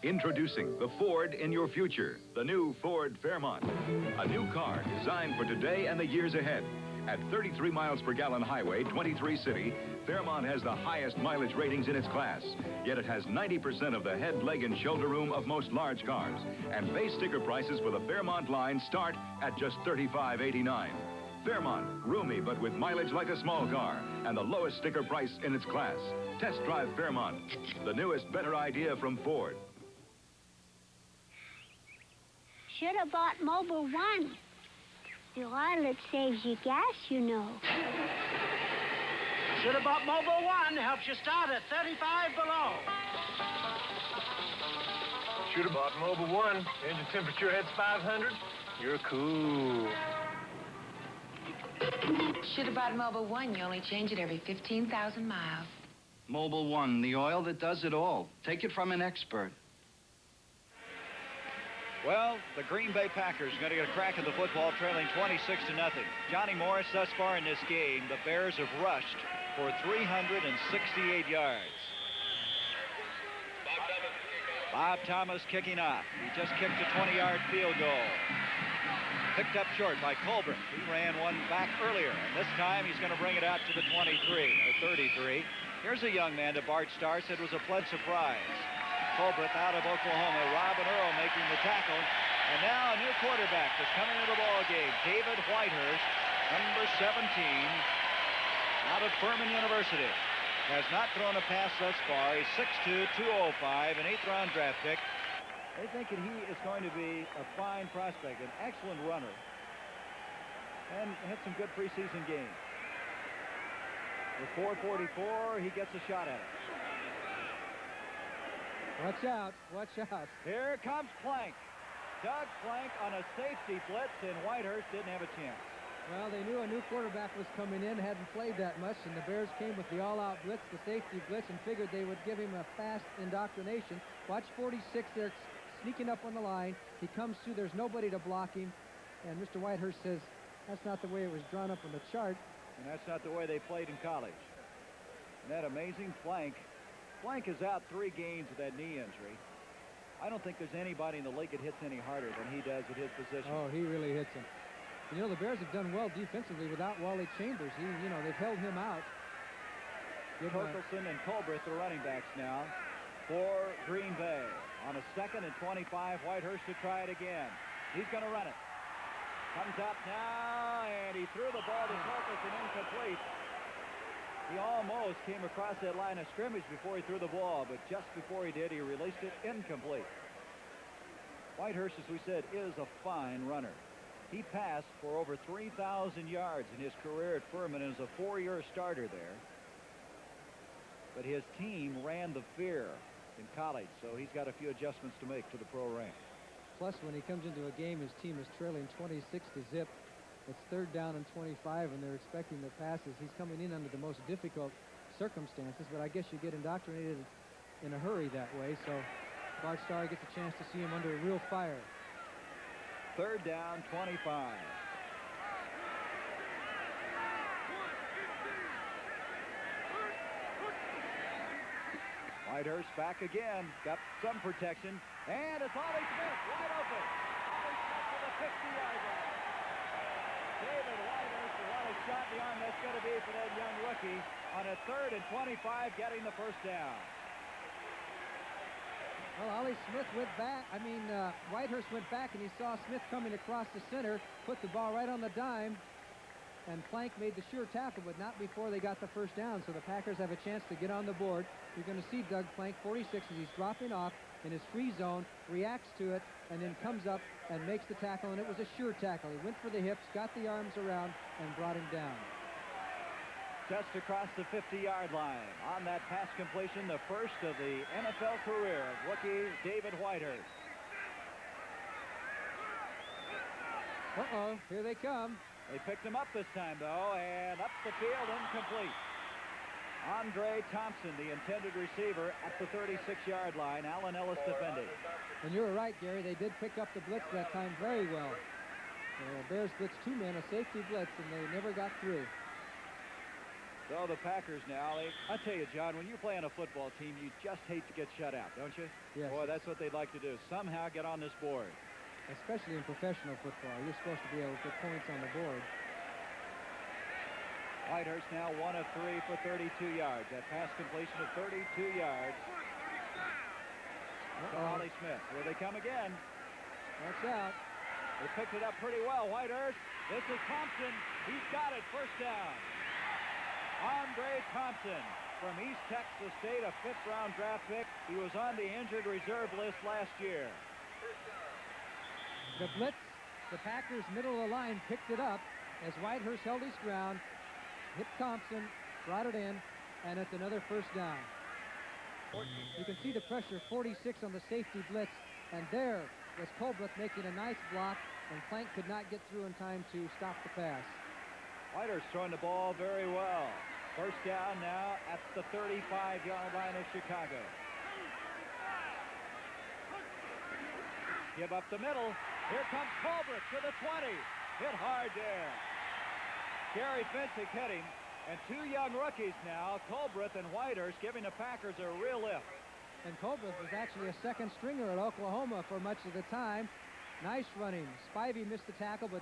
Introducing the Ford in your future, the new Ford Fairmont. A new car designed for today and the years ahead. At 33 miles per gallon highway, 23 city, Fairmont has the highest mileage ratings in its class. Yet it has 90% of the head, leg, and shoulder room of most large cars. And base sticker prices for the Fairmont line start at just $35.89. Fairmont, roomy but with mileage like a small car, and the lowest sticker price in its class. Test drive Fairmont, the newest, better idea from Ford. Should have bought Mobil 1. The oil, it saves you gas, you know. Should have bought Mobil 1. Helps you start at 35 below. Should have bought Mobil 1. Engine temperature hits 500. You're cool. Should have bought Mobil 1. You only change it every 15,000 miles. Mobil 1, the oil that does it all. Take it from an expert. Well, the Green Bay Packers are going to get a crack at the football, trailing 26-0. Johnny Morris, thus far in this game, the Bears have rushed for 368 yards. Bob Thomas kicking off. He just kicked a 20-yard field goal. Picked up short by Colbert. He ran one back earlier, and this time he's going to bring it out to the 23 or 33. Here's a young man that Bart Starr said was a pleasant surprise. Colbert out of Oklahoma. Robin Earl making the tackle. And now a new quarterback is coming into the ball game. David Whitehurst, number 17, out of Furman University. Has not thrown a pass thus far. He's 6'2", 205, an 8th-round draft pick. They think that he is going to be a fine prospect, an excellent runner, and had some good preseason games. With 4:44, he gets a shot at it. Watch out, watch out. Here comes Plank. Doug Plank on a safety blitz, and Whitehurst didn't have a chance. Well, they knew a new quarterback was coming in, hadn't played that much, and the Bears came with the all-out blitz, the safety blitz, and figured they would give him a fast indoctrination. Watch 46 there sneaking up on the line. He comes through, there's nobody to block him, and Mr. Whitehurst says, that's not the way it was drawn up on the chart. And that's not the way they played in college. And that amazing Plank. Plank is out 3 games with that knee injury. I don't think there's anybody in the league that hits any harder than he does at his position. Oh, he really hits him. You know, the Bears have done well defensively without Wally Chambers. They've held him out. Torkelson and Colbert, the running backs now for Green Bay. On a 2nd and 25, Whitehurst to try it again. He's going to run it. Comes up now, and he threw the ball to Torkelson, incomplete. He almost came across that line of scrimmage before he threw the ball, but just before he did, he released it incomplete. Whitehurst, as we said, is a fine runner. He passed for over 3,000 yards in his career at Furman and is a 4-year starter there. But his team ran the fear in college, so he's got a few adjustments to make to the pro ranks. Plus, when he comes into a game, his team is trailing 26-0. It's 3rd down and 25, and they're expecting the passes. He's coming in under the most difficult circumstances, but I guess you get indoctrinated in a hurry that way, so Bart Starr gets a chance to see him under real fire. 3rd down, 25. Whitehurst back again. Got some protection. And it's Ollie Smith wide open. Ollie Smith to the 50-yard line. David Whitehurst, what a shot in the arm that's going to be for that young rookie on a 3rd and 25, getting the first down. Well, Ollie Smith went back. Whitehurst went back, and he saw Smith coming across the center, put the ball right on the dime, and Plank made the sure tackle, but not before they got the first down. So the Packers have a chance to get on the board. You're going to see Doug Plank, 46, as he's dropping off in his free zone, reacts to it, and then comes up and makes the tackle, and it was a sure tackle. He went for the hips, got the arms around, and brought him down. Just across the 50-yard line. On that pass completion, the first of the NFL career of rookie David Whitehurst. Uh-oh, here they come. They picked him up this time, though, and up the field, incomplete. Andre Thompson, the intended receiver, at the 36-yard line. Allen Ellis defending. And you were right, Gary. They did pick up the blitz that time very well. The Bears blitzed 2 men, a safety blitz, and they never got through. So the Packers now, I tell you, John, when you play on a football team, you just hate to get shut out, don't you? Yes. Boy, that's what they'd like to do. Somehow get on this board. Especially in professional football. You're supposed to be able to put points on the board. Whitehurst now 1 of 3 for 32 yards. That pass completion of 32 yards. Ollie Smith. Here they come again. Watch out. They picked it up pretty well. Whitehurst. This is Thompson. He's got it. First down. Andre Thompson from East Texas State, a 5th-round draft pick. He was on the injured reserve list last year. The blitz, the Packers' middle of the line picked it up as Whitehurst held his ground, hit Thompson, brought it in, and it's another first down. You can see the pressure, 46 on the safety blitz, and there was Colbert making a nice block, and Plank could not get through in time to stop the pass. Whitehurst throwing the ball very well. First down now at the 35-yard line of Chicago. Give up the middle. Here comes Colbert to the 20. Hit hard there. Gary Finsick hit him. And 2 young rookies now, Colbert and Whitehurst, giving the Packers a real lift. And Colbert was actually a second stringer at Oklahoma for much of the time. Nice running. Spivey missed the tackle, but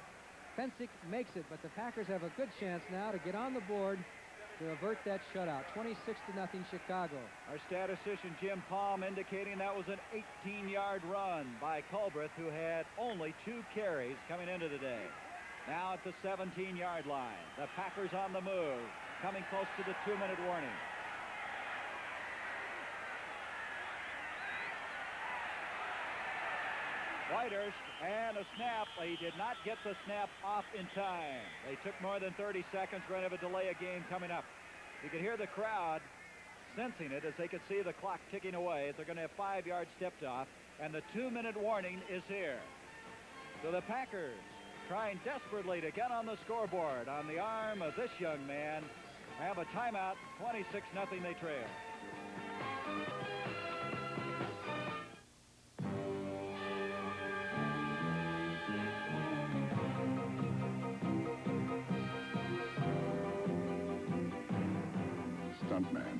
Pensick makes it. But the Packers have a good chance now to get on the board to avert that shutout. 26-0 Chicago. Our statistician Jim Palm indicating that was an 18-yard run by Culbreth, who had only 2 carries coming into the day. Now at the 17-yard line. The Packers on the move, coming close to the 2-minute warning. Whitehurst and a snap. He did not get the snap off in time. They took more than 30 seconds. We're going to have a delay of game coming up. You can hear the crowd sensing it as they can see the clock ticking away. They're going to have 5 yards stepped off, and the 2-minute warning is here. So the Packers trying desperately to get on the scoreboard on the arm of this young man. Have a timeout. 26-0 they trail. Stuntman.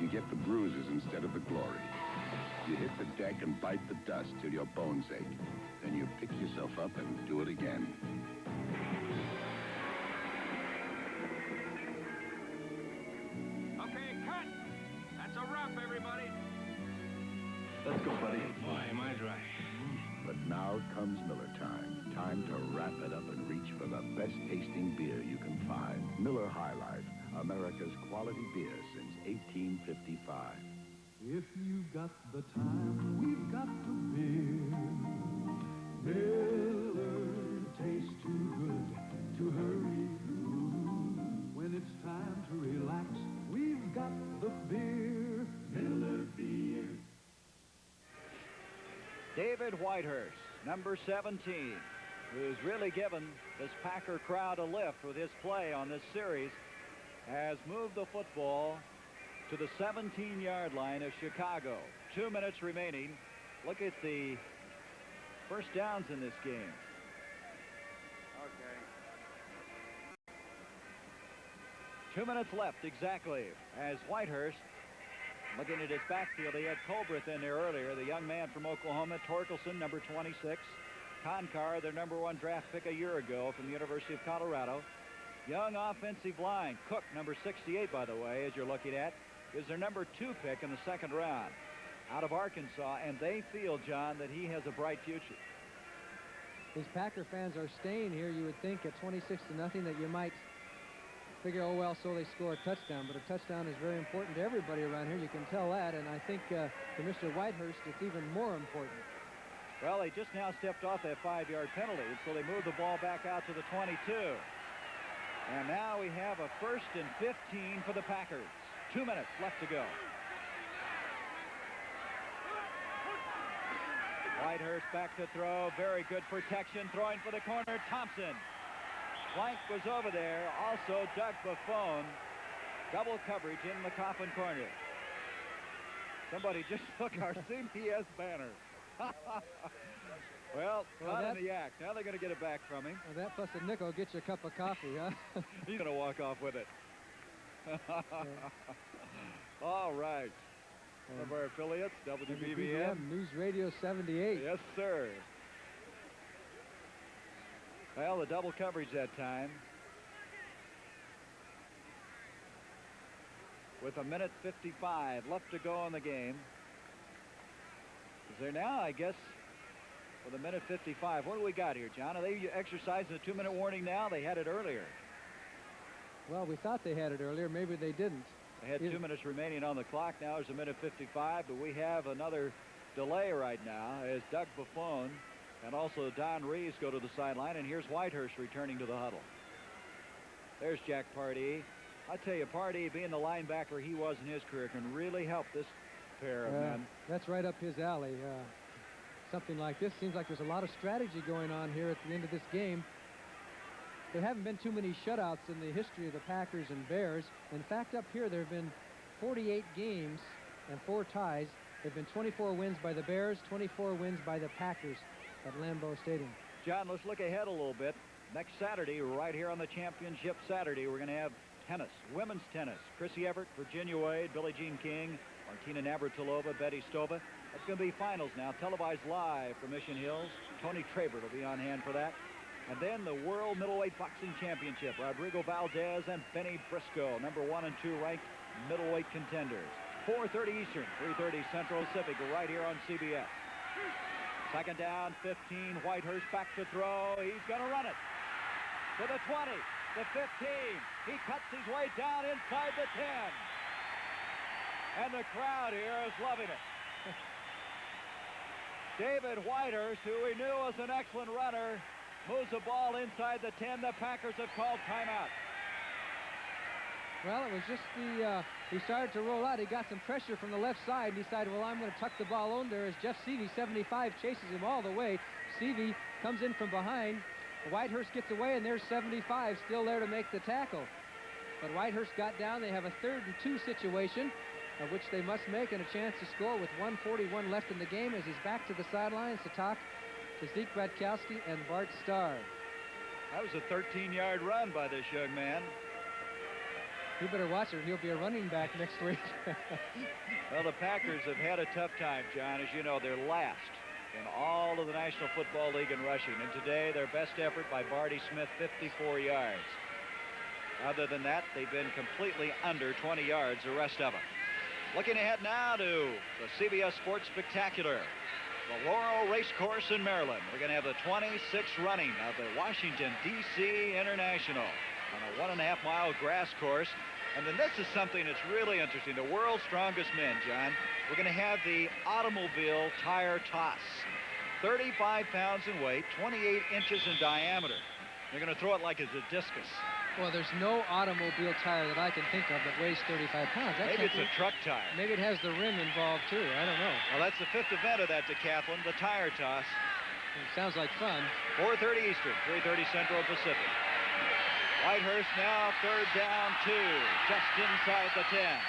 You get the bruises instead of the glory. You hit the deck and bite the dust till your bones ache. Then you pick yourself up and do it again. Okay, cut! That's a wrap, everybody. Let's go, buddy. Boy, am I dry. But now comes Miller time. Time to wrap it up and reach for the best tasting beer you can find. Miller High Life, America's quality beer since 1855. If you've got the time, we've got the beer. Miller tastes too good to hurry through. When it's time to relax, we've got the beer. Miller beer. David Whitehurst, number 17, who's really given this Packer crowd a lift with his play on this series, has moved the football to the 17-yard line of Chicago. 2 minutes remaining. Look at the first downs in this game. Okay. 2 minutes left exactly as Whitehurst, looking at his backfield, he had Culbreth in there earlier, the young man from Oklahoma. Torkelson, number 26. Concar, their number 1 draft pick a year ago from the University of Colorado. Young offensive line. Cook, number 68, by the way, as you're looking at, is their number 2 pick in the 2nd round out of Arkansas, and they feel, John, that he has a bright future. These Packer fans are staying here. You would think at 26-0 that you might figure, oh, well, so they score a touchdown. But a touchdown is very important to everybody around here. You can tell that. And I think for Mr. Whitehurst, it's even more important. Well, they just now stepped off that 5-yard penalty, so they moved the ball back out to the 22. And now we have a 1st and 15 for the Packers. 2 minutes left to go. Whitehurst back to throw. Very good protection. Throwing for the corner. Thompson. Blank was over there. Also, Doug Buffone. Double coverage in the coffin corner. Somebody just took our CBS banner. Well, not in the act. Now they're going to get it back from him. Well, that plus a nickel gets you a cup of coffee, huh? He's going to walk off with it. All right. One of our affiliates, WBBM. News Radio 78. Yes, sir. Well, the double coverage that time. With 1:55 left to go in the game. Is there now, I guess, with 1:55. What do we got here, John? Are they exercising a 2-minute warning now? They had it earlier. Well, we thought they had it earlier. Maybe they didn't. They had 2 minutes remaining on the clock. Now it's 1:55, but we have another delay right now as Doug Buffone and also Don Reeves go to the sideline, and here's Whitehurst returning to the huddle. There's Jack Pardee. I tell you, Pardee, being the linebacker he was in his career, can really help this pair of men. That's right up his alley. Something like this. Seems like there's a lot of strategy going on here at the end of this game. There haven't been too many shutouts in the history of the Packers and Bears. In fact, up here there have been 48 games and 4 ties. There have been 24 wins by the Bears, 24 wins by the Packers at Lambeau Stadium. John, let's look ahead a little bit. Next Saturday, right here on the Championship Saturday, we're going to have tennis, women's tennis. Chrissy Everett, Virginia Wade, Billie Jean King, Martina Navratilova, Betty Stova. That's going to be finals now, televised live from Mission Hills. Tony Traber will be on hand for that. And then the World Middleweight Boxing Championship. Rodrigo Valdez and Benny Briscoe, number 1 and 2 ranked middleweight contenders. 4:30 Eastern, 3:30 Central Pacific, right here on CBS. Second down, 15. Whitehurst back to throw. He's going to run it to the 20, the 15. He cuts his way down inside the 10. And the crowd here is loving it. David Whitehurst, who we knew was an excellent runner, moves the ball inside the 10. The Packers have called timeout. Well, it was just he started to roll out. He got some pressure from the left side and decided, well, I'm going to tuck the ball on there as Jeff Seavey, 75, chases him all the way. Seavey comes in from behind. Whitehurst gets away, and there's 75 still there to make the tackle. But Whitehurst got down. They have a 3rd and 2 situation, of which they must make, and a chance to score with 1:41 left in the game as he's back to the sidelines to talk to Zeke Bratkowski and Bart Starr. That was a 13-yard run by this young man. You better watch it, or he'll be a running back next week. Well, the Packers have had a tough time, John. As you know, they're last in all of the National Football League in rushing. And today, their best effort by Barty Smith, 54 yards. Other than that, they've been completely under 20 yards, the rest of them. Looking ahead now to the CBS Sports Spectacular, the Laurel Race Course in Maryland. We're going to have the 26th running of the Washington, D.C. International on a 1.5-mile grass course. And then this is something that's really interesting. The world's strongest men, John. We're going to have the automobile tire toss. 35 pounds in weight, 28 inches in diameter. They're going to throw it like it's a discus. Well, there's no automobile tire that I can think of that weighs 35 pounds. Maybe it's a truck tire. Maybe it has the rim involved, too. I don't know. Well, that's the 5th event of that decathlon, the tire toss. It sounds like fun. 4:30 Eastern, 3:30 Central Pacific. Whitehurst now 3rd down 2, just inside the 10.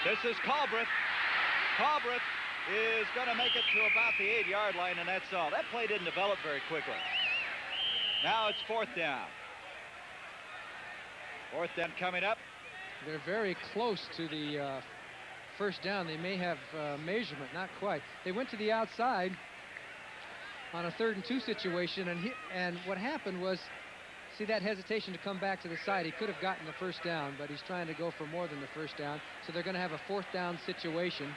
This is Colbreth. Colbreth is going to make it to about the 8-yard line, and that's all. That play didn't develop very quickly. Now it's 4th down. 4th down coming up. They're very close to the first down. They may have measurement, not quite. They went to the outside on a 3rd and 2 situation, and what happened was, see that hesitation to come back to the side. He could have gotten the first down, but he's trying to go for more than the first down. So they're going to have a 4th down situation.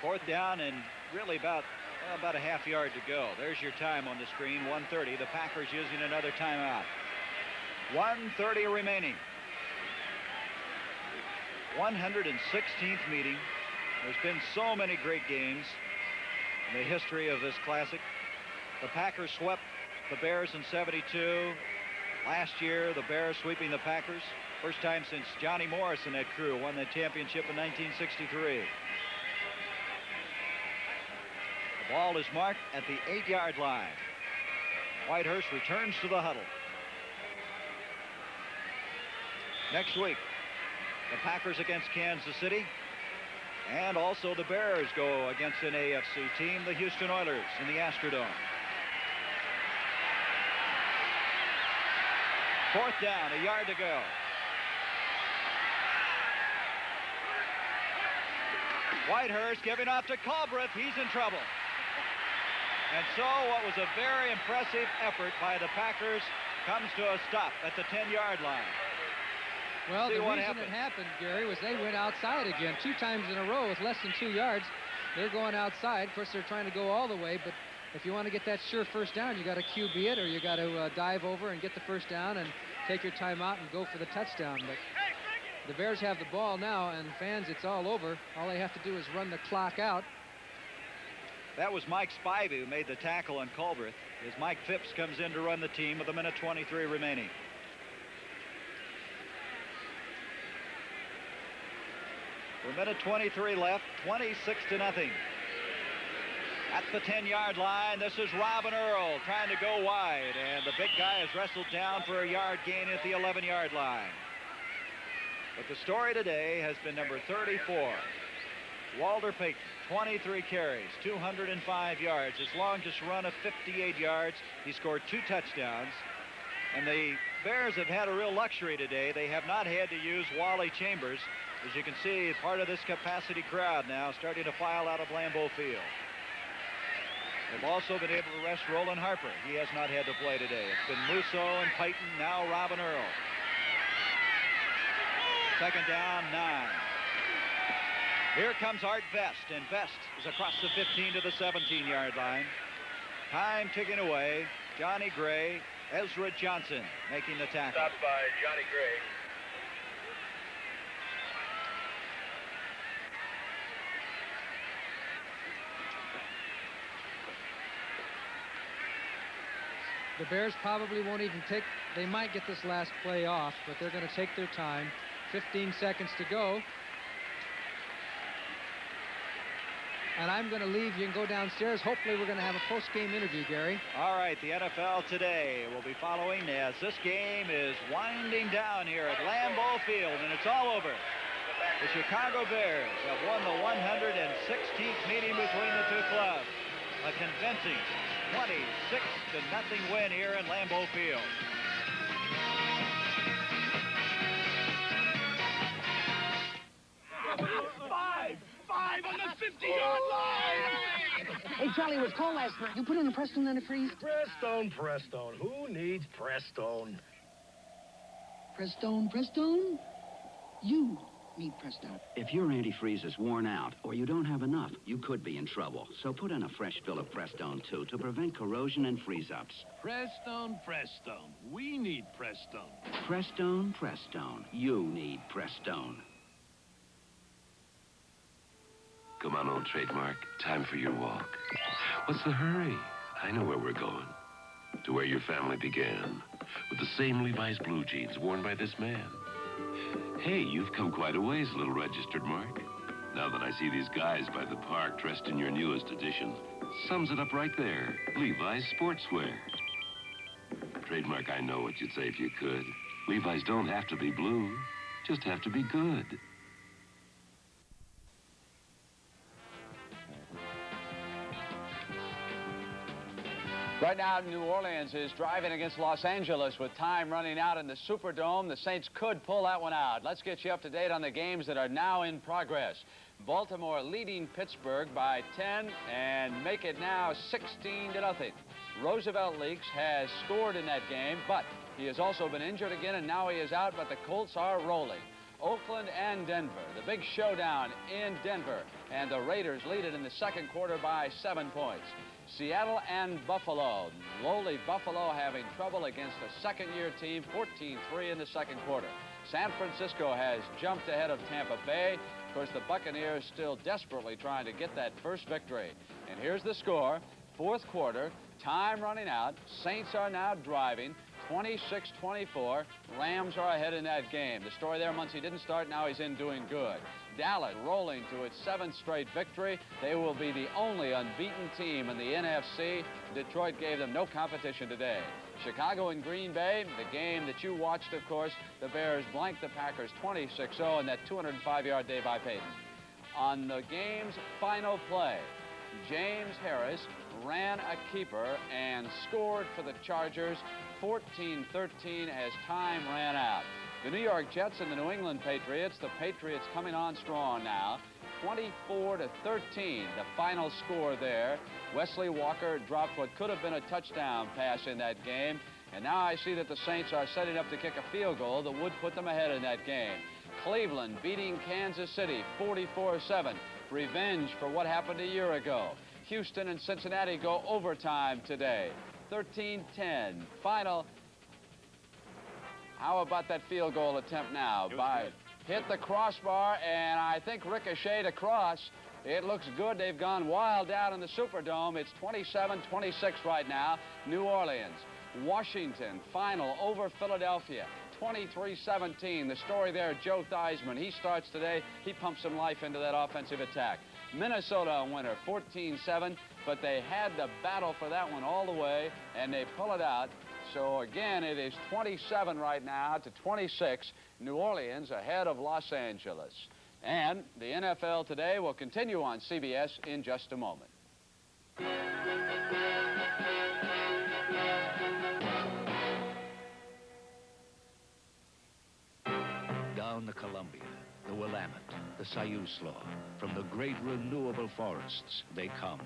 4th down and really about a half yard to go. There's your time on the screen, 1:30. The Packers using another timeout. 1:30 remaining. 116th meeting. There's been so many great games in the history of this classic. The Packers swept the Bears in '72. Last year, the Bears sweeping the Packers. First time since Johnny Morris and that crew won the championship in 1963. The ball is marked at the 8-yard line. Whitehurst returns to the huddle. Next week, the Packers against Kansas City, and also the Bears go against an AFC team, the Houston Oilers, in the Astrodome. 4th down, a yard to go. Whitehurst giving off to Colbreth. He's in trouble. And so what was a very impressive effort by the Packers comes to a stop at the 10-yard line. Well, the reason it happened, Gary, was they went outside again 2 times in a row with less than 2 yards. They're going outside. Of course, they're trying to go all the way, but if you want to get that sure first down, you got to QB it, or you got to dive over and get the first down and take your timeout and go for the touchdown. But the Bears have the ball now, and fans, it's all over. All they have to do is run the clock out. That was Mike Spivey who made the tackle on Colbreth, as Mike Phipps comes in to run the team with 1:23 remaining. With 1:23 left, 26-0. At the 10-yard line, this is Robin Earl trying to go wide, and the big guy is wrestled down for a yard gain at the 11-yard line. But the story today has been number 34, Walter Payton, 23 carries, 205 yards. His longest run of 58 yards. He scored 2 touchdowns. And the Bears have had a real luxury today. They have not had to use Wally Chambers. As you can see, part of this capacity crowd now starting to file out of Lambeau Field. They've also been able to rest Roland Harper. He has not had to play today. It's been Musso and Payton, now Robin Earl. Second down, 9. Here comes Art Vest, and Vest is across the 15 to the 17-yard line. Time ticking away. Johnny Gray, Ezra Johnson making the tackle. Stopped by Johnny Gray. The Bears probably won't even take, they might get this last play off, but they're going to take their time. 15 seconds to go. And I'm going to leave you and go downstairs. Hopefully we're going to have a post-game interview, Gary. All right, the NFL Today will be following as this game is winding down here at Lambeau Field, and it's all over. The Chicago Bears have won the 116th meeting between the two clubs. A convincing 26-0 win here in Lambeau Field. Five on the 50-yard line! Hey, Charlie, it was cold last night. You put in a Prestone antifreeze? Prestone. Who needs Prestone? Prestone? You need Prestone. If your antifreeze is worn out or you don't have enough, you could be in trouble. So put in a fresh fill of Prestone, too, to prevent corrosion and freeze-ups. Prestone. We need Prestone. Prestone. You need Prestone. Come on, old trademark. Time for your walk. What's the hurry? I know where we're going. To where your family began. With the same Levi's blue jeans worn by this man. Hey, you've come quite a ways, little registered Mark. Now that I see these guys by the park dressed in your newest edition, sums it up right there. Levi's sportswear. Trademark, I know what you'd say if you could. Levi's don't have to be blue, just have to be good. Right now, New Orleans is driving against Los Angeles with time running out in the Superdome. The Saints could pull that one out. Let's get you up to date on the games that are now in progress. Baltimore leading Pittsburgh by 10 and make it now 16-0. Roosevelt Leaks has scored in that game, but he has also been injured again, and now he is out, but the Colts are rolling. Oakland and Denver, the big showdown in Denver, and the Raiders lead it in the second quarter by 7 points. Seattle and Buffalo. Lowly Buffalo having trouble against a second-year team, 14-3 in the second quarter. San Francisco has jumped ahead of Tampa Bay. Of course, the Buccaneers still desperately trying to get that first victory. And here's the score. Fourth quarter, time running out. Saints are now driving. 26-24. Rams are ahead in that game. The story there, Muncie didn't start, now he's in doing good. Dallas rolling to its 7th straight victory. They will be the only unbeaten team in the NFC. Detroit gave them no competition today. Chicago and Green Bay, the game that you watched, of course, the Bears blanked the Packers 26-0 in that 205-yard day by Payton. On the game's final play, James Harris ran a keeper and scored for the Chargers 14-13 as time ran out. The New York Jets and the New England Patriots, the Patriots coming on strong now, 24-13, the final score there. Wesley Walker dropped what could have been a touchdown pass in that game, and now I see that the Saints are setting up to kick a field goal that would put them ahead in that game. Cleveland beating Kansas City 44-7, revenge for what happened a year ago. Houston and Cincinnati go overtime today, 13-10. Final. How about that field goal attempt now? Hit the crossbar, and I think ricocheted across. It looks good. They've gone wild out in the Superdome. It's 27-26 right now. New Orleans. Washington, final over Philadelphia. 23-17. The story there, Joe Theismann. He starts today. He pumps some life into that offensive attack. Minnesota a winner, 14-7, but they had to battle for that one all the way, and they pull it out. So again, it is 27 right now to 26. New Orleans ahead of Los Angeles. And the NFL Today will continue on CBS in just a moment. Down the Columbia, the Willamette, the Siuslaw. From the great renewable forests, they come.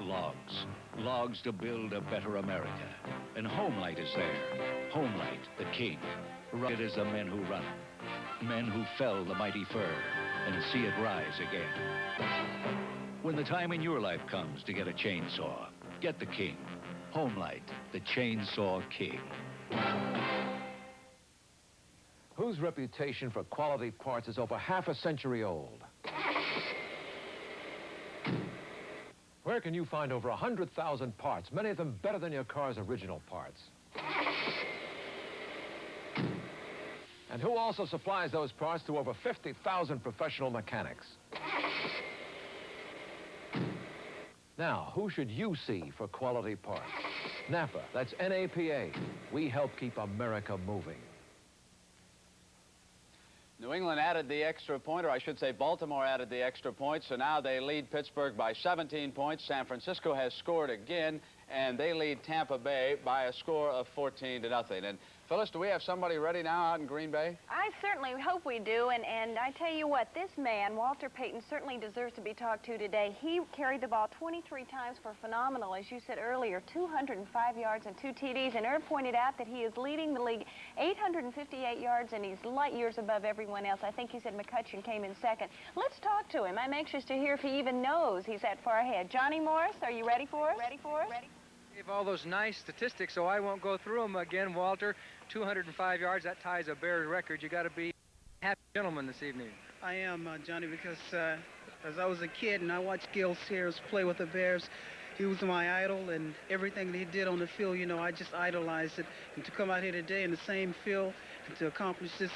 Logs. Logs to build a better America. And Homelight is there. Homelight, the king. Rugged as the men who run it. Men who fell the mighty fir and see it rise again. When the time in your life comes to get a chainsaw, get the king. Homelight, the Chainsaw King. Whose reputation for quality parts is over half a century old? Where can you find over 100,000 parts, many of them better than your car's original parts? And who also supplies those parts to over 50,000 professional mechanics? Now, who should you see for quality parts? NAPA, that's N-A-P-A. We help keep America moving. New England added the extra point, or I should say Baltimore added the extra point, so now they lead Pittsburgh by 17 points. San Francisco has scored again, and they lead Tampa Bay by a score of 14-0. And Phyllis, do we have somebody ready now out in Green Bay? I certainly hope we do, and I tell you what, this man, Walter Payton, certainly deserves to be talked to today. He carried the ball 23 times for phenomenal, as you said earlier, 205 yards and 2 TDs, and Irv pointed out that he is leading the league 858 yards, and he's light years above everyone else. I think he said McCutcheon came in second. Let's talk to him. I'm anxious to hear if he even knows he's that far ahead. Johnny Morris, are you ready for us? Ready for us? Ready. Gave all those nice statistics, so I won't go through them again, Walter. 205 yards, that ties a Bears record. You got to be a happy gentleman this evening. I am, Johnny, because as I was a kid and I watched Gil Sayers play with the Bears, he was my idol, and everything that he did on the field, you know, I just idolized it. And to come out here today in the same field and to accomplish this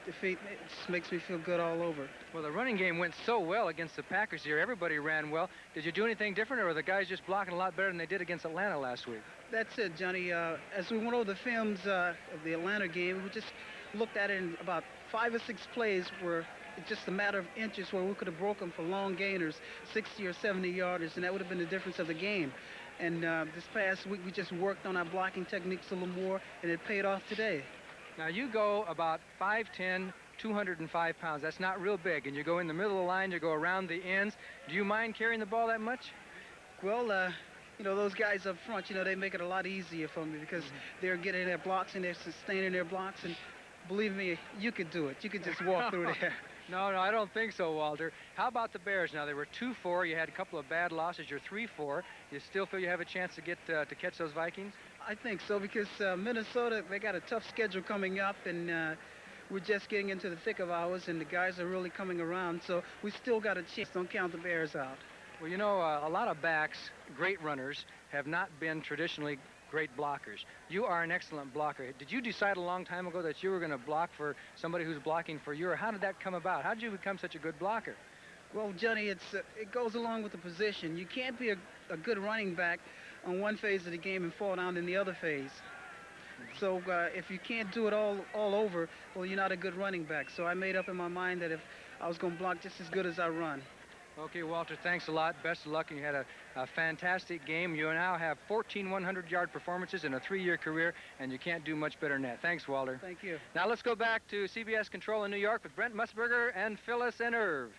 defeat, it just makes me feel good all over. Well, the running game went so well against the Packers here. Everybody ran well. Did you do anything different, or were the guys just blocking a lot better than they did against Atlanta last week? That's it, Johnny. As we went over the films of the Atlanta game, we just looked at it in about 5 or 6 plays where it's just a matter of inches where we could have broken for long gainers, 60 or 70 yarders, and that would have been the difference of the game. And this past week, we just worked on our blocking techniques a little more, and it paid off today. Now, you go about 5'10", 205 pounds. That's not real big, and you go in the middle of the line, you go around the ends. Do you mind carrying the ball that much? Well, you know, those guys up front, you know, they make it a lot easier for me because they're getting their blocks and they're sustaining their blocks, and believe me, you could do it. You could just walk through there. No, I don't think so, Walter. How about the Bears now? They were 2-4. You had a couple of bad losses. You're 3-4. You still feel you have a chance to get to catch those Vikings? I think so, because Minnesota, they got a tough schedule coming up, and we're just getting into the thick of ours, and the guys are really coming around, so we still got a chance. Don't count the Bears out. Well, you know, a lot of backs, great runners, have not been traditionally great blockers. You are an excellent blocker. Did you decide a long time ago that you were going to block for somebody who's blocking for you, or how did that come about? How did you become such a good blocker? Well, Johnny, it goes along with the position. You can't be a good running back on one phase of the game and fall down in the other phase. So if you can't do it all over, well, you're not a good running back. So I made up in my mind that if I was going to block just as good as I run. Okay, Walter, thanks a lot. Best of luck, and you had a fantastic game. You now have 14 100-yard performances in a 3-year career, and you can't do much better than that. Thanks, Walter. Thank you. Now let's go back to CBS Control in New York with Brent Musburger and Phyllis and Irv.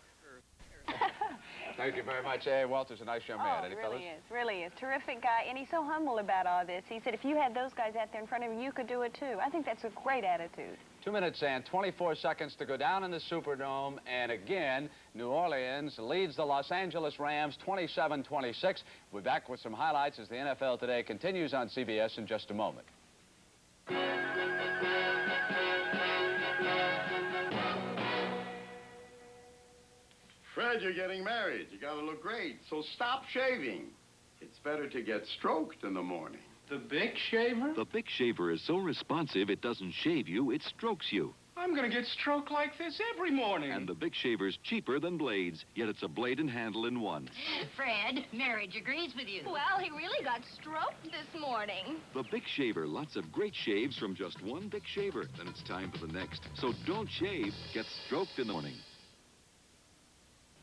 Thank you very much. Hey, Walter's a nice young man. Any fellas? Really is. Terrific guy, and he's so humble about all this. He said if you had those guys out there in front of you, you could do it too. I think that's a great attitude. 2 minutes and 24 seconds to go down in the Superdome, and again, New Orleans leads the Los Angeles Rams 27-26. We'll be back with some highlights as the NFL Today continues on CBS in just a moment. Fred, you're getting married. You gotta look great, so stop shaving. It's better to get stroked in the morning. The Bic shaver? The Bic shaver is so responsive it doesn't shave you, it strokes you. I'm gonna get stroked like this every morning. And the Bic shaver's cheaper than blades, yet it's a blade and handle in one. Fred, marriage agrees with you. Well, he really got stroked this morning. The Bic shaver, lots of great shaves from just one Bic shaver. Then it's time for the next. So don't shave, get stroked in the morning.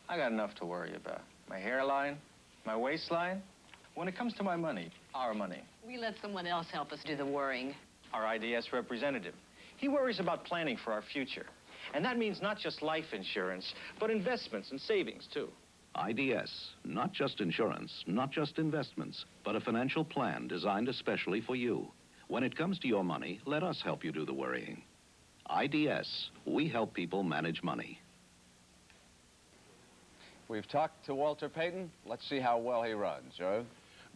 I got enough to worry about. My hairline, my waistline. When it comes to my money, our money. We let someone else help us do the worrying. Our IDS representative. He worries about planning for our future. And that means not just life insurance, but investments and savings, too. IDS, not just insurance, not just investments, but a financial plan designed especially for you. When it comes to your money, let us help you do the worrying. IDS, we help people manage money. We've talked to Walter Payton. Let's see how well he runs, Joe.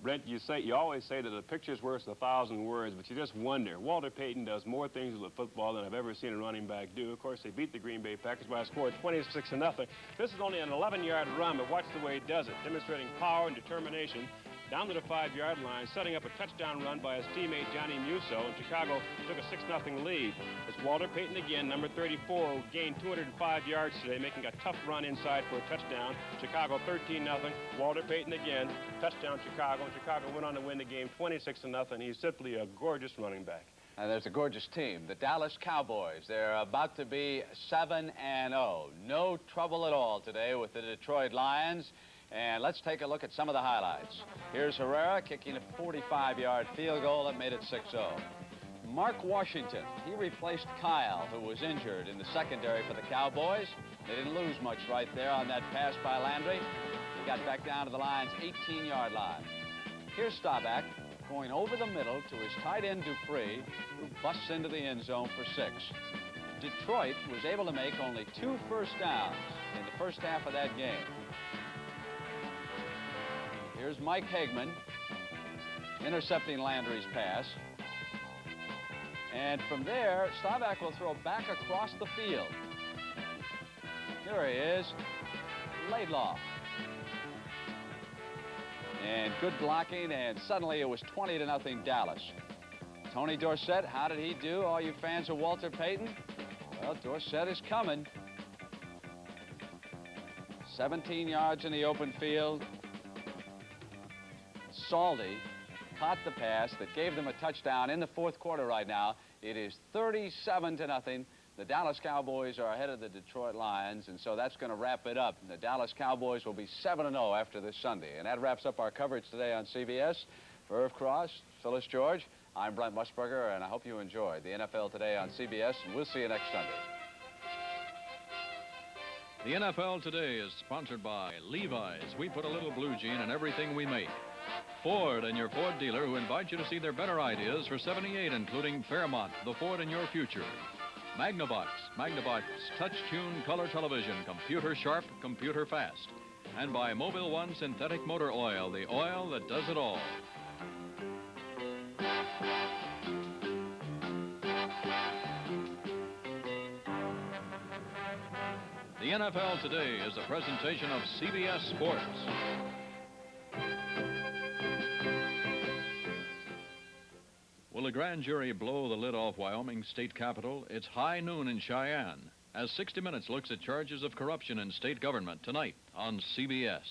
Brent, you always say that a picture's worth 1,000 words, but you just wonder. Walter Payton does more things with football than I've ever seen a running back do. Of course, they beat the Green Bay Packers by a score of 26-0. This is only an 11-yard run, but watch the way he does it, demonstrating power and determination down to the 5-yard line, setting up a touchdown run by his teammate Johnny Musso, and Chicago took a 6-0 lead. It's Walter Payton again, number 34, who gained 205 yards today, making a tough run inside for a touchdown. Chicago 13-0. Walter Payton again, touchdown Chicago, and Chicago went on to win the game 26-0. He's simply a gorgeous running back. And there's a gorgeous team, the Dallas Cowboys. They're about to be 7-0. No trouble at all today with the Detroit Lions. And let's take a look at some of the highlights. Here's Herrera kicking a 45-yard field goal that made it 6-0. Mark Washington, he replaced Kyle, who was injured in the secondary for the Cowboys. They didn't lose much right there on that pass by Landry. He got back down to the Lions' 18-yard line. Here's Staubach going over the middle to his tight end Dupree, who busts into the end zone for 6. Detroit was able to make only 2 first downs in the first half of that game. Here's Mike Hagman intercepting Landry's pass. And from there, Staubach will throw back across the field. Here he is, Laidlaw. And good blocking, and suddenly it was 20-0 Dallas. Tony Dorsett, how did he do, all you fans of Walter Payton? Well, Dorsett is coming. 17 yards in the open field. Saldi caught the pass that gave them a touchdown in the fourth quarter right now. It is 37-0. The Dallas Cowboys are ahead of the Detroit Lions, and so that's going to wrap it up. And the Dallas Cowboys will be 7-0 after this Sunday. And that wraps up our coverage today on CBS. For Irv Cross, Phyllis George, I'm Brent Musburger, and I hope you enjoyed the NFL Today on CBS, and we'll see you next Sunday. The NFL Today is sponsored by Levi's. We put a little blue jean in everything we make. Ford and your Ford dealer, who invite you to see their better ideas for 78, including Fairmont, the Ford in your future. Magnavox, touch-tune color television, computer sharp, computer fast. And by Mobil One Synthetic Motor Oil, the oil that does it all. The NFL Today is a presentation of CBS Sports. Will a grand jury blow the lid off Wyoming's state capitol? It's high noon in Cheyenne, as 60 Minutes looks at charges of corruption in state government tonight on CBS.